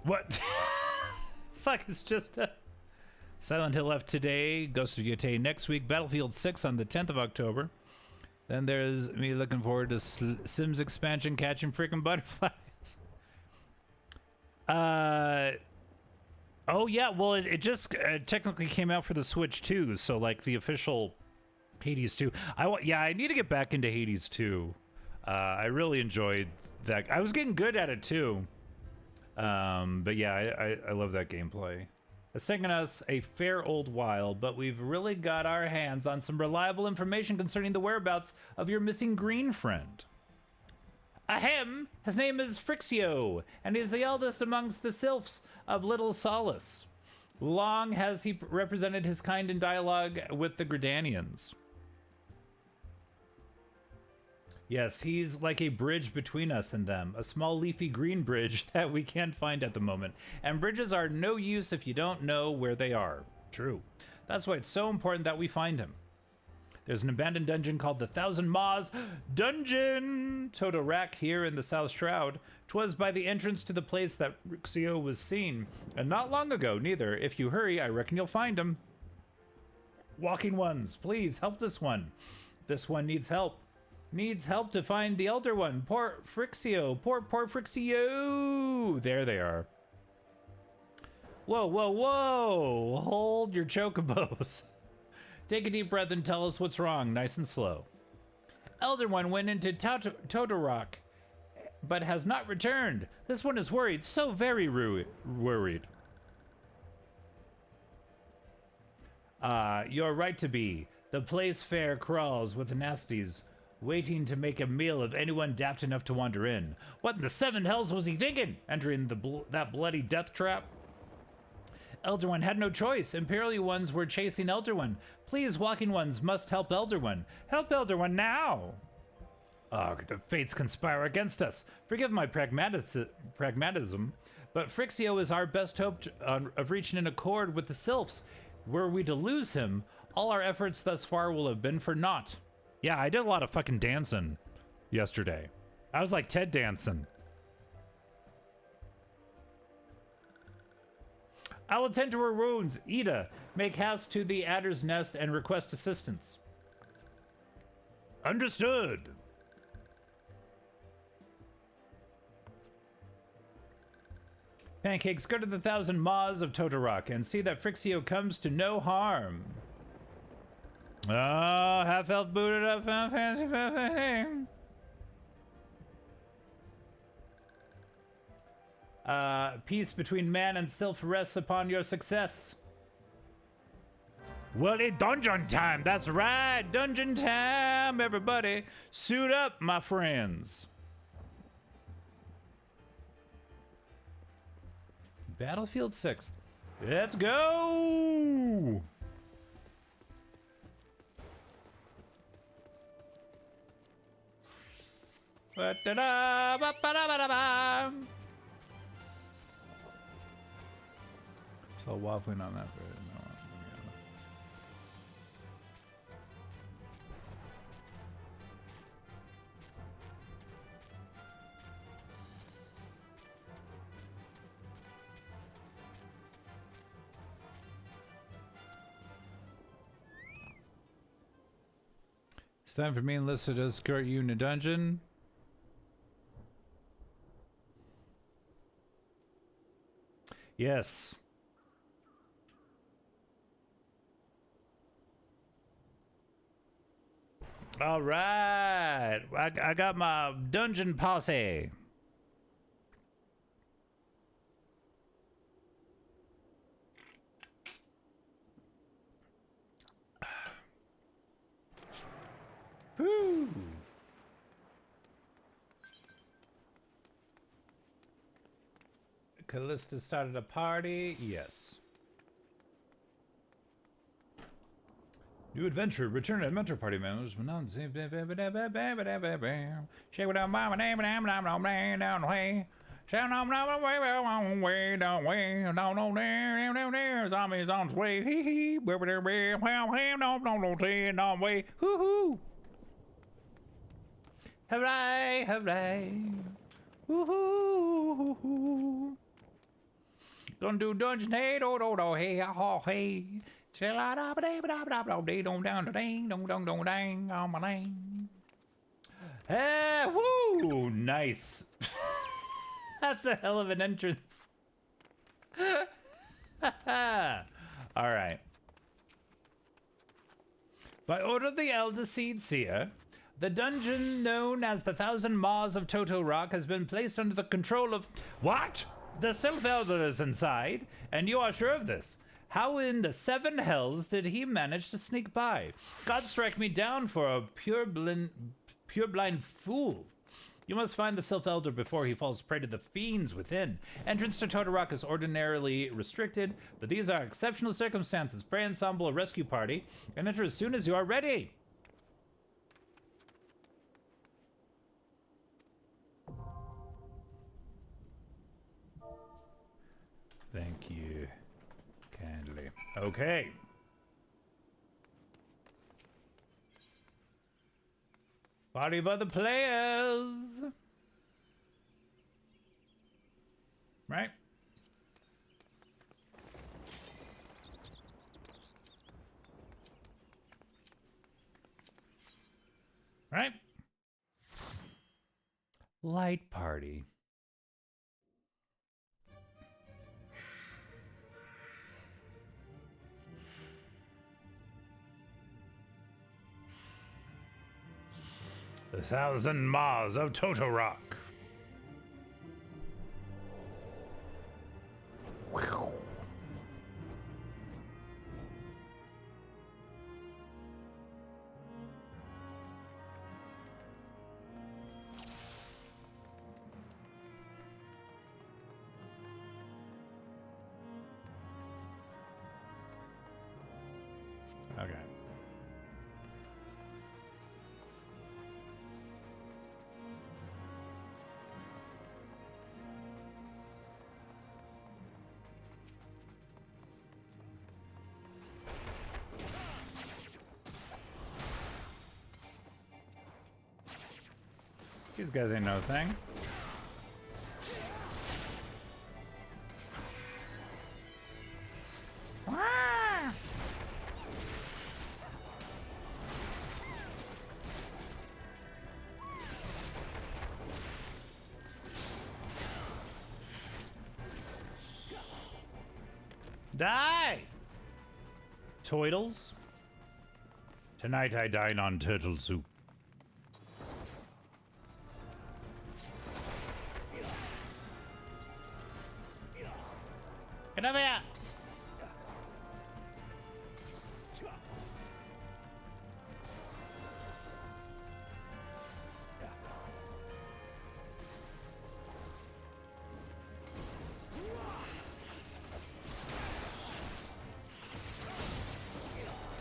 What? Fuck, it's just a... Silent Hill F today, Ghost of Yotei next week, Battlefield 6 on the 10th of October. Then there's me looking forward to Sims expansion, catching freaking butterflies. Oh yeah, well it just technically came out for the Switch too, so like the official Hades 2. I need to get back into Hades 2. I really enjoyed that. I was getting good at it too. But yeah, I love that gameplay. It's taken us a fair old while, but we've really got our hands on some reliable information concerning the whereabouts of your missing green friend. Ahem! His name is Frixio, and he is the eldest amongst the sylphs of Little Solace. Long has he represented his kind in dialogue with the Gridanians. Yes, he's like a bridge between us and them, a small leafy green bridge that we can't find at the moment. And bridges are no use if you don't know where they are. True. That's why it's so important that we find him. There's an abandoned dungeon called the Thousand Maws Dungeon Totorak here in the South Shroud. 'Twas by the entrance to the place that Rixio was seen, and not long ago, neither. If you hurry, I reckon you'll find him. Walking ones, please help this one. This one needs help. Needs help to find the elder one. Poor Frixio. Poor Frixio. There they are. Whoa, whoa, whoa! Hold your chocobos. Take a deep breath and tell us what's wrong, nice and slow. Elder One went into Totorock, but has not returned. This one is worried, so very worried. You're right to be. The place fair crawls with nasties, waiting to make a meal of anyone daft enough to wander in. What in the seven hells was he thinking, entering that bloody death trap? Elder One had no choice. Imperial ones were chasing Elder One. Please, walking ones must help Elder One. Help Elder One now! Ugh, the fates conspire against us. Forgive my pragmatism, but Frixio is our best hope of reaching an accord with the Sylphs. Were we to lose him, all our efforts thus far will have been for naught. Yeah, I did a lot of fucking dancing yesterday. I was like Ted dancing. I will tend to her wounds. Ida, make haste to the adder's nest and request assistance. Understood. Pancakes, go to the 1,000 Maws of Totorock and see that Frixio comes to no harm. Oh, half-elf booted up, fancy. Peace between man and sylph rests upon your success. Well, it's dungeon time. That's right, dungeon time, everybody. Suit up, my friends. Battlefield 6. Let's go! Ba-da-da-ba-ba-da-ba-da-ba. So waffling on that. It's time for me and Lissa to escort you in a dungeon. Yes. All right. I got my dungeon posse. Woo! Callista started a party. Yes. New adventure. Return to mentor party members. Shake it down, mama, down the way. Shout down the way, down way, down zombies on the way. Hee hee. Down way. Hoo hoo. Hooray, hooray. Woo hoo hoo. Gonna do dungeon, hey, do do do, hey, ha, hey. Chill out, da da da da da da, dong down, ding, dong dong dong, dang, on my lane. Hey, woo, nice. That's a hell of an entrance. All right. By order of the Elder Seed Seer, the dungeon known as the 1,000 Maws of Totorock has been placed under the control of... What? The Sylph Elder is inside, and you are sure of this. How in the seven hells did he manage to sneak by? God strike me down for a purblind fool. You must find the Sylph Elder before he falls prey to the fiends within. Entrance to Totorock is ordinarily restricted, but these are exceptional circumstances. Pray ensemble a rescue party, and enter as soon as you are ready. Thank you kindly. Okay. Party of other players. Right? Right? Light party. The Thousand Maws of Totorock. Okay. These guys ain't no thing. Die! Toidles? Tonight I dine on turtle soup. Get over here!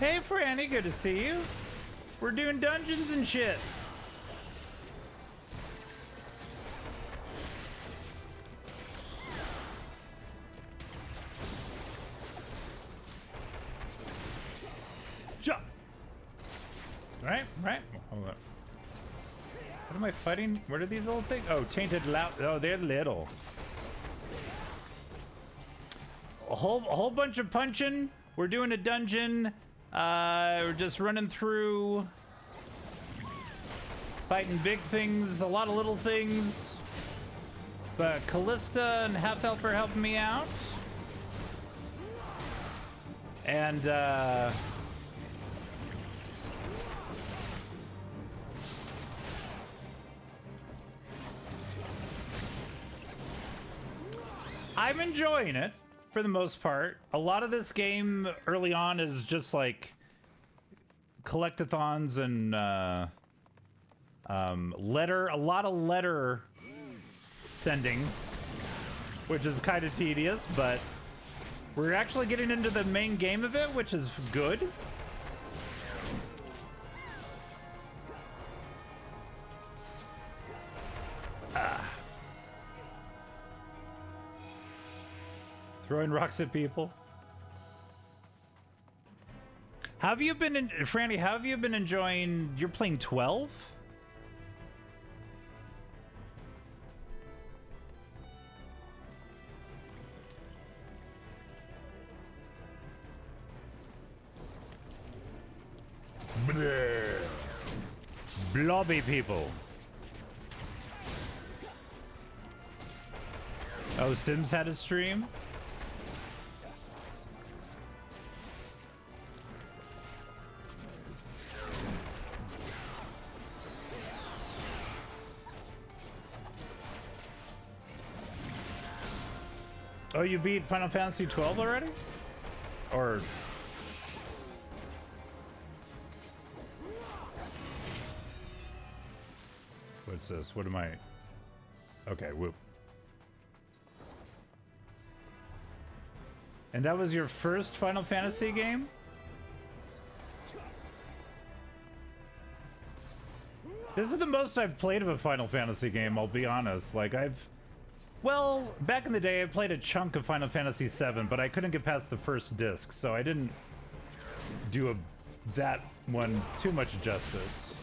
Hey Franny, good to see you. We're doing dungeons and shit. Jump. Right. Hold up. What am I fighting? What are these little things? Oh, tainted loud. Oh, they're little. A whole bunch of punching. We're doing a dungeon. We're just running through, fighting big things, a lot of little things. But Callista and Half Elf are helping me out. And I'm enjoying it. For the most part, a lot of this game early on is just like collectathons and a lot of letter sending, which is kind of tedious, but we're actually getting into the main game of it, which is good. Throwing rocks at people. Have you been, Franny, have you been enjoying, you're playing 12? Bleh. Blobby people. Oh, Sims had a stream? Oh, you beat Final Fantasy 12 already? Or... what's this? What am I... okay, whoop. And that was your first Final Fantasy game? This is the most I've played of a Final Fantasy game, I'll be honest. Like, well, back in the day, I played a chunk of Final Fantasy VII, but I couldn't get past the first disc, so I didn't do that one too much justice.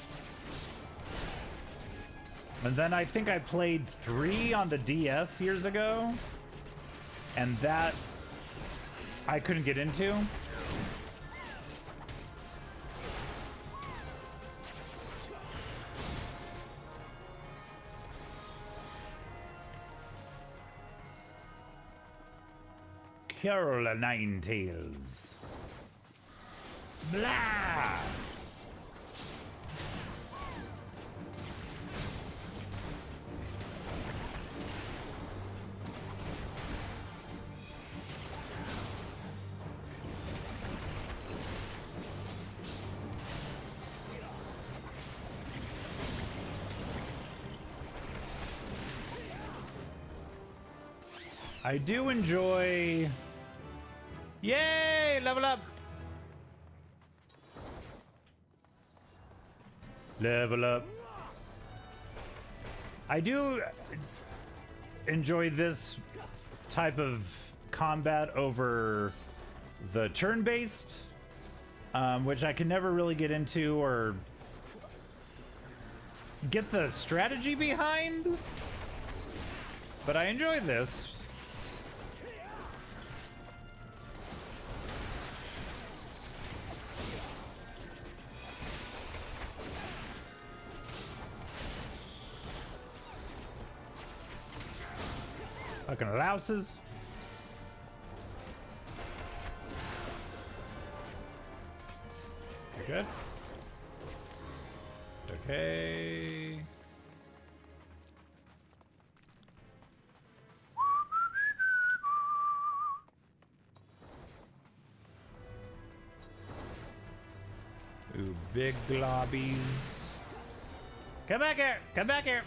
And then I think I played 3 on the DS years ago, and that I couldn't get into. Carol of Ninetales. Blah! I do enjoy... Yay! Level up! Level up. I do enjoy this type of combat over the turn-based, which I can never really get into or get the strategy behind, but I enjoy this. Fucking louses. You're good? Okay. Ooh, big globbies. Come back here! Come back here!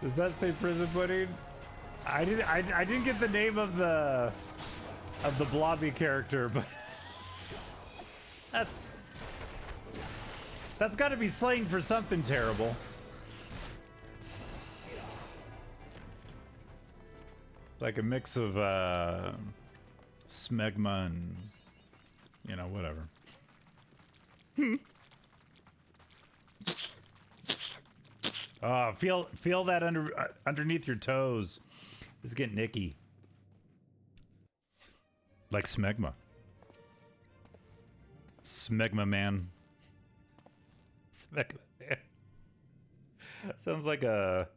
Does that say prison pudding? I didn't get the name of the blobby character, but that's got to be slang for something terrible. Like a mix of smegma and, you know, whatever. Feel that underneath your toes. It's getting icky. Like smegma. Smegma man. Smegma man. Sounds like a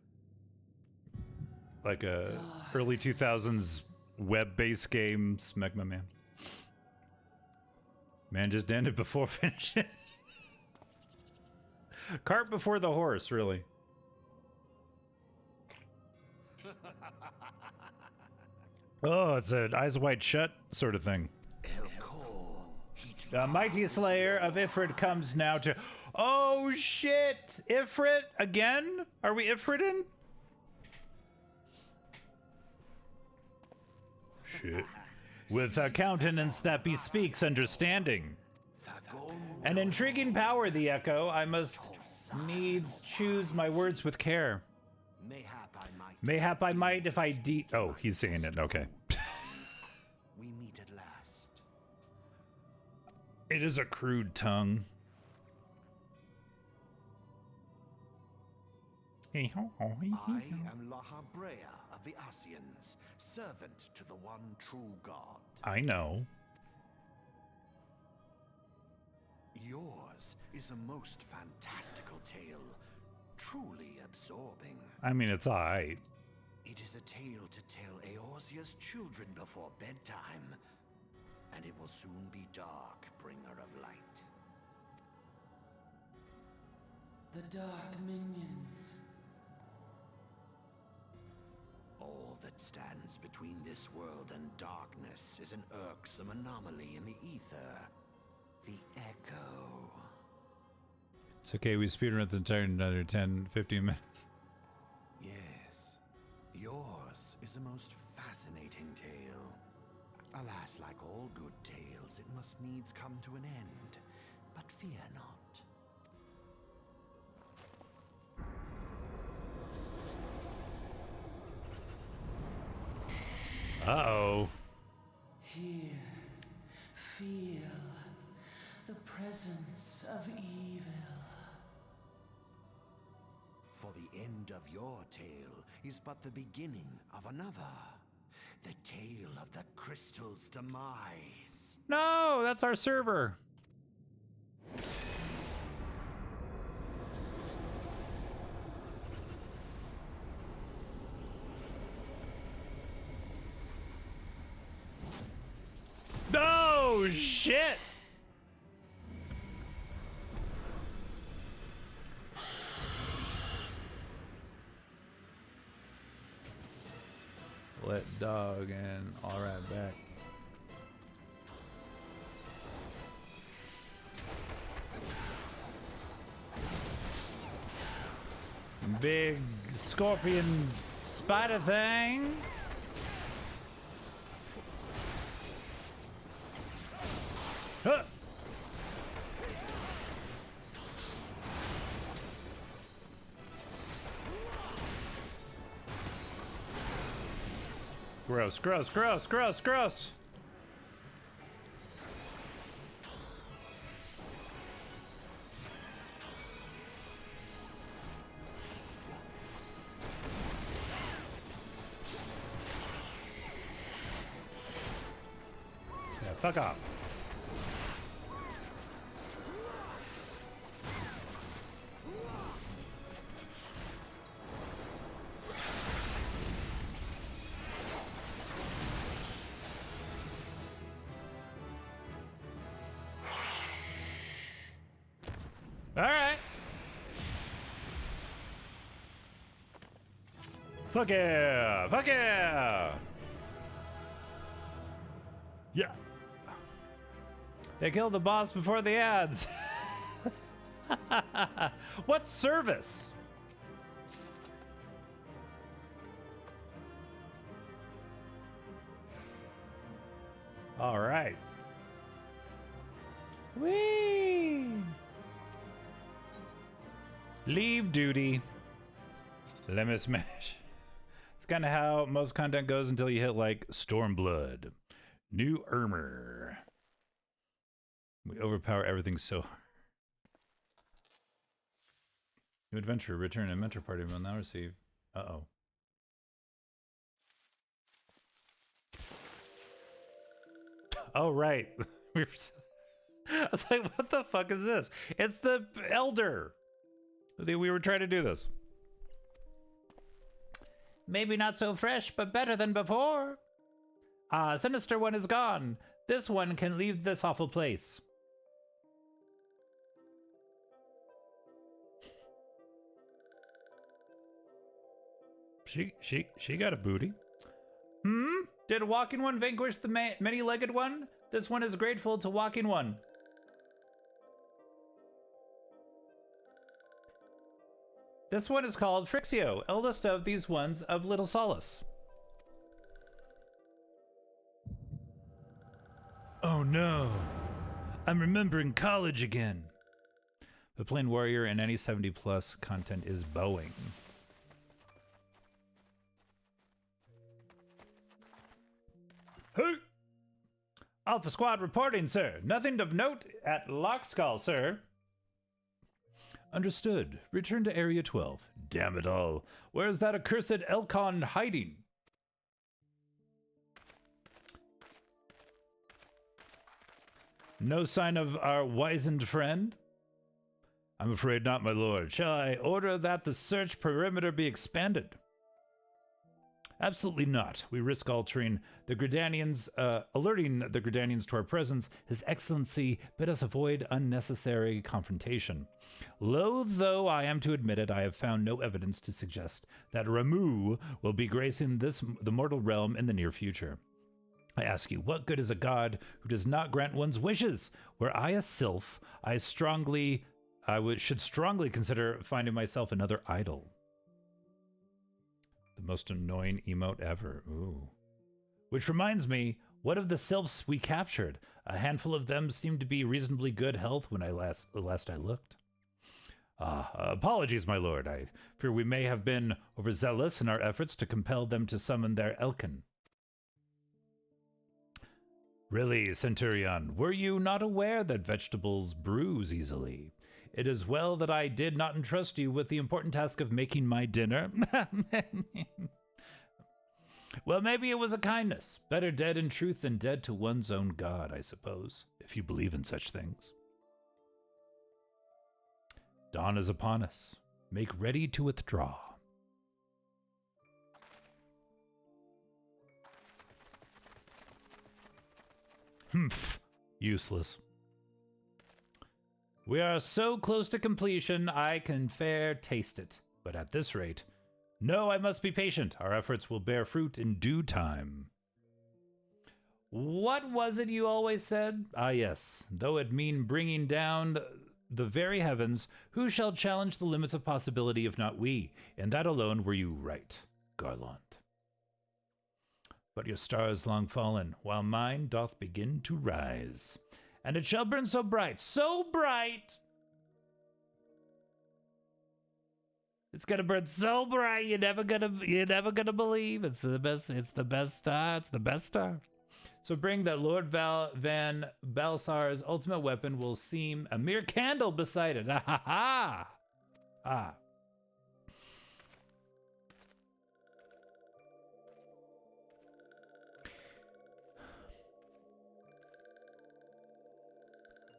early 2000s web-based game, Smegma man. Man just ended before finishing. Cart before the horse, really. Oh, it's an eyes wide shut sort of thing. The mighty slayer of Ifrit comes now to... Oh, shit! Ifrit again? Are we Ifritin? Shit. With a countenance that bespeaks understanding. An intriguing power, the echo. I must needs choose my words with care. Mayhap I might if I Oh, he's saying it. Okay. We meet at last. It is a crude tongue. I am Lahabrea of the Asians, servant to the one true God. I know. Yours is a most fantastical tale, truly absorbing. I mean, it's alright. It is a tale to tell Eorzea's children before bedtime, and it will soon be dark, bringer of light. The dark minions. All that stands between this world and darkness is an irksome anomaly in the ether. The Echo. It's okay, we speedrun the entire another 10, 15 minutes. Yes. Yours is a most fascinating tale. Alas, like all good tales, it must needs come to an end. But fear not. Uh-oh. Here, feel the presence of evil. For the end of your tale is but the beginning of another. The tale of the crystal's demise. No, that's our server. shit! Let dog and all right back. Big scorpion spider thing. Huh. Gross, gross, gross, gross, gross. Yeah, fuck off. All right. Fuck yeah! Fuck yeah! Yeah. They killed the boss before the ads. What service? All right. Whee! Leave duty. Let me smash. It's kind of how most content goes until you hit like Stormblood. New armor. We overpower everything so hard. New adventure. Return and mentor party will now receive. Uh-oh. Oh, right. I was like, what the fuck is this? It's the elder. We were trying to do this. Maybe not so fresh, but better than before. Ah, Sinister One is gone. This one can leave this awful place. She got a booty. Hmm? Did Walking One vanquish the many-legged one? This one is grateful to Walking One. This one is called Frixio, eldest of these ones of Little Solace. Oh no, I'm remembering college again. The Plain Warrior in any 70+ content is bowing. Hey! Alpha Squad reporting, sir. Nothing of note at Lockskull, sir. Understood. Return to Area 12. Damn it all. Where's that accursed Elcon hiding? No sign of our wizened friend? I'm afraid not, my lord. Shall I order that the search perimeter be expanded? Absolutely not. We risk altering the Gridanians, alerting the Gridanians to our presence. His Excellency bid us avoid unnecessary confrontation. Loath though I am to admit it, I have found no evidence to suggest that Ramu will be gracing the mortal realm in the near future. I ask you, what good is a god who does not grant one's wishes? Were I a sylph, I should strongly consider finding myself another idol. The most annoying emote ever. Ooh. Which reminds me, what of the sylphs we captured? A handful of them seemed to be reasonably good health when last I looked. Apologies, my lord. I fear we may have been overzealous in our efforts to compel them to summon their Elkin. Really, Centurion, were you not aware that vegetables bruise easily? It is well that I did not entrust you with the important task of making my dinner. Well, maybe it was a kindness. Better dead in truth than dead to one's own god, I suppose, if you believe in such things. Dawn is upon us. Make ready to withdraw. Humph. Useless. We are so close to completion, I can fair taste it. But at this rate, no, I must be patient. Our efforts will bear fruit in due time. What was it you always said? Ah, yes. Though it mean bringing down the very heavens, who shall challenge the limits of possibility if not we? In that alone were you right, Garland. But your star is long fallen, while mine doth begin to rise. And it shall burn so bright, so bright. It's gonna burn so bright you're never gonna believe. It's the best star. It's the best star. So bring that Lord Van Balsar's ultimate weapon will seem a mere candle beside it. Ah ha ha! Ah.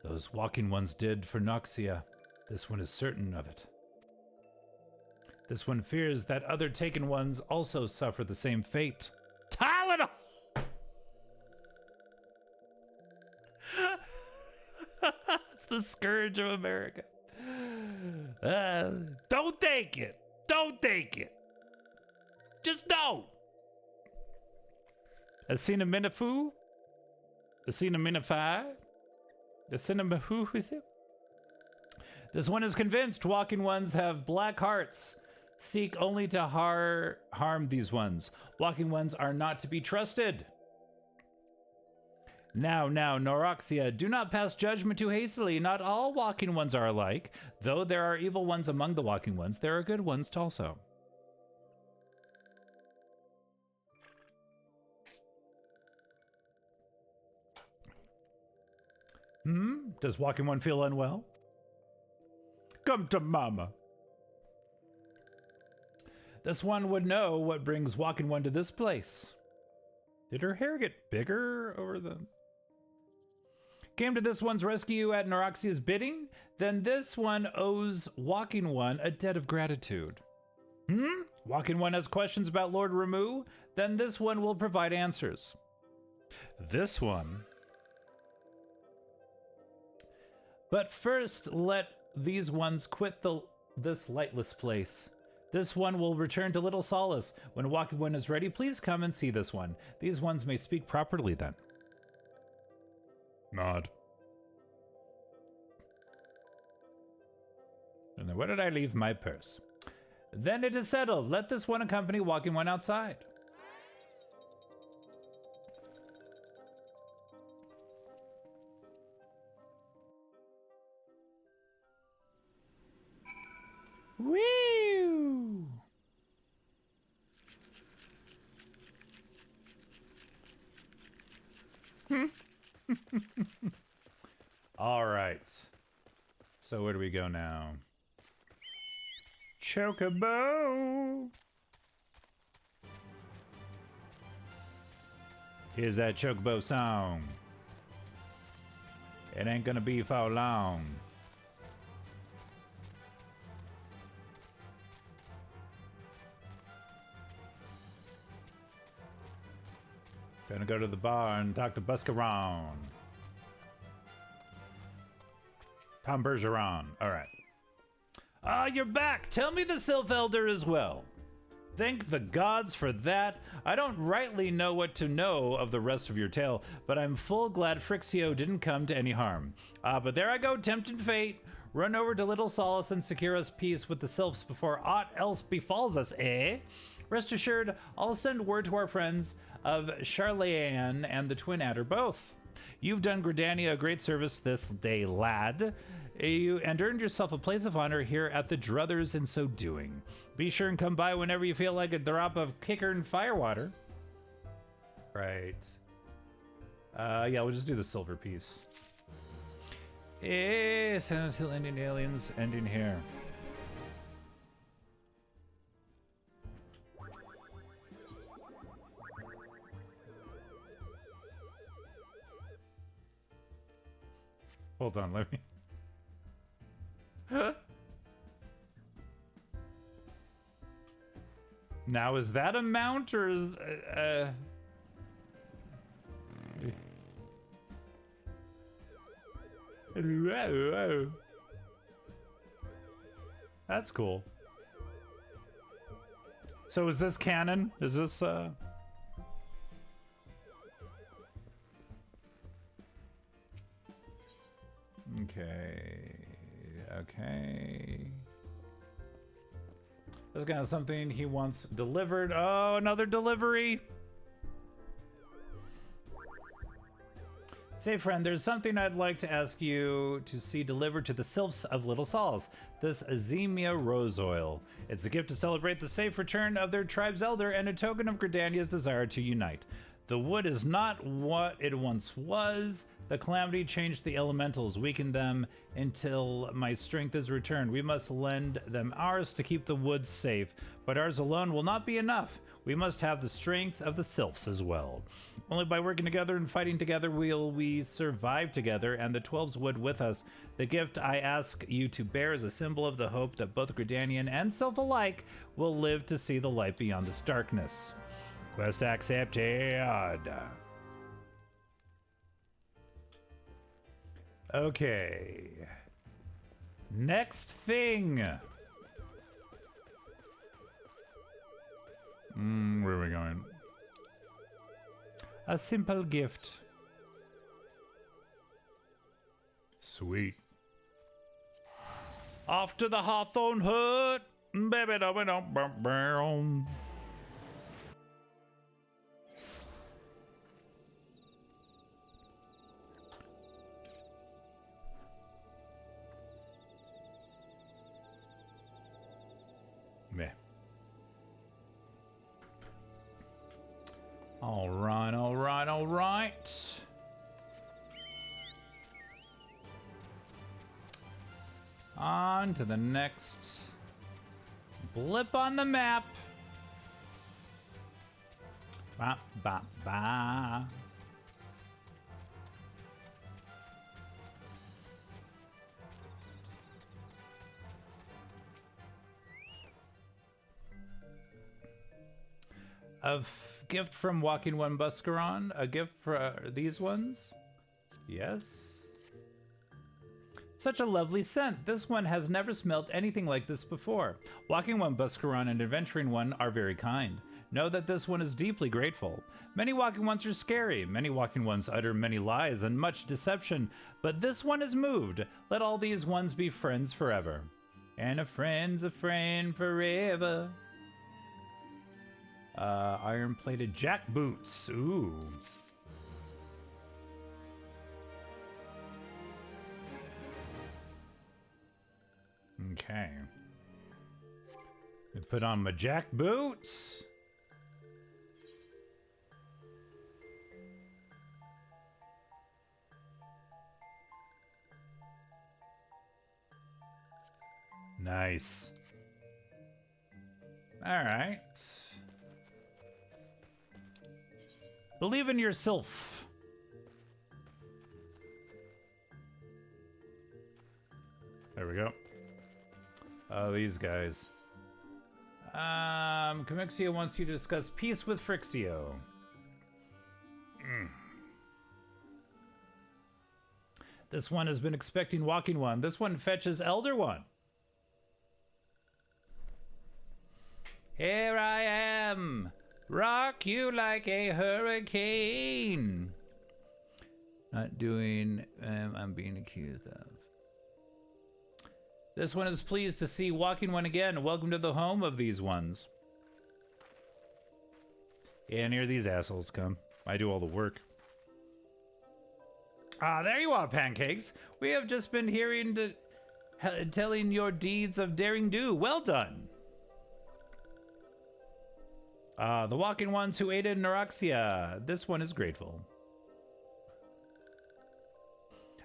Those walking ones did for Noxia. This one is certain of it. This one fears that other taken ones also suffer the same fate. Tylenol! It's the scourge of America. Don't take it. Don't take it. Just don't. Acetaminophen? Acetaminophen? Who is it? This one is convinced walking ones have black hearts. Seek only to harm these ones. Walking ones are not to be trusted. Now, Noroxia, do not pass judgment too hastily. Not all walking ones are alike. Though there are evil ones among the walking ones, there are good ones also. Does walking one feel unwell? Come to mama. This one would know what brings walking one to this place. Did her hair get bigger over the... Came to this one's rescue at Noroxia's bidding? Then this one owes walking one a debt of gratitude. Walking one has questions about Lord Ramu? Then this one will provide answers. This one... But first, let these ones quit this lightless place. This one will return to Little Solace. When walking one is ready, please come and see this one. These ones may speak properly then. Nod. And then where did I leave my purse? Then it is settled. Let this one accompany walking one outside. Woo! All right. So where do we go now? Chocobo! Here's that Chocobo song. It ain't gonna be for long. Gonna go to the bar and talk to Buscaron. Tom Bergeron. All right. Ah, you're back. Tell me the Sylph Elder as well. Thank the gods for that. I don't rightly know what to know of the rest of your tale, but I'm full glad Frixio didn't come to any harm. But there I go, tempting fate. Run over to Little Solace and secure us peace with the Sylphs before aught else befalls us, eh? Rest assured, I'll send word to our friends of Charlayan and the Twin Adder both. You've done Gridania a great service this day, lad, and earned yourself a place of honor here at the Druthers in so doing. Be sure and come by whenever you feel like a drop of kicker and firewater. Right. Yeah, we'll just do the silver piece. Silent Hill Indian aliens ending here. Hold on, let me... Now, is that a mount, or is... That's cool. So is this canon? Is this Okay. This guy has something he wants delivered. Oh, another delivery. Say, friend, there's something I'd like to ask you to see delivered to the Sylphs of Little Sauls. This Azemia Rose Oil. It's a gift to celebrate the safe return of their tribe's elder and a token of Gridania's desire to unite. The wood is not what it once was. The calamity changed the elementals, weakened them until my strength is returned. We must lend them ours to keep the woods safe, but ours alone will not be enough. We must have the strength of the Sylphs as well. Only by working together and fighting together will we survive together, and the 12's wood with us. The gift I ask you to bear is a symbol of the hope that both Gridanian and Sylph alike will live to see the light beyond this darkness. Quest accepted. Okay. Next thing. Where are we going? A simple gift. Sweet. Off to the Hawthorne Hut. Baby, meh. All right, all right, all right. On to the next blip on the map. Ba, ba, ba. A gift from Walking One Buscaron. A gift for these ones. Yes. Such a lovely scent. This one has never smelled anything like this before. Walking One Buscaron and Adventuring One are very kind. Know that this one is deeply grateful. Many Walking Ones are scary. Many Walking Ones utter many lies and much deception. But this one is moved. Let all these ones be friends forever. And a friend's a friend forever. Iron-plated jack boots. Ooh. Okay. I put on my jack boots. Nice. All right. Believe in yourself. There we go. Oh, these guys. Comixio wants you to discuss peace with Frixio. This one has been expecting Walking One. This one fetches Elder One. Here I am. Rock you like a hurricane. Not doing, I'm being accused of. This one is pleased to see Walking One again. Welcome to the home of these ones. Yeah, and here these assholes come. I do all the work. Ah, there you are, Pancakes. We have just been telling your deeds of daring do. Well done. The Walking Ones who aided Neroxia. This one is grateful.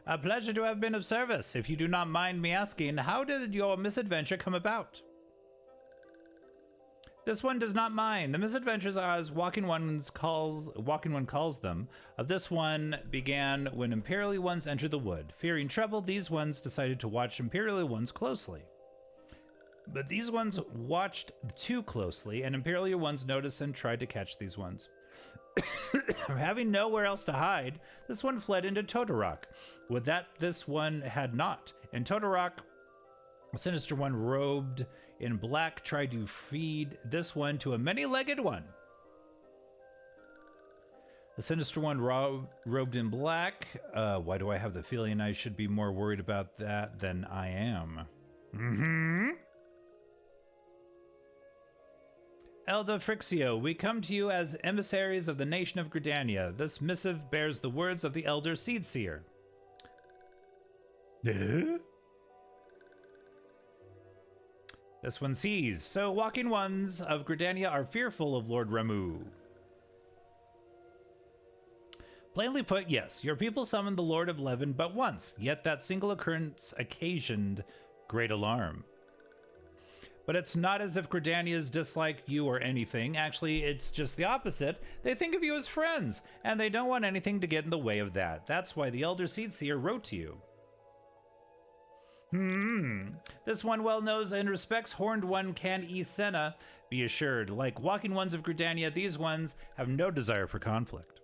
A pleasure to have been of service. If you do not mind me asking, how did your misadventure come about? This one does not mind. The misadventures are as Walking One calls them. This one began when Imperial Ones entered the wood. Fearing trouble, these ones decided to watch Imperial Ones closely. But these ones watched too closely, and Imperial Ones noticed and tried to catch these ones. Having nowhere else to hide, this one fled into Todorok. With that, this one had not. In Todorok, a sinister one robed in black tried to feed this one to a many-legged one. The sinister one robed in black. Why do I have the feeling I should be more worried about that than I am? Elda Frixio, we come to you as emissaries of the nation of Gridania. This missive bears the words of the Elder Seedseer. This one sees. So walking ones of Gridania are fearful of Lord Ramu. Plainly put, yes, your people summoned the Lord of Levin but once, yet that single occurrence occasioned great alarm. But it's not as if Gridanians dislike you or anything. Actually, it's just the opposite. They think of you as friends, and they don't want anything to get in the way of that. That's why the Elder Seedseer wrote to you. This one well knows and respects Horned One Can Senna. Be assured, like Walking Ones of Gridania, these ones have no desire for conflict.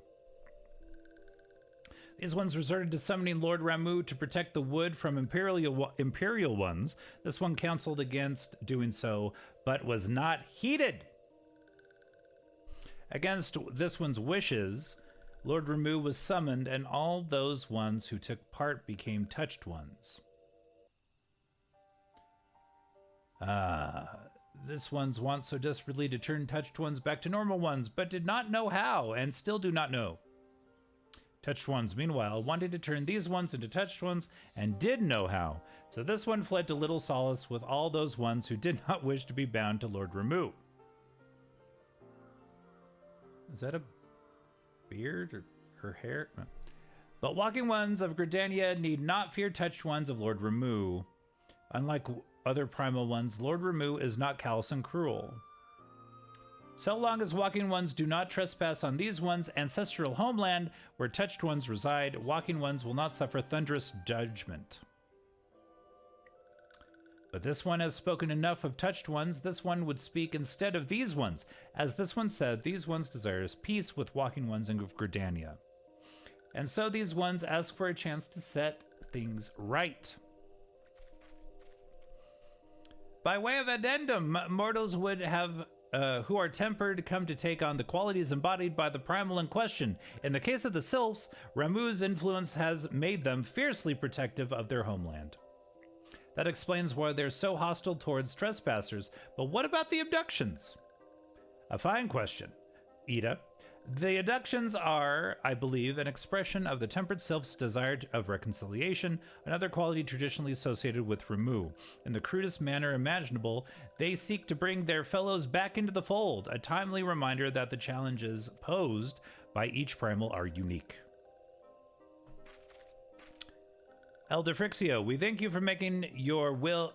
These ones resorted to summoning Lord Ramu to protect the wood from Imperial ones. This one counseled against doing so, but was not heeded. Against this one's wishes, Lord Ramu was summoned, and all those ones who took part became touched ones. This one's want so desperately to turn touched ones back to normal ones, but did not know how, and still do not know. Touched ones, meanwhile, wanted to turn these ones into touched ones, and did know how. So this one fled to Little Solace with all those ones who did not wish to be bound to Lord Ramu. Is that a beard or her hair? But walking ones of Gridania need not fear touched ones of Lord Ramu. Unlike other primal ones, Lord Ramu is not callous and cruel. So long as walking ones do not trespass on these ones' ancestral homeland where touched ones reside, walking ones will not suffer thunderous judgment. But this one has spoken enough of touched ones. This one would speak instead of these ones. As this one said, these ones desire peace with walking ones of Gridania. And so these ones ask for a chance to set things right. By way of addendum, mortals would have who are tempered come to take on the qualities embodied by the primal in question. In the case of the Sylphs, Ramu's influence has made them fiercely protective of their homeland. That explains why they're so hostile towards trespassers. But what about the abductions? A fine question, Ida. The abductions are, I believe, an expression of the tempered Sylph's desire of reconciliation, another quality traditionally associated with Ramu. In the crudest manner imaginable, they seek to bring their fellows back into the fold, a timely reminder that the challenges posed by each primal are unique. Elder Frixio, we thank you for making your will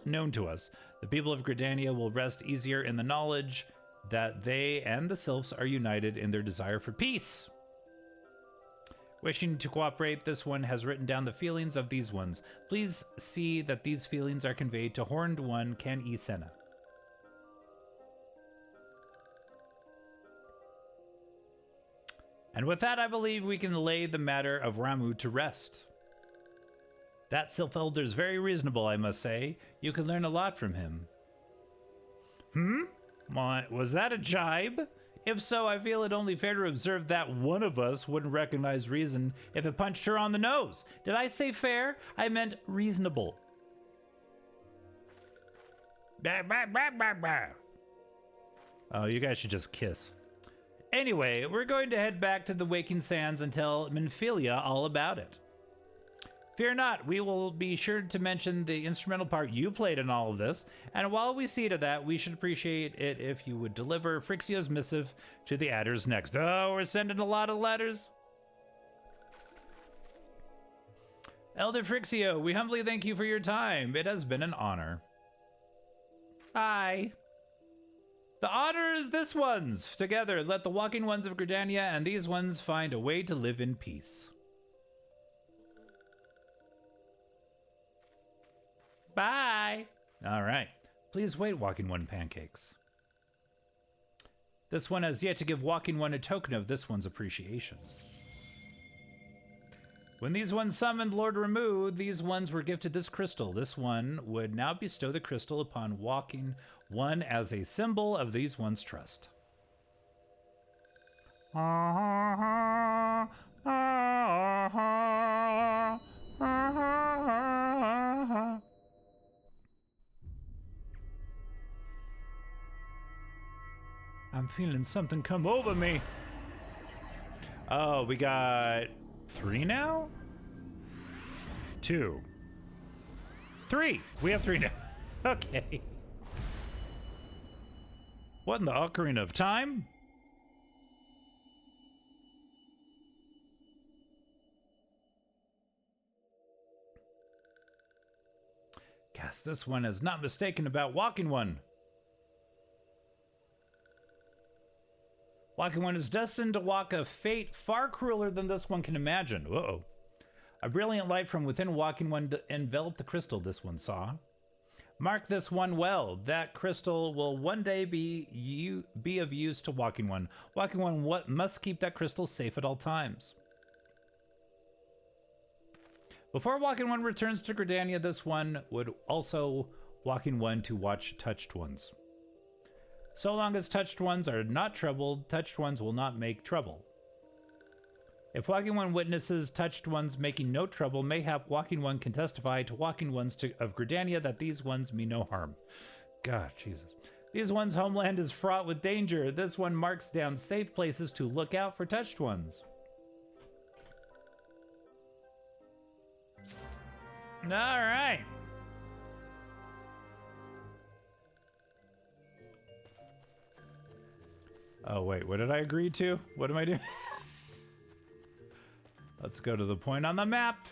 known to us. The people of Gridania will rest easier in the knowledge that they and the Sylphs are united in their desire for peace. Wishing to cooperate, this one has written down the feelings of these ones. Please see that these feelings are conveyed to Horned One Can Senna. And with that, I believe we can lay the matter of Ramu to rest. That Sylph Elder is very reasonable, I must say. You can learn a lot from him. Was that a jibe? If so, I feel it only fair to observe that one of us wouldn't recognize reason if it punched her on the nose. Did I say fair? I meant reasonable. Bah, bah, bah, bah, bah. Oh, you guys should just kiss. Anyway, we're going to head back to the Waking Sands and tell Minfilia all about it. Fear not, we will be sure to mention the instrumental part you played in all of this, and while we see to that, we should appreciate it if you would deliver Frixio's missive to the adders next. Oh, we're sending a lot of letters. Elder Frixio, we humbly thank you for your time. It has been an honor. Bye. The honor is this one's. Together, let the walking ones of Gridania and these ones find a way to live in peace. Bye. All right. Please wait, walking one pancakes. This one has yet to give Walking One a token of this one's appreciation. When these ones summoned Lord Ramu, these ones were gifted this crystal. This one would now bestow the crystal upon Walking One as a symbol of these ones' trust. I'm feeling something come over me. Oh, we got 3 now? 2. 3. We have 3 now. Okay. What in the ocarina of time? Guess this one is not mistaken about Walking One. Walking One is destined to walk a fate far crueler than this one can imagine. Uh-oh. A brilliant light from within Walking One enveloped the crystal this one saw. Mark this one well. That crystal will one day be of use to Walking One. Walking One must keep that crystal safe at all times. Before Walking One returns to Gridania, this one would also Walking One to watch Touched Ones. So long as Touched Ones are not troubled, Touched Ones will not make trouble. If Walking One witnesses Touched Ones making no trouble, mayhap Walking One can testify to Walking Ones of Gridania that these ones mean no harm. God, Jesus. These ones' homeland is fraught with danger. This one marks down safe places to look out for Touched Ones. All right. Oh, wait, what did I agree to? What am I doing? Let's go to the point on the map.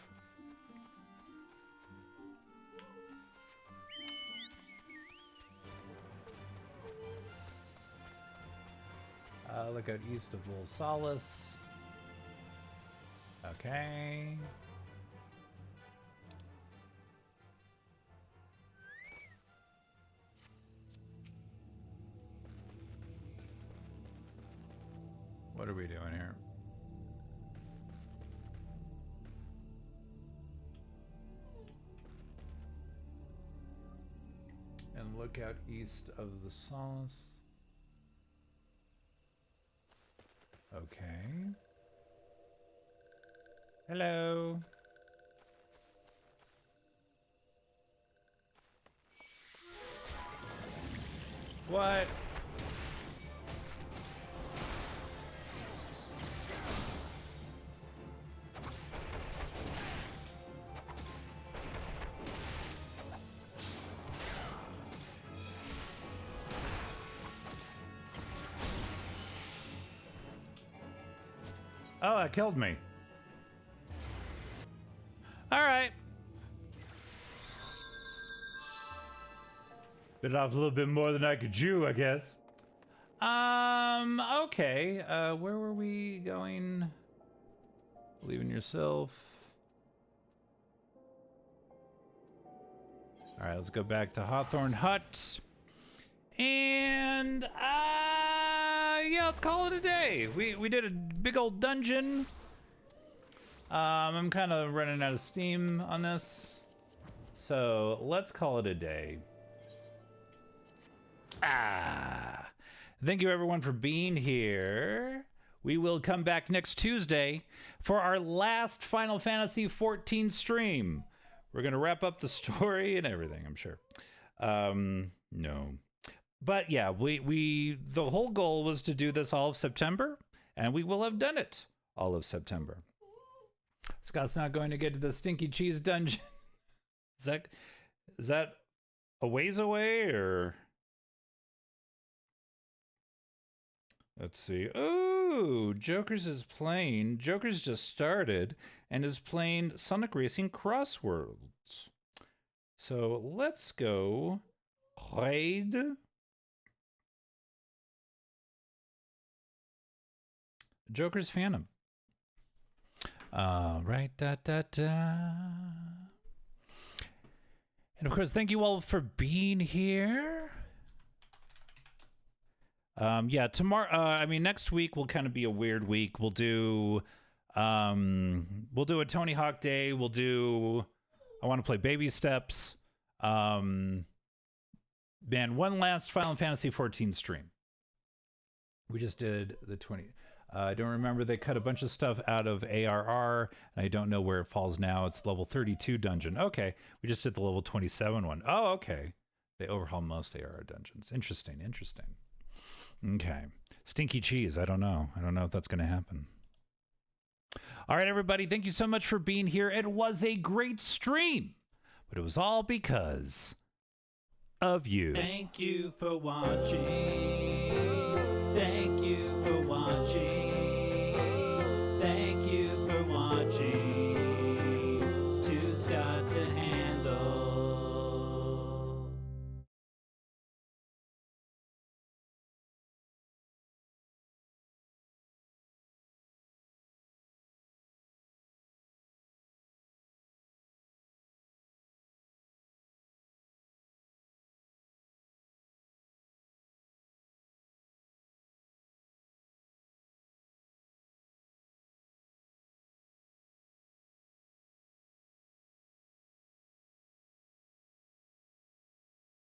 Look out east of Lil Solace. Okay. What are we doing here? And look out east of the Solace. Okay. Hello. What? Oh, it killed me. All right. Bit off a little bit more than I could chew, I guess. Okay. Where were we going? Believe in yourself. All right, let's go back to Hawthorne Hut. And, yeah, let's call it a day. We did a big old dungeon. I'm kind of running out of steam on this. So let's call it a day. Thank you everyone for being here. We will come back next Tuesday for our last Final Fantasy XIV stream. We're going to wrap up the story and everything, I'm sure. No. But yeah, the whole goal was to do this all of September, and we will have done it all of September. Scott's not going to get to the Stinky Cheese Dungeon. Is that a ways away, or? Let's see. Oh, Joker's just started and is playing Sonic Racing Crossworlds. So let's go raid. Joker's Phantom. Right, And of course, thank you all for being here. Yeah, tomorrow. I mean, next week will kind of be a weird week. We'll do a Tony Hawk Day. We'll do. I want to play Baby Steps. Man, one last Final Fantasy 14 stream. We just did the 20. I don't remember. They cut a bunch of stuff out of ARR, and I don't know where it falls now. It's level 32 dungeon. Okay, we just did the level 27 one. Oh, okay. They overhaul most ARR dungeons. Interesting. Okay. Stinky cheese. I don't know. I don't know if that's going to happen. All right, everybody. Thank you so much for being here. It was a great stream, but it was all because of you. Thank you for watching. Thank you for watching. Thank you for watching. Too Scott to handle.